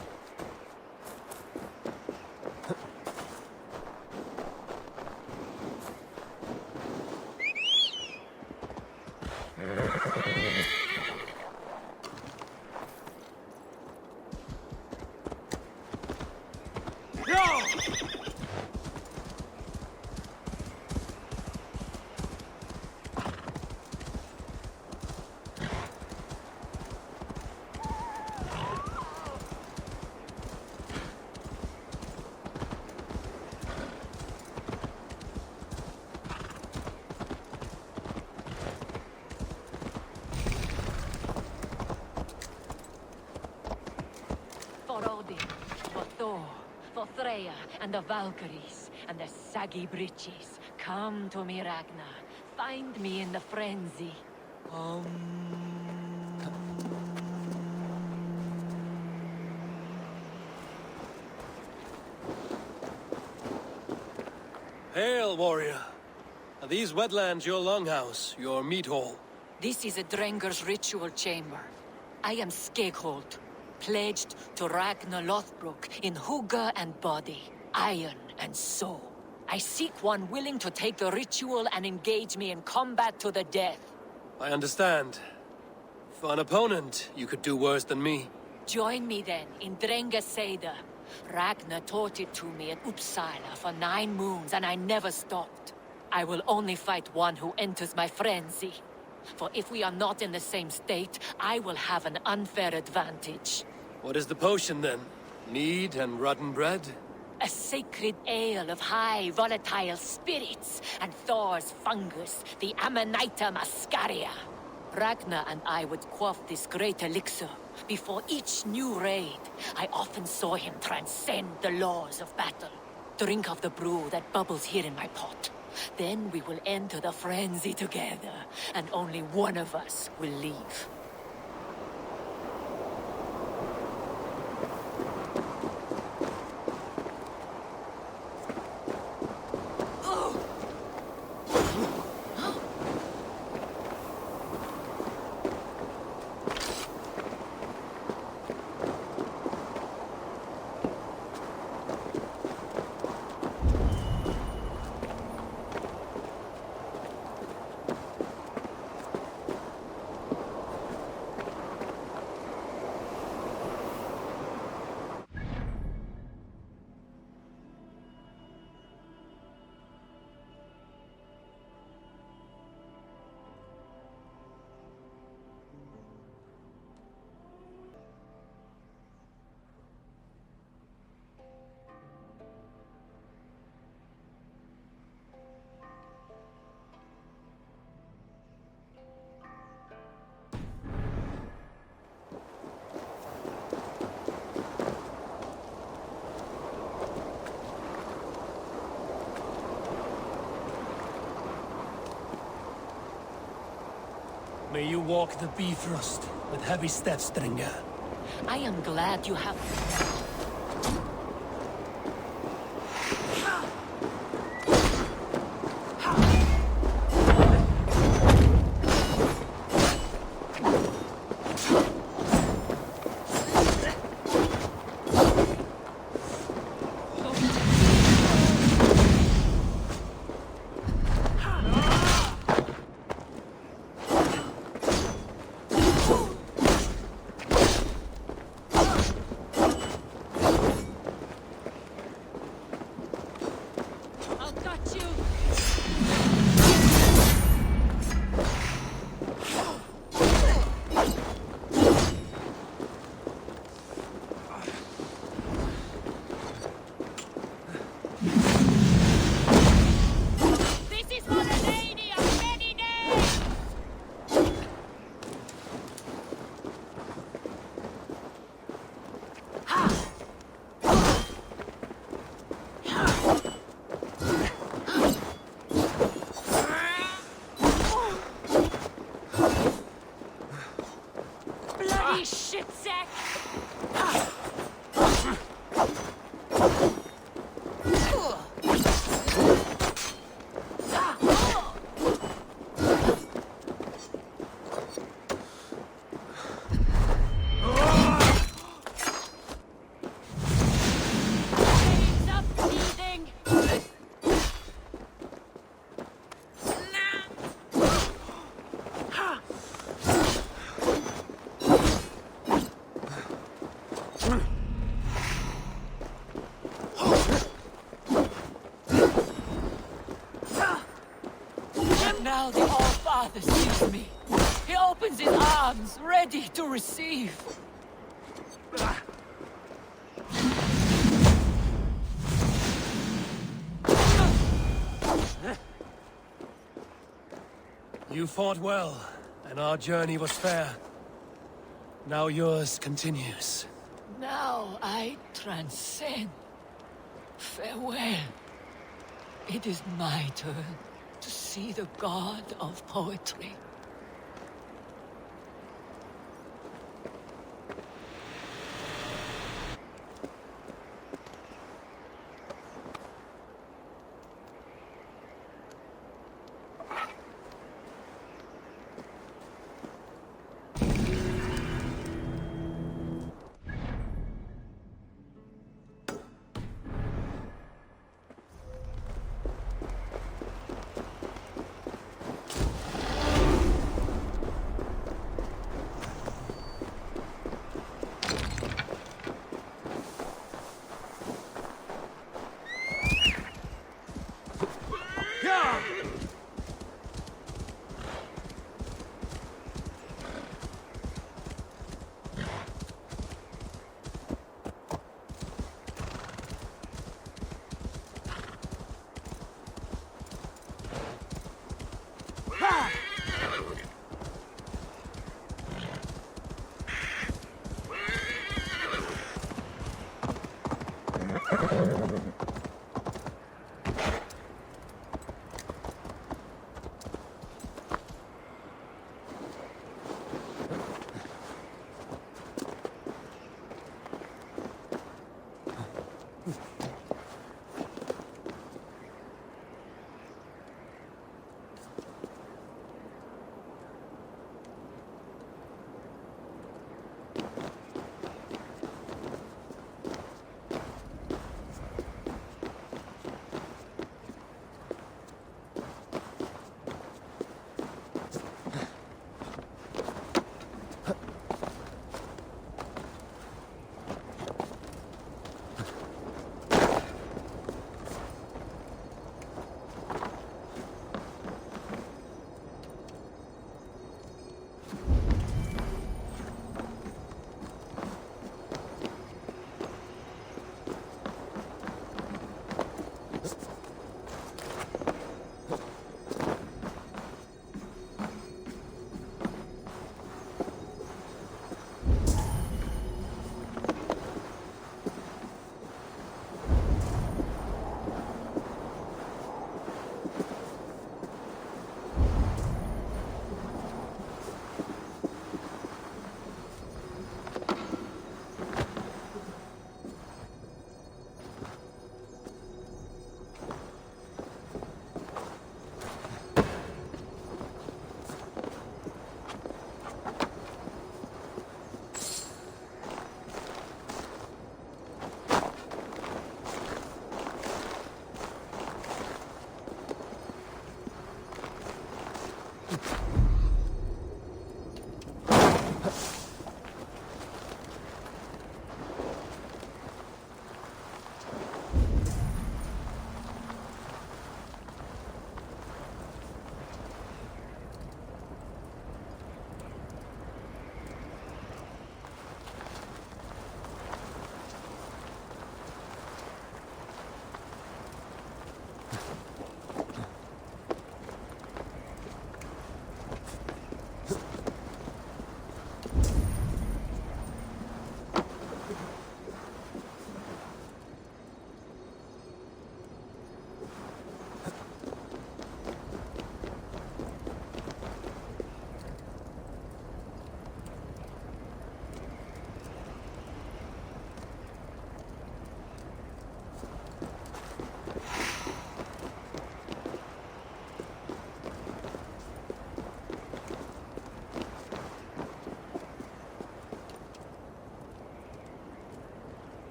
Odin, for Thor, for Freya, and the Valkyries, and the saggy breeches. Come to me, Ragnar. Find me in the frenzy. Hail, warrior. Are these wetlands your longhouse, your meat hall? This is a Drenger's ritual chamber. I am Skeghold, pledged to Ragnar Lothbrok in hugger and body, iron and soul. I seek one willing to take the ritual and engage me in combat to the death. I understand. For an opponent, you could do worse than me. Join me then in Drenga Seder. Ragnar taught it to me at Uppsala for 9 moons and I never stopped. I will only fight one who enters my frenzy. For if we are not in the same state, I will have an unfair advantage. What is the potion then? Mead and rotten bread? A sacred ale of high volatile spirits and Thor's fungus, the Amanita muscaria. Ragnar and I would quaff this great elixir. Before each new raid, I often saw him transcend the laws of battle. Drink of the brew that bubbles here in my pot. Then we will enter the frenzy together, and only one of us will leave. May you walk the Bifrost with heavy steps, Drenga. I am glad you have... father sees me, he opens his arms, ready to receive. You fought well, and our journey was fair. Now yours continues. Now I transcend. Farewell. It is my turn to see the god of poetry.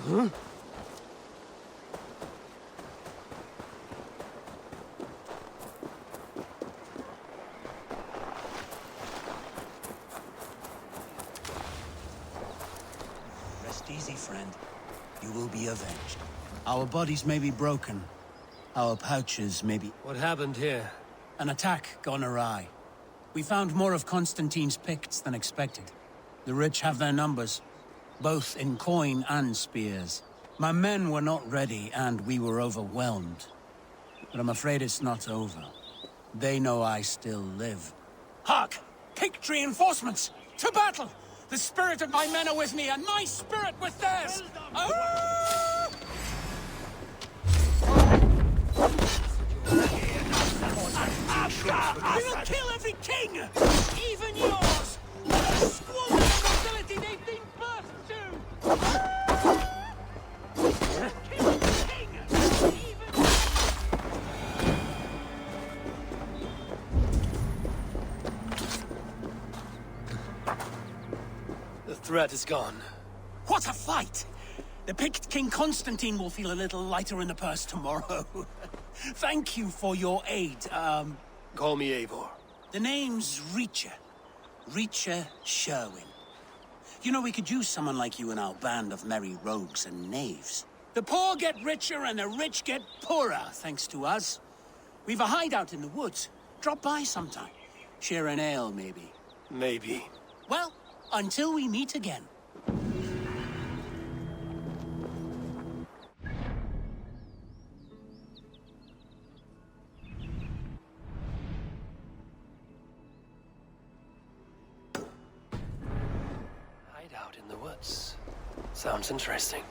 Huh? Rest easy, friend. You will be avenged. Our bodies may be broken. Our pouches may be... What happened here? An attack gone awry. We found more of Constantine's Picts than expected. The rich have their numbers, both in coin and spears. My men were not ready, and we were overwhelmed. But I'm afraid it's not over. They know I still live. Hark! Pict reinforcements! To battle! The spirit of my men are with me, and my spirit with theirs! Ah! We will kill every king! Even yours! What a squalor of nobility they've been birthed to! Kill the king! The threat is gone. What a fight! The Pict King Constantine will feel a little lighter in the purse tomorrow. Thank you for your aid. Call me Eivor. The name's Reacher. Reacher Sherwin. You know, we could use someone like you in our band of merry rogues and knaves. The poor get richer and the rich get poorer, thanks to us. We've a hideout in the woods. Drop by sometime. Share an ale, maybe. Maybe. Well, until we meet again. Hideout in the woods. Sounds interesting.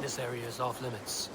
This area is off limits.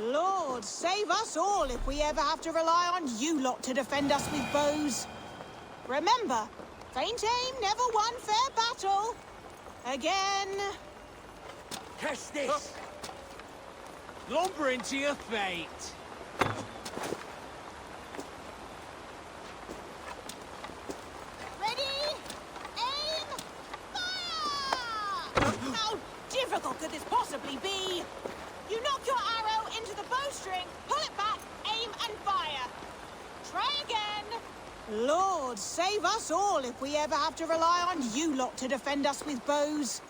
Lord, save us all if we ever have to rely on you lot to defend us with bows. Remember, faint aim never won fair battle. Again. Test this! Lumber into your fate! Ready? Aim! Fire! How difficult could this possibly be? You knock your arrow into the bowstring, pull it back, aim and fire. Try again. Lord, save us all if we ever have to rely on you lot to defend us with bows.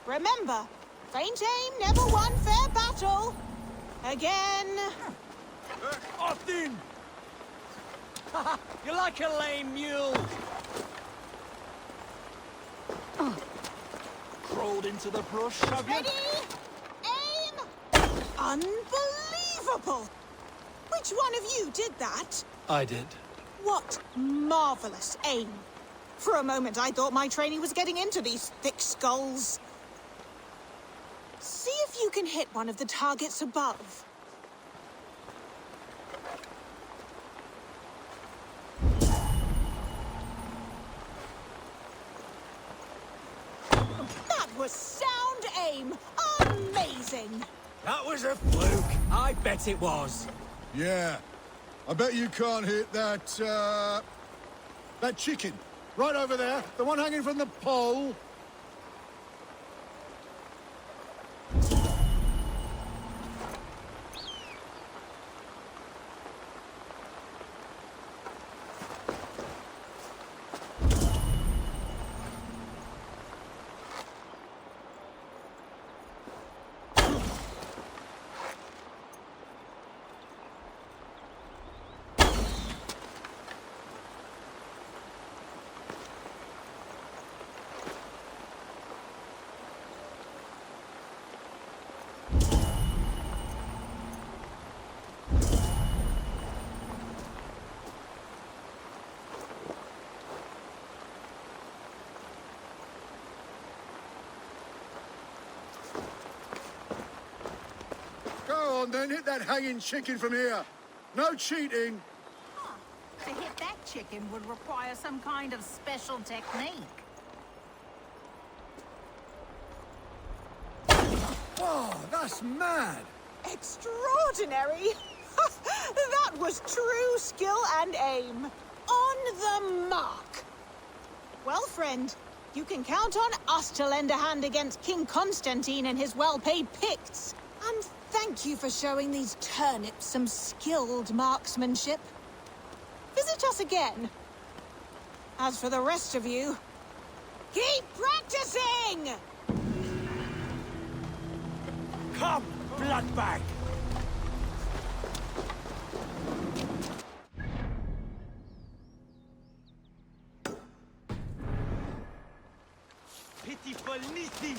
Remember, faint aim never won fair battle. Again. Austin! You're like a lame mule. Crawled into the brush, have you? Ready? Unbelievable! Which one of you did that? I did. What marvelous aim. For a moment, I thought my training was getting into these thick skulls. See if you can hit one of the targets above. That was sound aim! Amazing! That was a fluke. I bet it was. Yeah. I bet you can't hit that, that chicken. Right over there. The one hanging from the pole. Go on then, hit that hanging chicken from here. No cheating. To hit that chicken would require some kind of special technique. Oh, that's mad. Extraordinary! That was true skill and aim. On the mark. Well, friend, you can count on us to lend a hand against King Constantine and his well-paid Picts. And thank you for showing these turnips some skilled marksmanship. Visit us again. As for the rest of you, keep practicing! Come, bloodbag! Pitiful Nisi!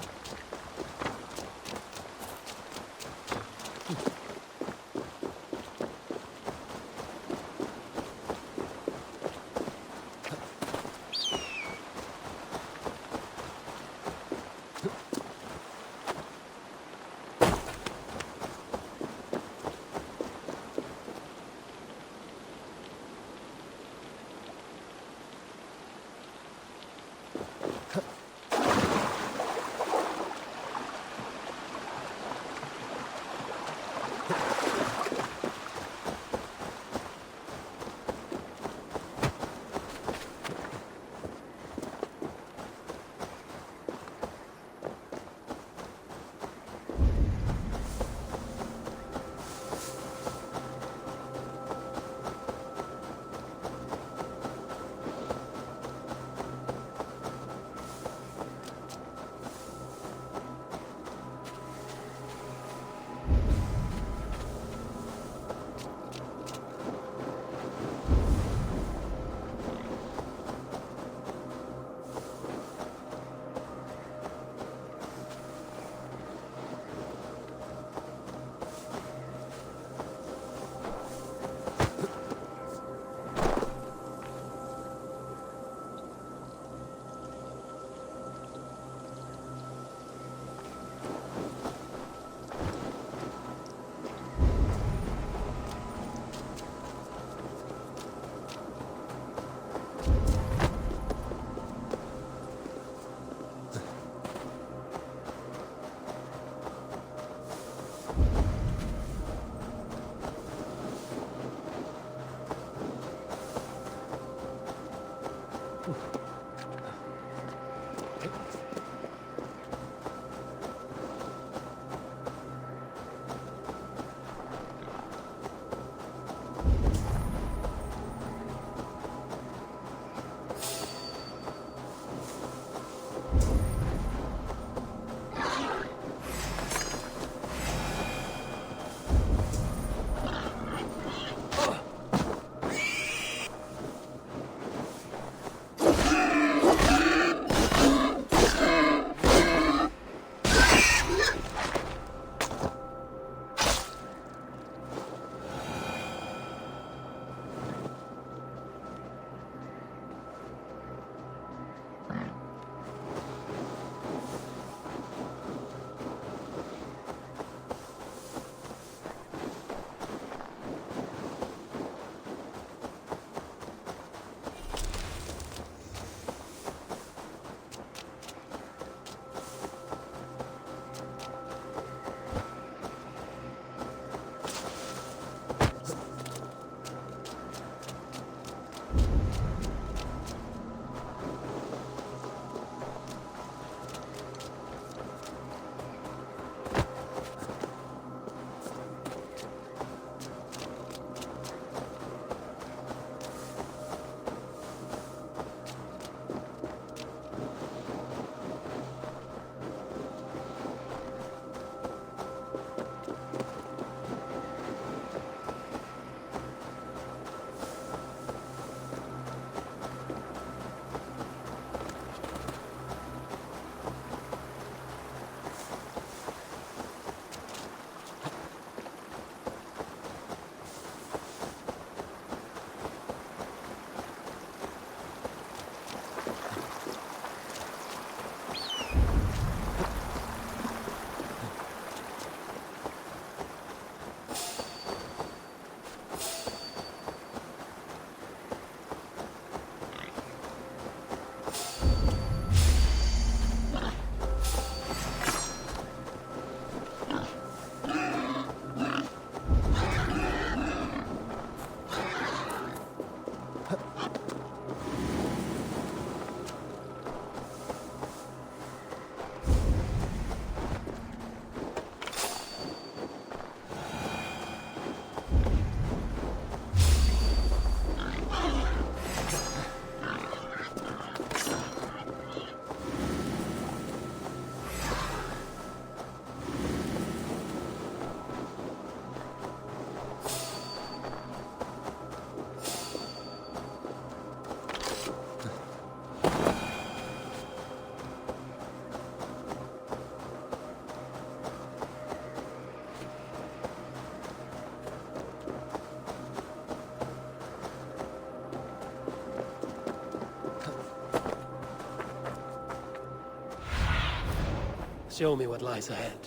Show me what lies ahead.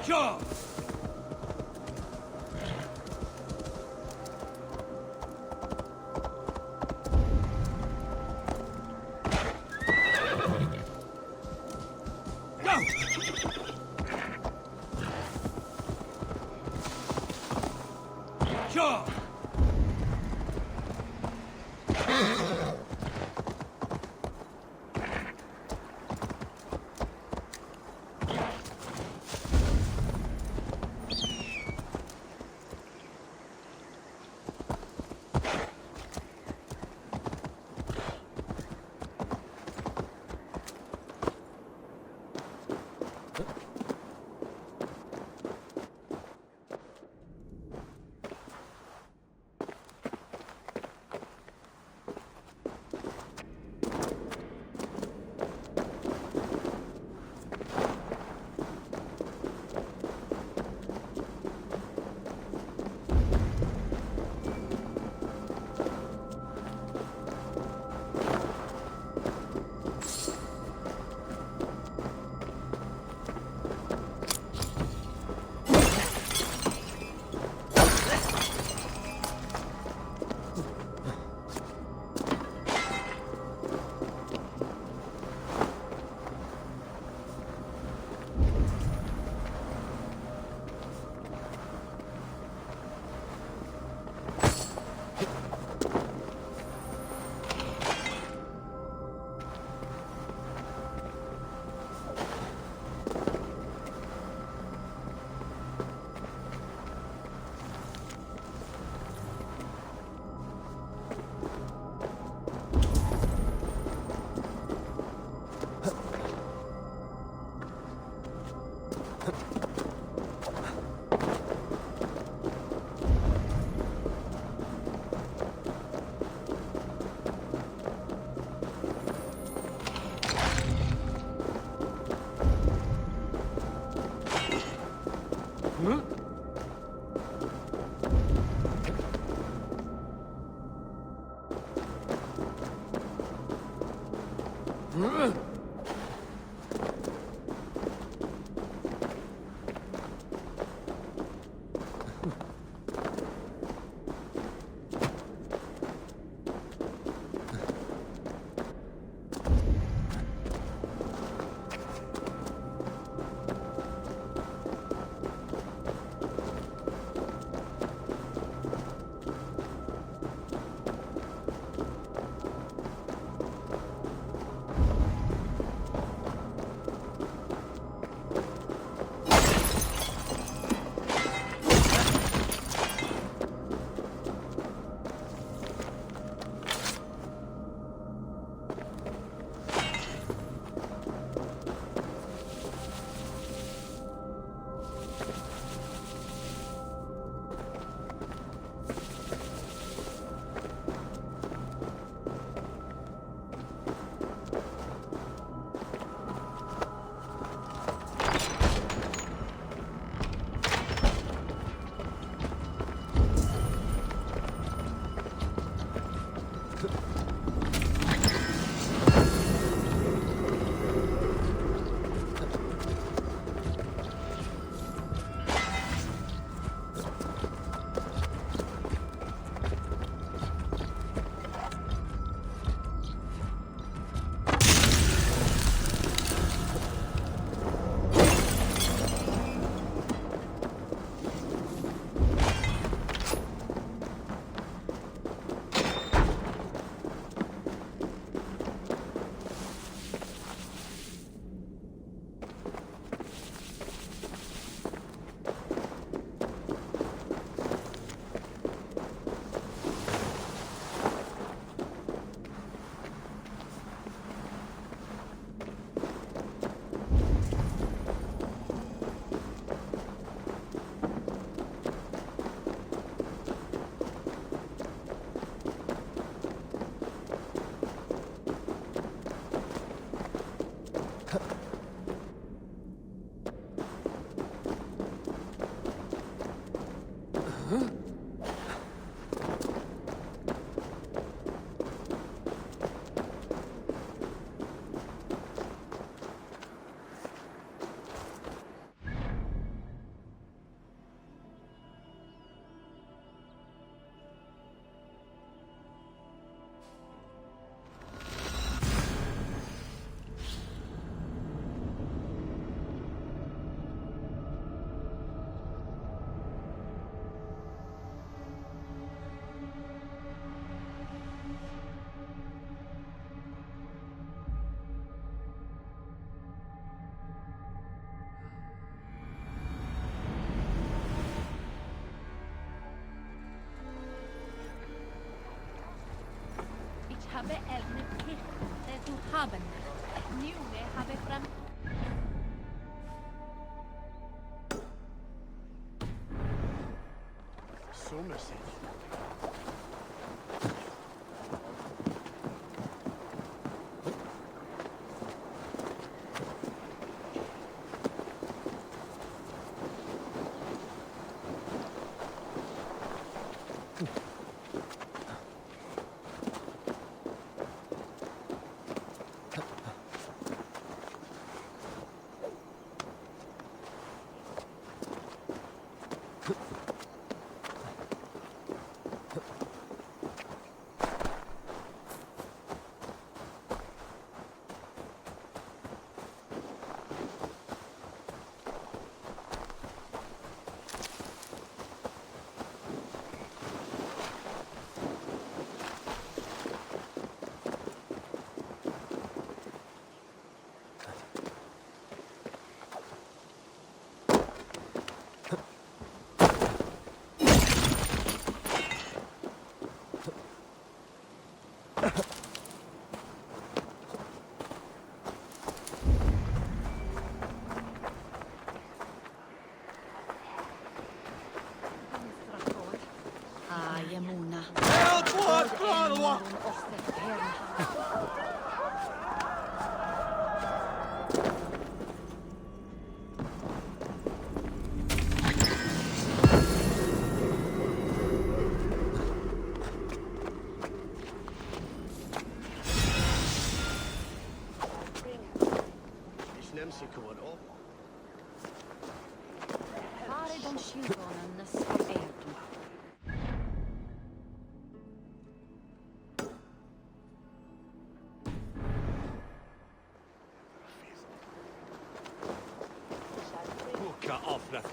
Sure. Sure.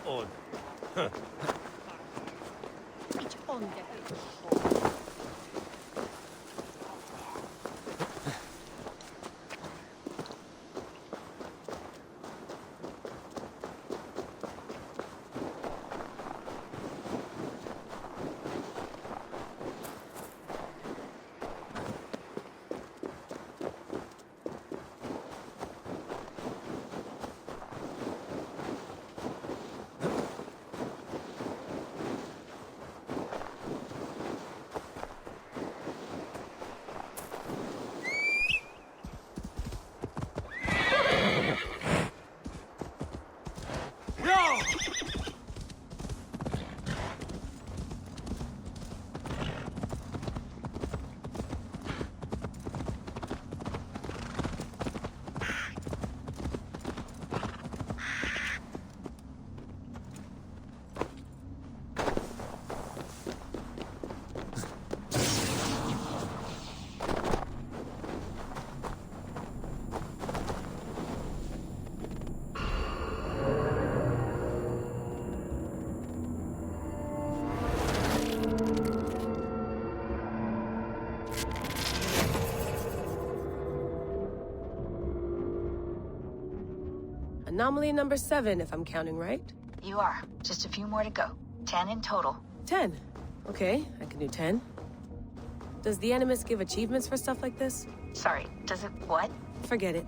on. It's on the Anomaly number 7, if I'm counting right. You are. Just a few more to go. 10 in total. 10. Okay, I can do 10. Does the Animus give achievements for stuff like this? Sorry, does it what? Forget it.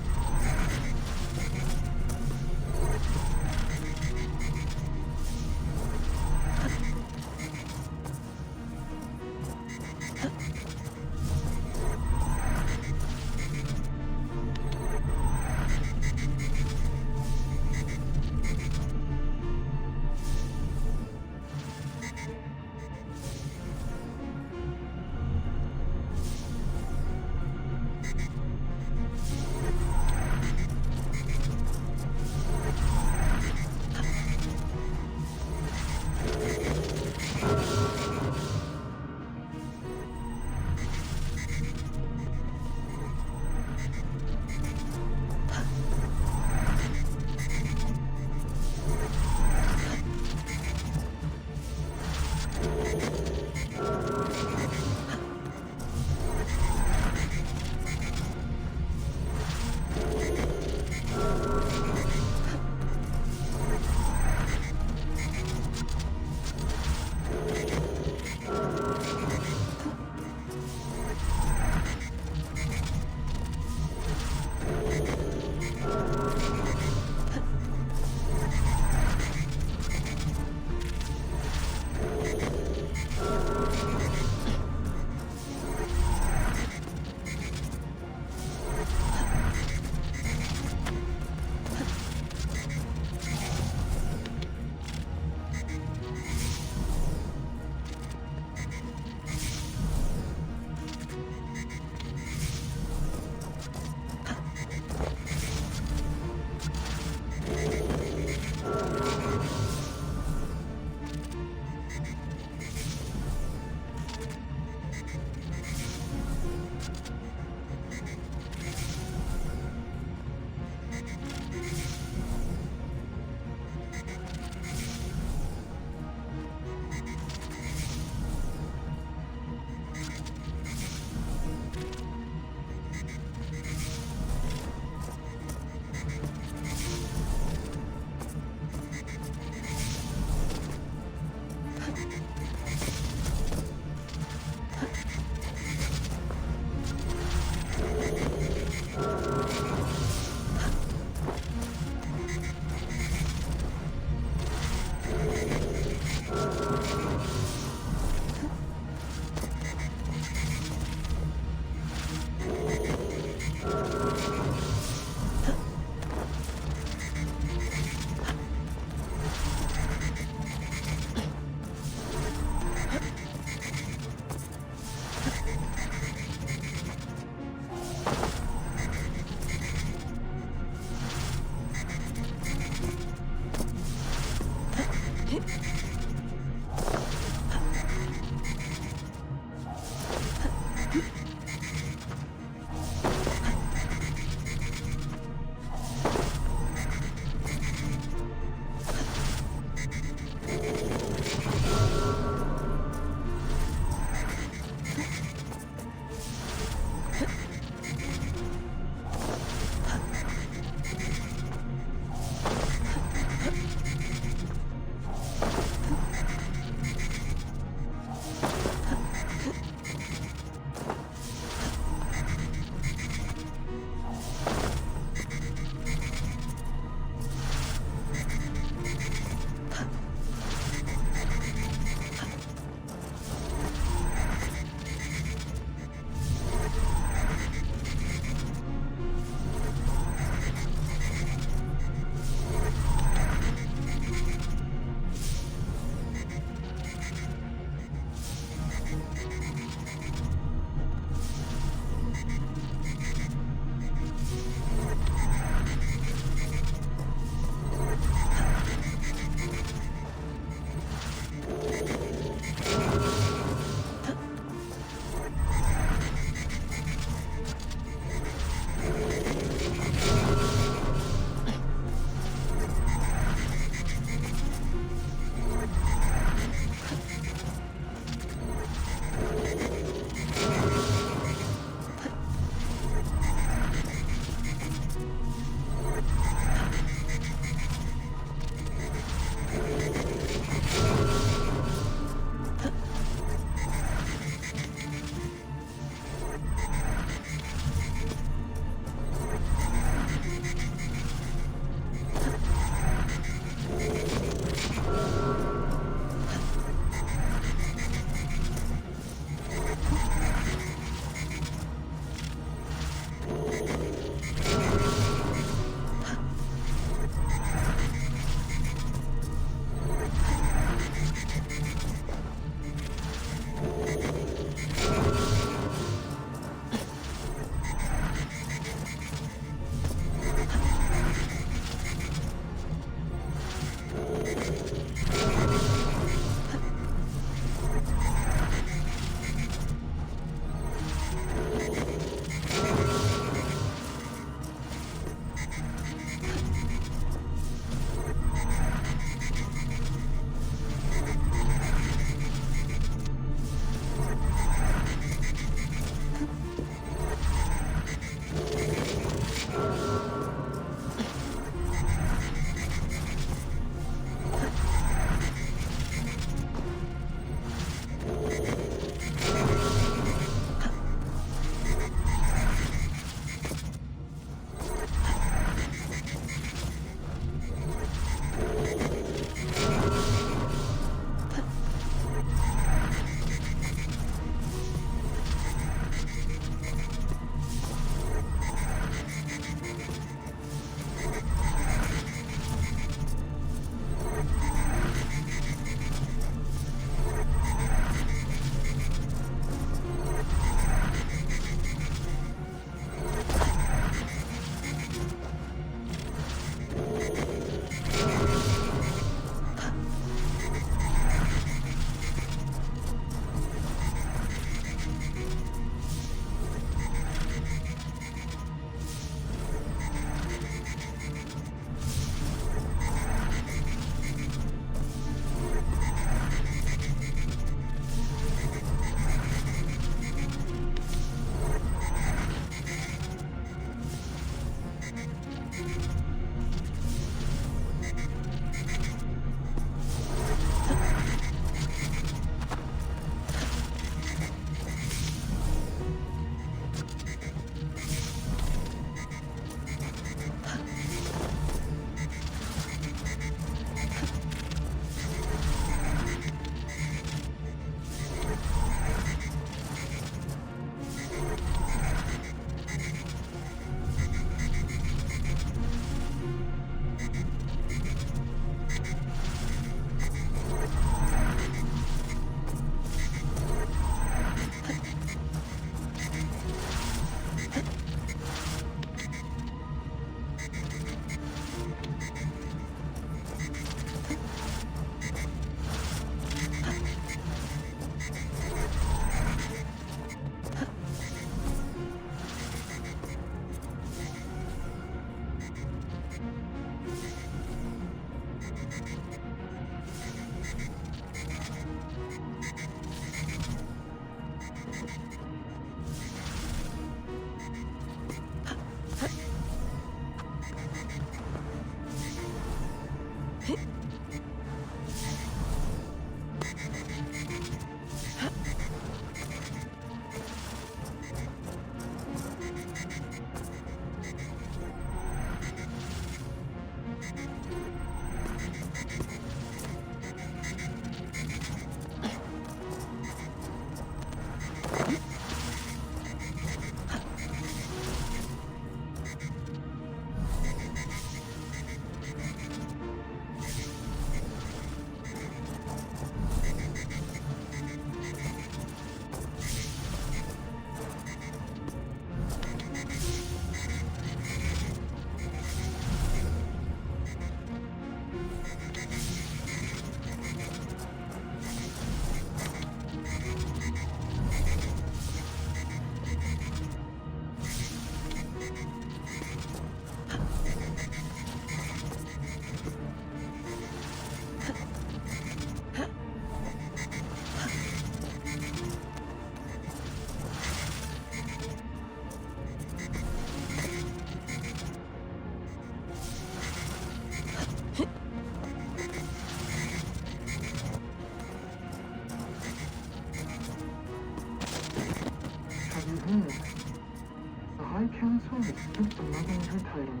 council has spent the mother in her title.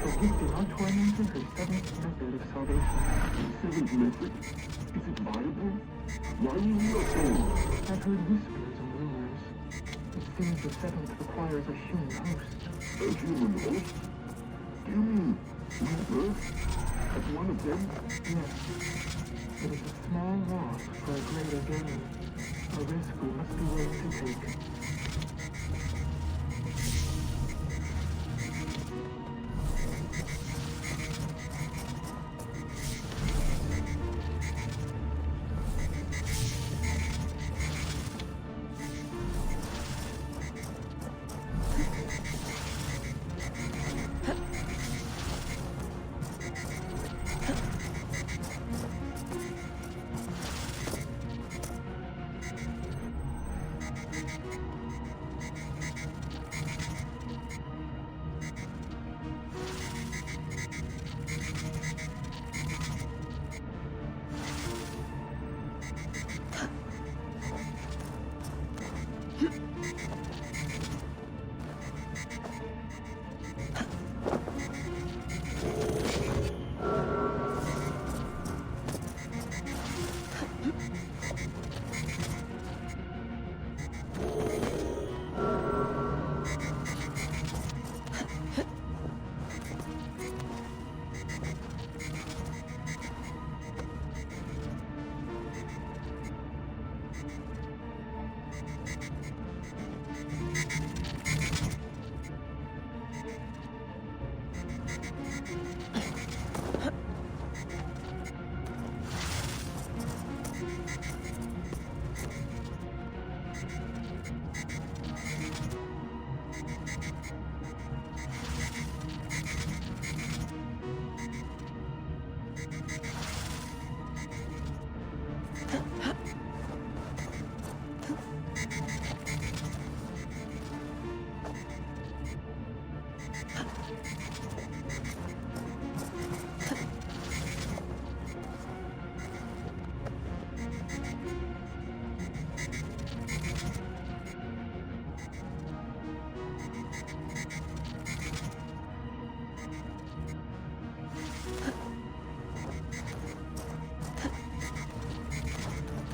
So gifted our tormentor her seventh method of salvation. Seventh method? Is it viable? Why are you not told? I've heard whispers and rumors. It seems the seventh requires a human host. A human host? Do you mean rebirth? As one of them? Yes. It is a small loss for a greater gain. A risk we must be willing to take.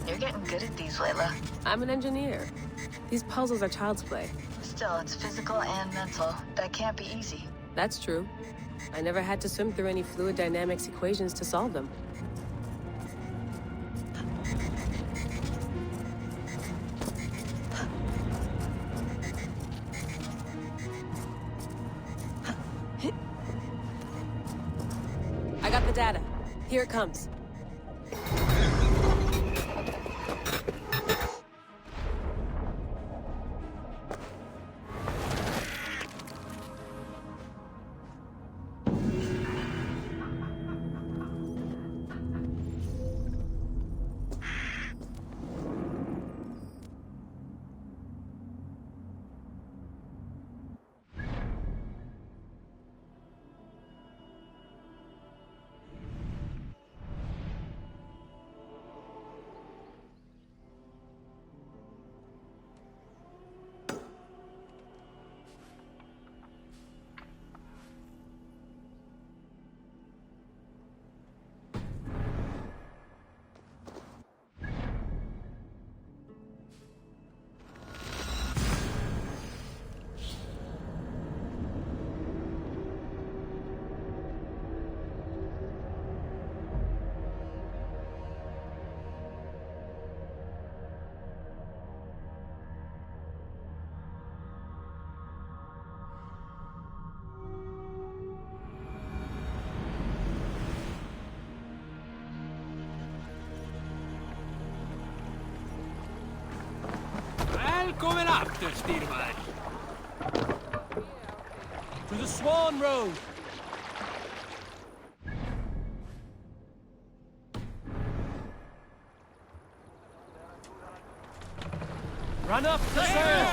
You're getting good at these, Layla. I'm an engineer. These puzzles are child's play. Still, it's physical and mental. That can't be easy. That's true. I never had to swim through any fluid dynamics equations to solve them. I got the data. Here it comes. Velkommen after, styrmaður. To the Swan Road. Run up the sail.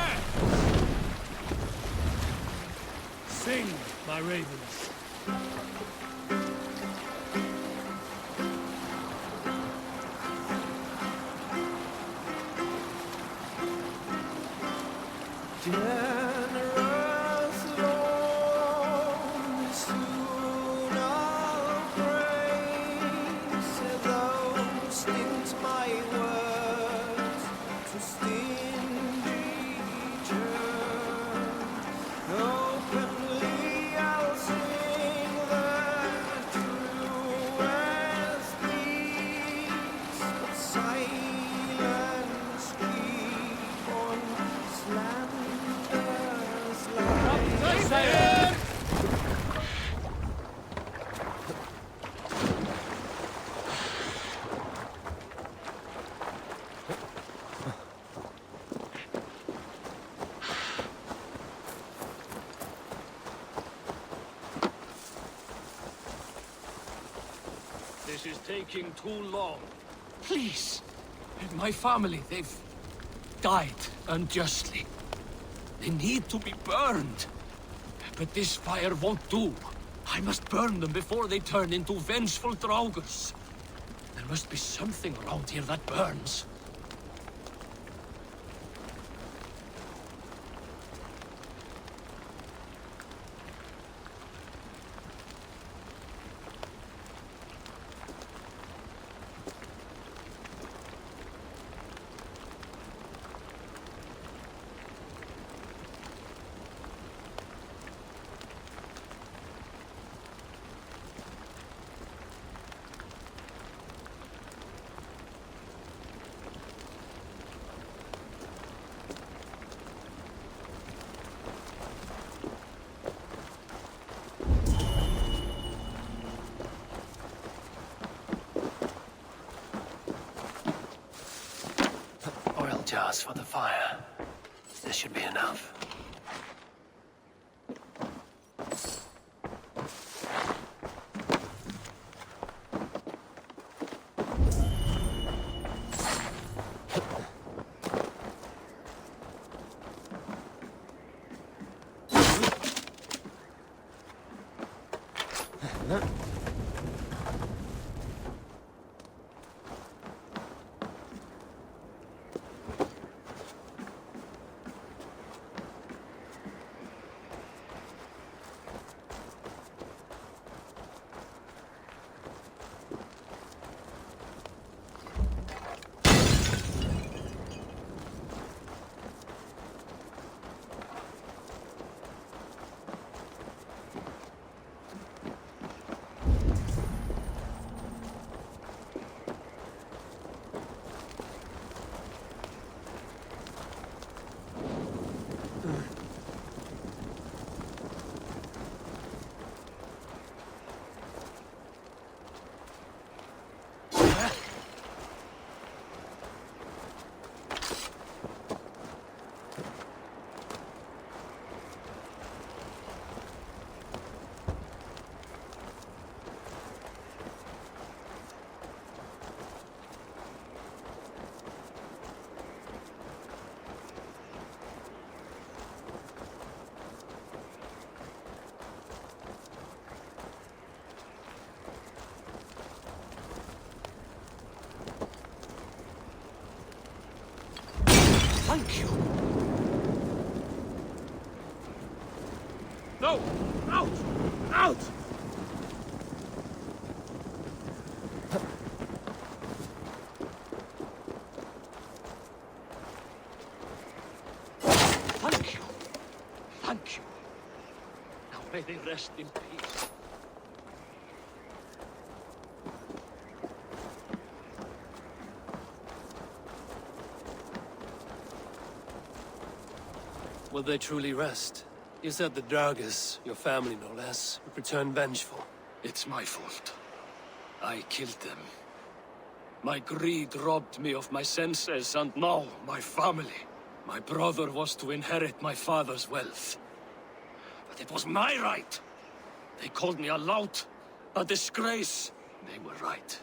Sing, my ravens. Generous taking too long. Please. My family, they've died unjustly. They need to be burned. But this fire won't do. I must burn them before they turn into vengeful draugrs. There must be something around here that burns. Jars for the fire. This should be enough. Thank you. No! Out! Out! Thank you. Thank you. Now may they rest in peace. Will they truly rest? You said the Draugrs, your family no less, would return vengeful. It's my fault. I killed them. My greed robbed me of my senses, and now my family. My brother was to inherit my father's wealth. But it was my right. They called me a lout, a disgrace. They were right.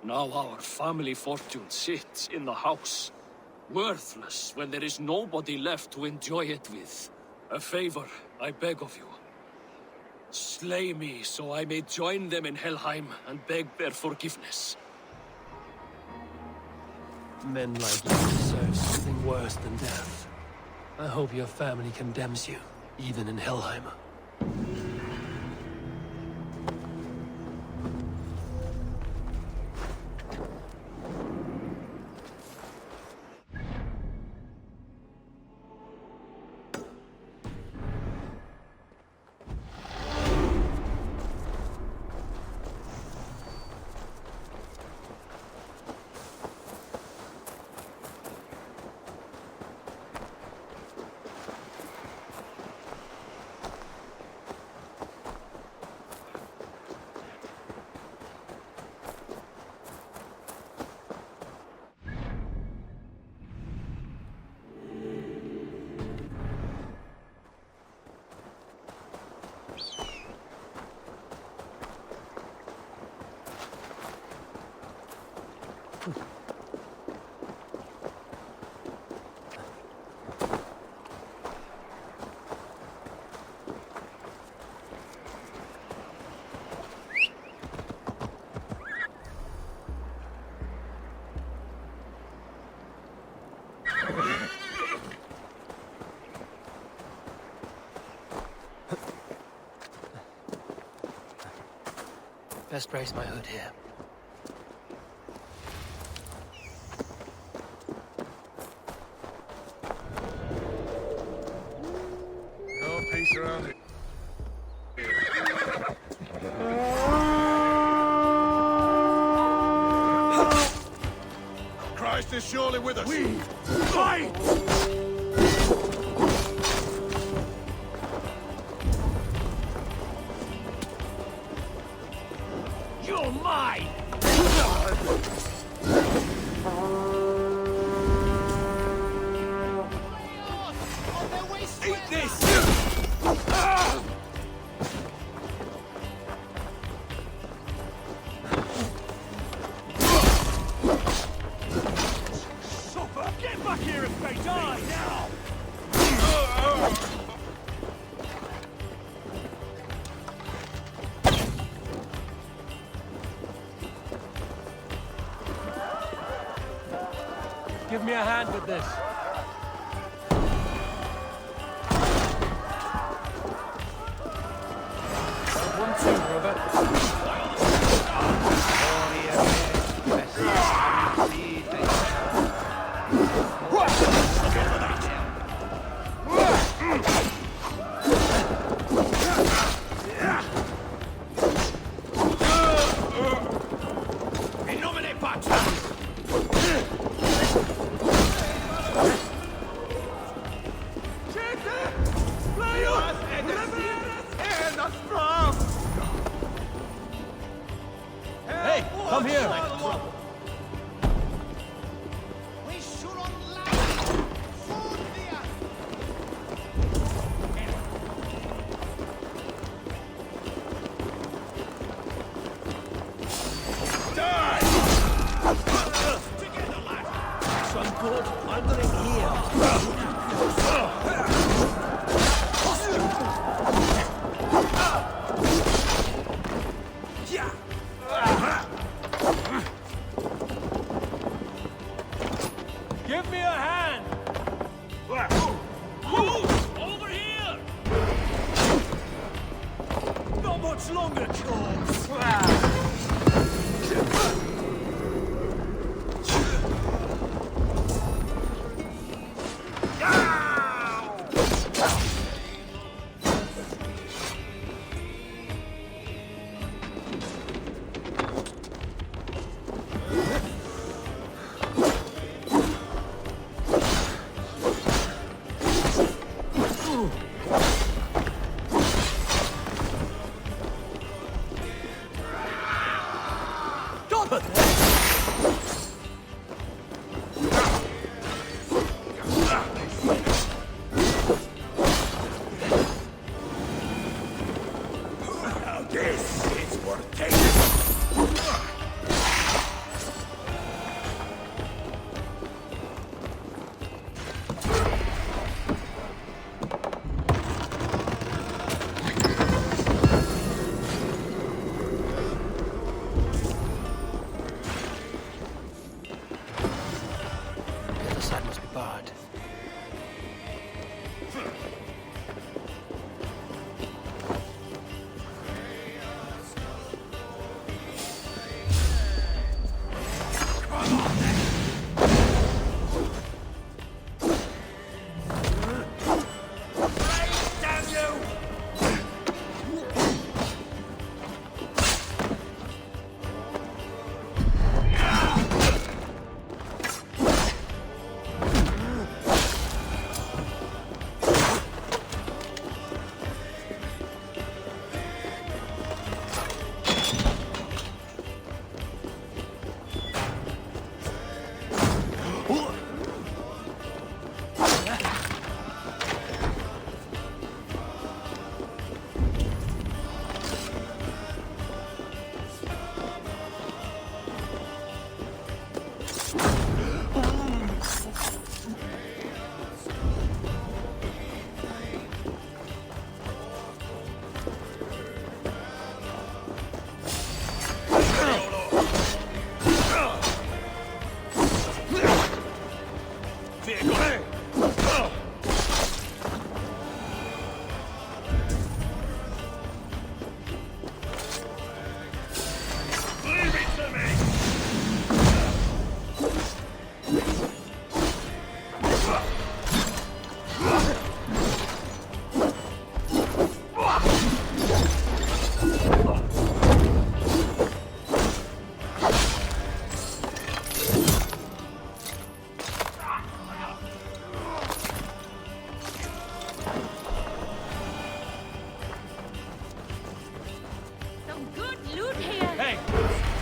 Now our family fortune sits in the house. Worthless when there is nobody left to enjoy it with. A favor, I beg of you. Slay me so I may join them in Helheim and beg their forgiveness. Men like you deserve something worse than death. I hope your family condemns you, even in Helheim. Best brace my hood here. No peace around here. Christ is surely with us. We fight! You're mine! Eat this! Get back here and face die now! Give me a hand with this. One, two, Robert. Hey, come here! Some good wandering Give me a hand! over here! Not much longer, Coles!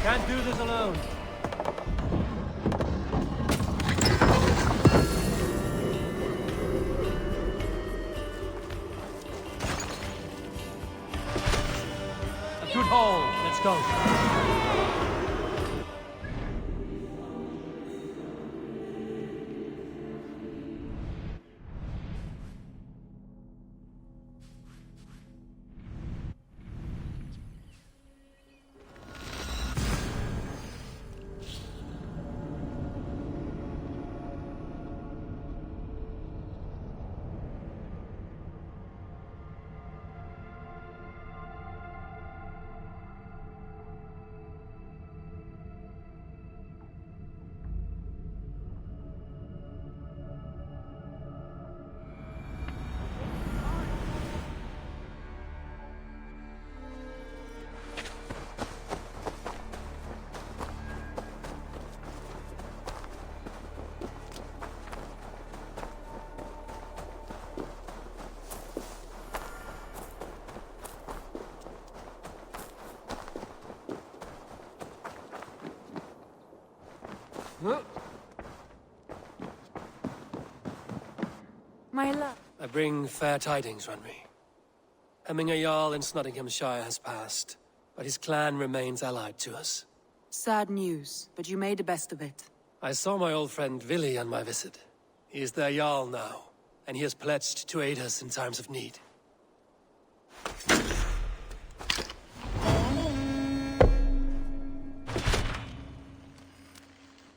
Can't do this alone. A good haul. Let's go. My love. I bring fair tidings, Runry. Hemming Jarl in Snotinghamscire has passed, but his clan remains allied to us. Sad news, but you made the best of it. I saw my old friend Vili on my visit. He is their Jarl now, and he has pledged to aid us in times of need.